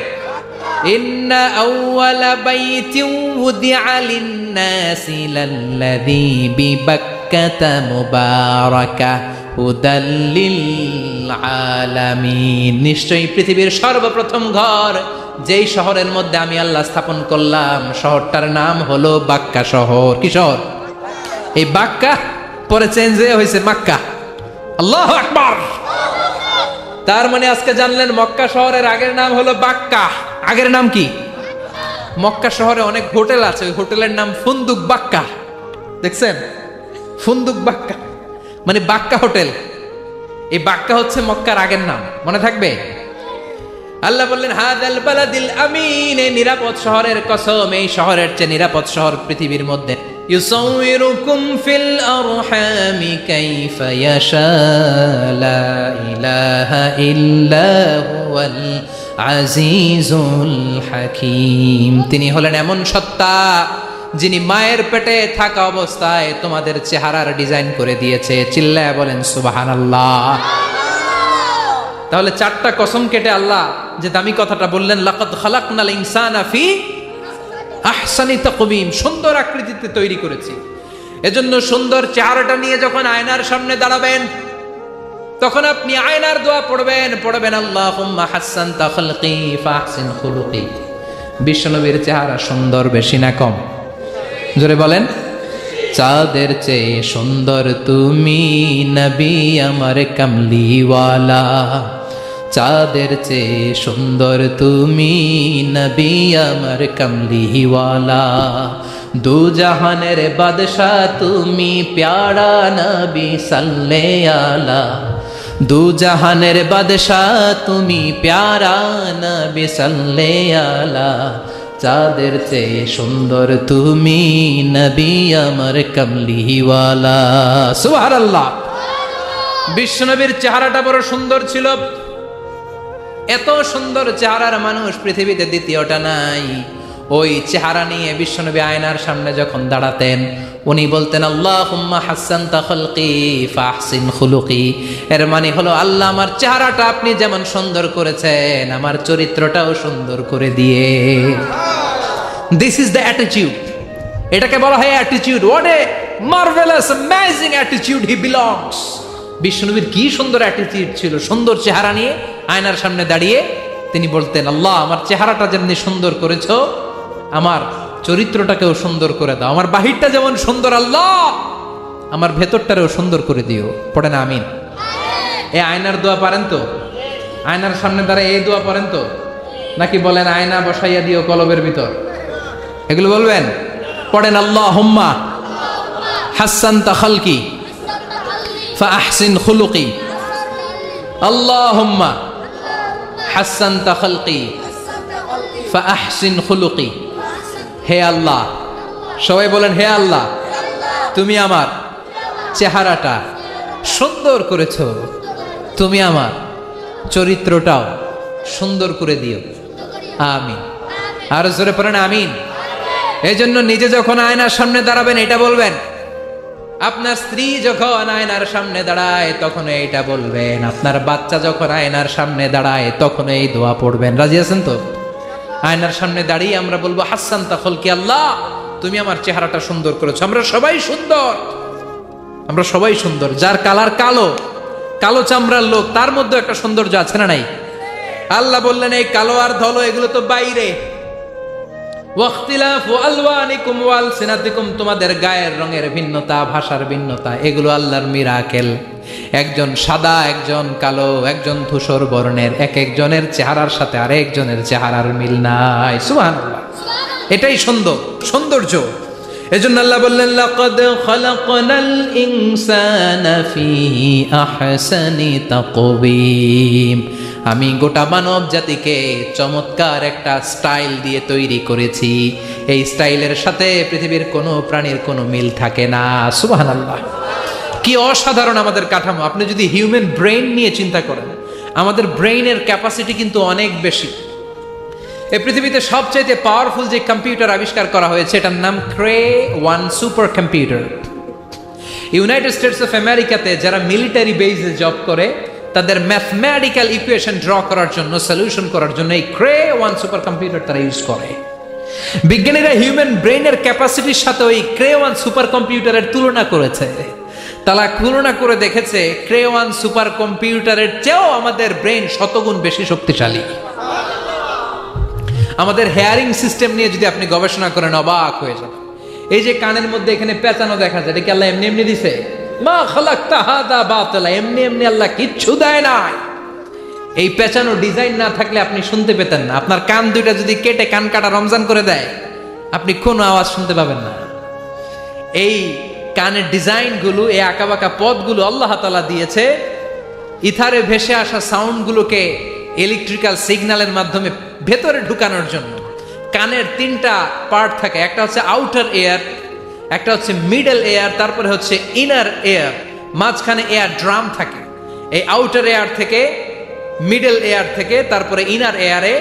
ইন্না আউওয়ালা বাইতিন উদিআ লিন-নাসি লাল্লাযী বিবাক্কাতা মুবারাকা হুদাল লিল আলামিন। নিশ্চয়ই পৃথিবীর সর্বপ্রথম ঘর যেই শহরের মধ্যে আমি আল্লাহ স্থাপন করলাম, শহরটার নাম হলো বাক্কা শহর। কি শহর? এই বাক্কা পরে চেঞ্জ হয়েছে মক্কা। আল্লাহু আকবার। তার মানে আজকে জানলেন মক্কা শহরের আগের নাম হলো বাক্কা। আগের নাম কি? মক্কা শহরে অনেক হোটেল আছে, ওই হোটেলের নাম ফুন্দুক বাক্কা। দেখছেন? ফুন্দুক বাক্কা মানে বাক্কা হোটেল। এই বাক্কা হচ্ছে মক্কার আগের নাম, মনে থাকবে? আল্লাহ বললেন হাদাল বালাদিল আমিন, এই নিরাপদ শহরের কসম, এই শহরের চেয়ে নিরাপদ শহর পৃথিবীর মধ্যে। ইউসাউইরুকুম ফিল আরহামি কাইফা ইয়াশা লা ইলাহা ইল্লা হুয়াল আজিজুল হাকিম। তিনি হলেন এমন সত্তা যিনি মায়ের পেটে থাকা অবস্থায় তোমাদের চেহারার ডিজাইন করে দিয়েছে। চিল্লায়া বলেন সুবহানাল্লাহ। তাহলে চারটা কসম কেটে আল্লাহ যে দামি কথাটা বললেন, লাকাদ খালাকনাল ইনসানা ফি আহসানি তাকওয়িম, সুন্দর আকৃতিতে তৈরি করেছি। এজন্য সুন্দর চেহারাটা নিয়ে যখন আয়নার সামনে দাঁড়াবেন, তখন আপনি আয়নার দোয়া পড়বেন আল্লাহুম্মা হাসসানতা খালকি ফাহসিন খুলুকি। বিশ্বনবীর চেহারা সুন্দর বেশি না কম? জোরে বলেন। চাঁদের চেয়ে সুন্দর তুমি নবী আমার কামলিওয়ালা, চাঁদের চেয়ে সুন্দর তুমি নবী আমার কামলিওয়ালা। দু জাহানের বাদশাহ তুমি প্যারা নবী সাল্লে আলা, দু জাহানের বাদশাহ তুমি প্যারা নবী সাল্লে আলা। চাঁদের চেয়ে সুন্দর তুমি নবী আমার কামলিওয়ালা। সুবহানাল্লাহ। বিশ্বনবীর চেহারাটা বড় সুন্দর ছিল। এত সুন্দর চেহারার মানুষ পৃথিবীতে দ্বিতীয়টা নাই। ওই চেহারা নিয়ে বিশ্বনবী আয়নার সামনে যখন দাঁড়াতেন, উনি বলতেন আল্লাহুম্মা হাসসানতা খালকি ফাহসিন খুলুকি। এর মানে হলো, আল্লাহ আমার চেহারাটা আপনি যেমন সুন্দর করেছেন, আমার চরিত্রটাও সুন্দর করে দিয়ে। This is the attitude. এটাকে বলা হয় attitude. What a marvellous amazing attitude he belongs. বিশ্বনবীর কি সুন্দর অ্যাটিটিউড ছিল। সুন্দর চেহারা নিয়ে আয়নার সামনে দাঁড়িয়ে তিনি বলতেন, আল্লাহ আমার চেহারাটা যেমনি সুন্দর করেছো, আমার চরিত্রটাকেও সুন্দর করে দাও। আমার বাহিরটা যেমন সুন্দর, আল্লাহ আমার ভেতরটারেও সুন্দর করে দিও। পড়েন আমিন। এই আয়নার দোয়া পারেন তো? আয়নার সামনে দাঁড়ায় এই দোয়া পারেন তো? নাকি বলেন আয়না বসাইয়া দিও কলবের ভিতর? এগুলো বলবেন? পড়েন আল্লাহুম্মা হাসসানতা খালকি ফাহসিন খুলুকি, আল্লাহুম্মা হাসসানতা খালকি ফাহসিন খুলুকি। হে আল্লাহ, সবাই বলেন হে আল্লাহ, তুমি আমার চেহারাটা সুন্দর করেছো, তুমি আমার চরিত্রটাও সুন্দর করে দিও। আমিন। আর জোরে পড়েন আমিন। এই জন্য নিজে যখন আয়নার সামনে দাঁড়াবেন এটা বলবেন, আপনার স্ত্রী যখন আয়নার সামনে দাঁড়ায় তখন এইটা বলবেন, আপনার বাচ্চা যখন আয়নার সামনে দাঁড়ায় তখন এই দোয়া পড়বেন। রাজি আছেন তো? আয়নার সামনে দাঁড়িয়ে আমরা বলবো হাসসানতা খালকি, আল্লাহ তুমি আমার চেহারাটা সুন্দর করেছো। আমরা সবাই সুন্দর, আমরা সবাই সুন্দর। যার কালার কালো, কালো চামড়ার লোক, তার মধ্যে একটা সৌন্দর্য আছে না নাই? আল্লাহ বললেন এই কালো আর ধলো এগুলো তো বাইরে। ওয়াখতিলাফু আলওয়ানিকুম ওয়া আলসিনাতিকুম, তোমাদের গায়ের রঙের ভিন্নতা, ভাষার ভিন্নতা, এগুলো আল্লাহর মিরাকেল। একজন সাদা, একজন কালো, একজন ধূসর বর্ণের, এক একজনের চেহারার সাথে আরেকজনের চেহারার মিল নাই। সুবহানাল্লাহ। এটাই সৌন্দর্য। এজন্য আল্লাহ বললেন লাকাদ খালাকনাল ইনসানা ফি আহসানি তাকওয়িম, আমি গোটা মানব জাতিকে চমৎকার একটা স্টাইল দিয়ে তৈরি করেছি। এই স্টাইলের সাথে পৃথিবীর কোনো প্রাণীর কোনো মিল থাকে না। সুবহানাল্লাহ। কি অসাধারণ আমাদের কাঠামো। আপনি যদি হিউম্যান ব্রেইন নিয়ে চিন্তা করেন, আমাদের ব্রেইনের ক্যাপাসিটি কিন্তু অনেক বেশি। এই পৃথিবীতে সবচাইতে পাওয়ারফুল যে কম্পিউটার আবিষ্কার করা হয়েছে এটার নাম ক্রে-1 super computer. United States of আমেরিকাতে যারা মিলিটারি বেজে জব করে তাদের ম্যাথমেটিক্যাল ইকুয়েশন ড্র করার জন্য, সলিউশন করার জন্য এই ক্রে-1 সুপার কম্পিউটার তারা ইউজ করে। বিজ্ঞানীরা হিউম্যান ব্রেইনের ক্যাপাসিটির সাথে ওই ক্রে-1 সুপার কম্পিউটারের তুলনা করেছে। তারা তুলনা করে দেখেছে ক্রে-1 সুপার কম্পিউটারের চেয়েও আমাদের ব্রেইন শতগুণ বেশি শক্তিশালী। আমাদের হেয়ারিং সিস্টেম নিয়ে যদি আপনি গবেষণা করেন অবাক হয়ে যাবেন। এই যে কানের মধ্যে এখানে পেঁচানো দেখা যায়, এটা কি আল্লাহ এমনি এমনি দিছে? মা খালাকতা হাদা বাতিলা, এমনি এমনি আল্লাহ কিচ্ছু দেয় না। এই পেঁচানো ডিজাইন না থাকলে আপনি শুনতে পেতেন না। আপনার কান দুইটা যদি কেটে কান কাটা রমজান করে দেয়, আপনি কোনো আওয়াজ শুনতে পাবেন না। এই কানের ডিজাইনগুলো, এই আঁকাবাঁকা পথগুলো আল্লাহ তাআলা দিয়েছে ইথারে ভেসে আসা সাউন্ডগুলোকে ইলেকট্রিক্যাল সিগন্যালের মাধ্যমে ভেতরে ঢুকানোর জন্য। কানের তিনটা পার্ট থাকে, একটা হচ্ছে আউটার এয়ার, একটা হচ্ছে মিডল এয়ার, তারপরে হচ্ছে ইনার এয়ার, মাঝখানে এয়ার ড্রাম থাকে। এই আউটার এয়ার থেকে, মিডল এয়ার থেকে তারপরে ইনার এয়ারে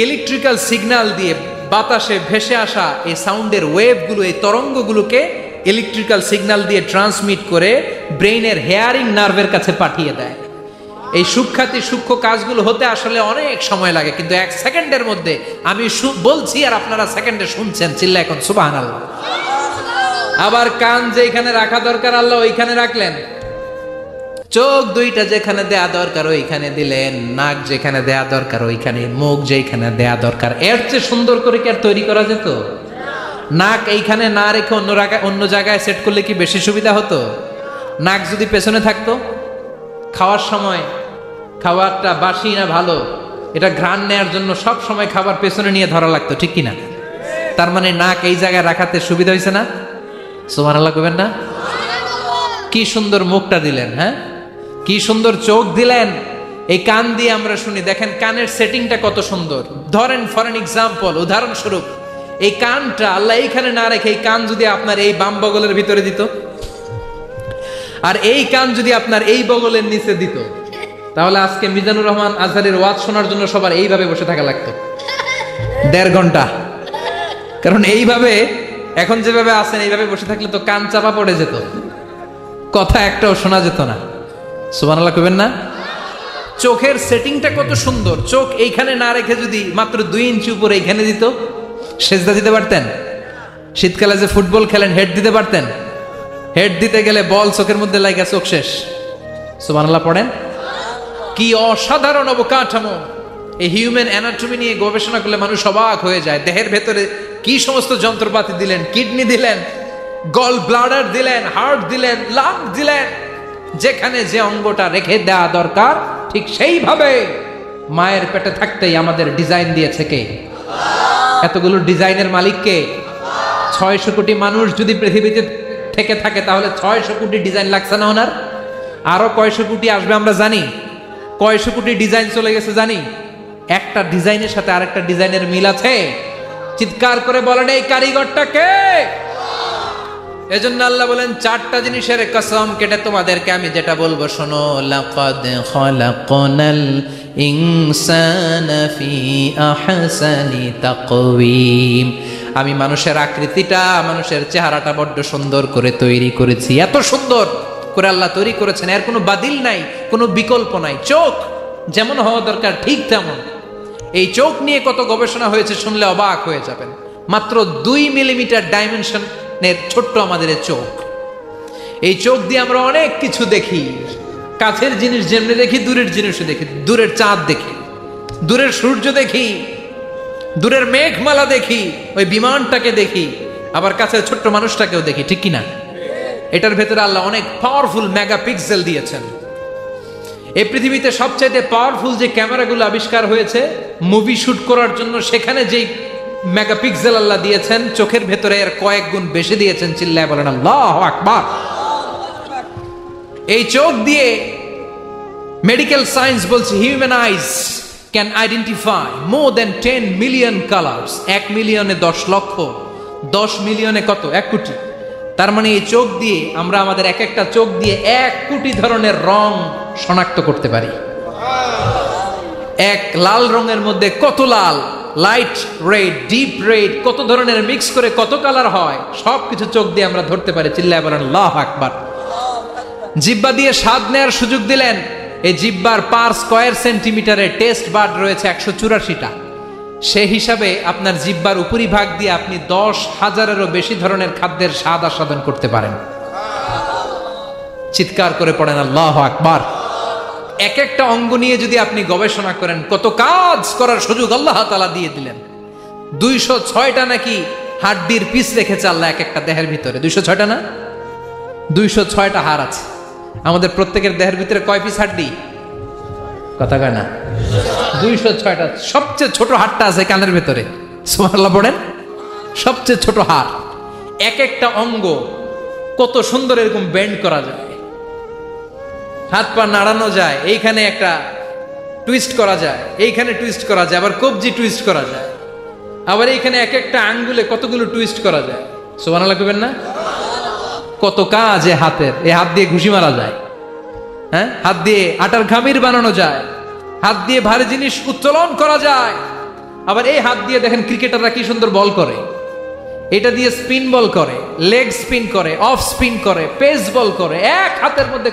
ইলেকট্রিক্যাল সিগন্যাল দিয়ে বাতাসে ভেসে আসা এই সাউন্ডের ওয়েভগুলো, এই তরঙ্গগুলোকে ইলেকট্রিক্যাল সিগন্যাল দিয়ে ট্রান্সমিট করে ব্রেইনের হেয়ারিং নার্ভের কাছে পাঠিয়ে দেয়। এই সূক্ষ্ম কাজগুলো হতে আসলে অনেক সময় লাগে, কিন্তু 1 সেকেন্ডের মধ্যে আমি বলছি আর আপনারা সেকেন্ডে শুনছেন। চিল্লা এখন সুবহানাল্লাহ। আবার কান যেখানে রাখা দরকার আল্লাহ ওইখানে রাখলেন, চোখ দুইটা যেখানে দেয়া দরকার ওইখানে দিলেন, নাক যেখানে দেয়া দরকার ওইখানে, মুখ যেখানে দেয়া দরকার। এর চেয়ে সুন্দর করে কি আর তৈরি করা যেত? নাক এইখানে না রেখে অন্য জায়গায় সেট করলে কি বেশি সুবিধা হতো? নাক যদি পেছনে থাকতো, খাওয়ার সময় খাবারটা বাসি না ভালো এটা ঘ্রাণ নেয়ার জন্য সব সময় খাবার পেছনে নিয়ে ধরা লাগতো, ঠিক কিনা? তার মানে নাক এই জায়গায় রাখাতে সুবিধা হয়েছে না? সুবহানাল্লাহ কইবেন না? কি সুন্দর মুখটা দিলেন, হ্যাঁ, কি সুন্দর চোখ দিলেন। এই কান দিয়ে আমরা শুনি, দেখেন কানের সেটিংটা কত সুন্দর। ধরেন ফর এন এক্সাম্পল, উদাহরণস্বরূপ এই কানটা আল্লাহ এইখানে না রেখে এই কান যদি আপনার এই বাম বগলের ভিতরে দিত, আর এই কান যদি আপনার এই বগলের নিচে দিত, তাহলে আজকে মিজানুর রহমান আজহারের ওয়াজ শোনার জন্য সবার এইভাবে বসে থাকা লাগতো 1.5 ঘন্টা। কারণ এইভাবে এখন যেভাবে আছেন এইভাবে বসে থাকলে তো কান চাপা পড়ে যেত, কথা একটাও শোনা যেত না। সুবহানাল্লাহ কইবেন না? চোখের সেটিংটা কত সুন্দর। চোখ এইখানে না রেখে যদি মাত্র 2 ইঞ্চি উপরে এইখানে দিত, সেজদা দিতে পারতেন। শীতকালে যে ফুটবল খেলেন, হেড দিতে পারতেন। হেড দিতে গেলে বল চোখের মধ্যে লাগা চোখ শেষ। সুবহানাল্লাহ পড়েন। কি অসাধারণ অবকাঠামো। এই হিউম্যান অ্যানাটমি নিয়ে গবেষণা করলে মানুষ অবাক হয়ে যায়। দেহের ভেতরে কি সমস্ত যন্ত্রপাতি দিলেন, কিডনি দিলেন, গল ব্লাডার দিলেন, হার্ট দিলেন, লাং দিলেন। যেখানে যে অঙ্গটা রেখে দেওয়া দরকার ঠিক সেইভাবে মায়ের পেটে থাকতেই আমাদের ডিজাইন দিয়েছে কে? এতগুলো ডিজাইনের মালিক কে? 600 কোটি মানুষ যদি পৃথিবীতে থেকে থাকে তাহলে 600 কোটি ডিজাইন লাগছে না ওনার? আরো কয়শো কোটি আসবে আমরা জানি। কয়শো কোটি ডিজাইন চলে গেছে জানি। একটা ডিজাইনের সাথে আরেকটা ডিজাইনের মিল আছে? চিৎকার করে বলেন এই কারিগরটা কে? এজন্য আল্লাহ বলেন 4টা জিনিসের কসম কেটে তোমাদেরকে আমি যেটা বলবো শোনো। লাকাদ খালাকনাল ইনসানা ফি আহসানি তাকওয়িম। আমি মানুষের আকৃতিটা, মানুষের চেহারাটা বড্ড সুন্দর করে তৈরি করেছি। এত সুন্দর করে আল্লাহ তৈরি করেছেন, এর কোনো বাতিল নাই, কোনো বিকল্প নাই। চোখ যেমন হওয়া দরকার ঠিক তেমন। এই চোখ নিয়ে কত গবেষণা হয়েছে শুনলে অবাক হয়ে যাবেন। মাত্র 2 মিলিমিটার ডাইমেনশনের ছোট্ট আমাদের চোখ। এই চোখ দিয়ে আমরা অনেক কিছু দেখি। কাছের জিনিস যেমনি দেখি, দূরের জিনিসও দেখি। দূরের চাঁদ দেখি, দূরের সূর্য দেখি, দূরের মেঘমালা দেখি, ওই বিমানটাকে দেখি, আবার কাছের ছোট্ট মানুষটাকেও দেখি, ঠিক কিনা? এটার ভেতরে আল্লাহ অনেক পাওয়ারফুল মেগাপিক্সেল দিয়েছেন। এই পৃথিবীতে সবচাইতে পাওয়ারফুল যে ক্যামেরাগুলো আবিষ্কার হয়েছে মুভি শুট করার জন্য, সেখানে যেই মেগাপিক্সেল আল্লাহ দিয়েছেন চোখের ভেতরে এর কয়েক গুণ বেশি দিয়েছেন। চিল্লায় বলেন আল্লাহু আকবার। এই চোখ দিয়ে মেডিকেল সায়েন্স বলছে human eyes can identify more than 10 million colours. 1 মিলিয়নে 10 লক্ষ, 10 মিলিয়নে কত? 1 কোটি। তার মানে এই চোখ দিয়ে আমরা আমাদের এক একটা চোখ দিয়ে 1 কোটি ধরনের রং শনাক্ত করতে পারি। এক লাল রঙের মধ্যে কত লাল, লাইট রেড, ডিপ রেড, কত ধরনের মিক্স করে কত কালার হয়, সবকিছু চোখ দিয়ে আমরা ধরতে পারি। চিল্লায় বলেন আল্লাহু আকবার। জিহ্বা দিয়ে স্বাদ নেয়ার সুযোগ দিলেন। এই জিহ্বার পার স্কয়ার সেন্টিমিটারে টেস্ট বাড রয়েছে 184টা। সেই হিসাবে আপনার জিহ্বার উপরিভাগ দিয়ে আপনি 10,000-এরও বেশি ধরনের খাদ্যের স্বাদ আস্বাদন করতে পারেন। চিৎকার করে পড়েন আল্লাহু আকবার। এক একটা অঙ্গ নিয়ে যদি আপনি গবেষণা করেন, কত কাজ করার সুযোগ আল্লাহ তাআলা দিয়ে দিলেন। 206টা নাকি হাড্ডির পিস রেখেছে আল্লাহ এক একটা দেহের ভিতরে। 206টা না, 206টা হাড় আছে। আমাদের প্রত্যেকের দেহের ভিতরে কয় পিস হাড্ডি? কথা কয় না, 206টা। সবচেয়ে ছোট হাড়টা আছে কানের ভেতরে। সুবহানাল্লাহ পড়েন। সবচেয়ে ছোট হাড়। এক একটা অঙ্গ কত সুন্দর এরকম বেন্ড করা যায়, হাত পা নাড়ানো যায়, এইখানে একটা টুইস্ট করা যায়, এইখানে টুইস্ট করা যায়, আবার কবজি টুইস্ট করা যায়, আবার এইখানে এক একটা আঙ্গুলে কতগুলো টুইস্ট করা যায়। সুবহানাল্লাহ কইবেন না? কত কাজ এ হাতের। এই হাত দিয়ে ঘুষি মারা যায়, হ্যাঁ, হাত দিয়ে আটার খামির বানানো যায়, হাত দিয়ে ভারী জিনিস উত্তোলন করা যায়। আবার এই হাত দিয়ে দেখেন ক্রিকেটাররা কি সুন্দর বল করে। এটা দিয়ে স্পিন বল করে, লেগ স্পিন করে, অফ স্পিন করে, পেস বল করে। এক হাতের মধ্যে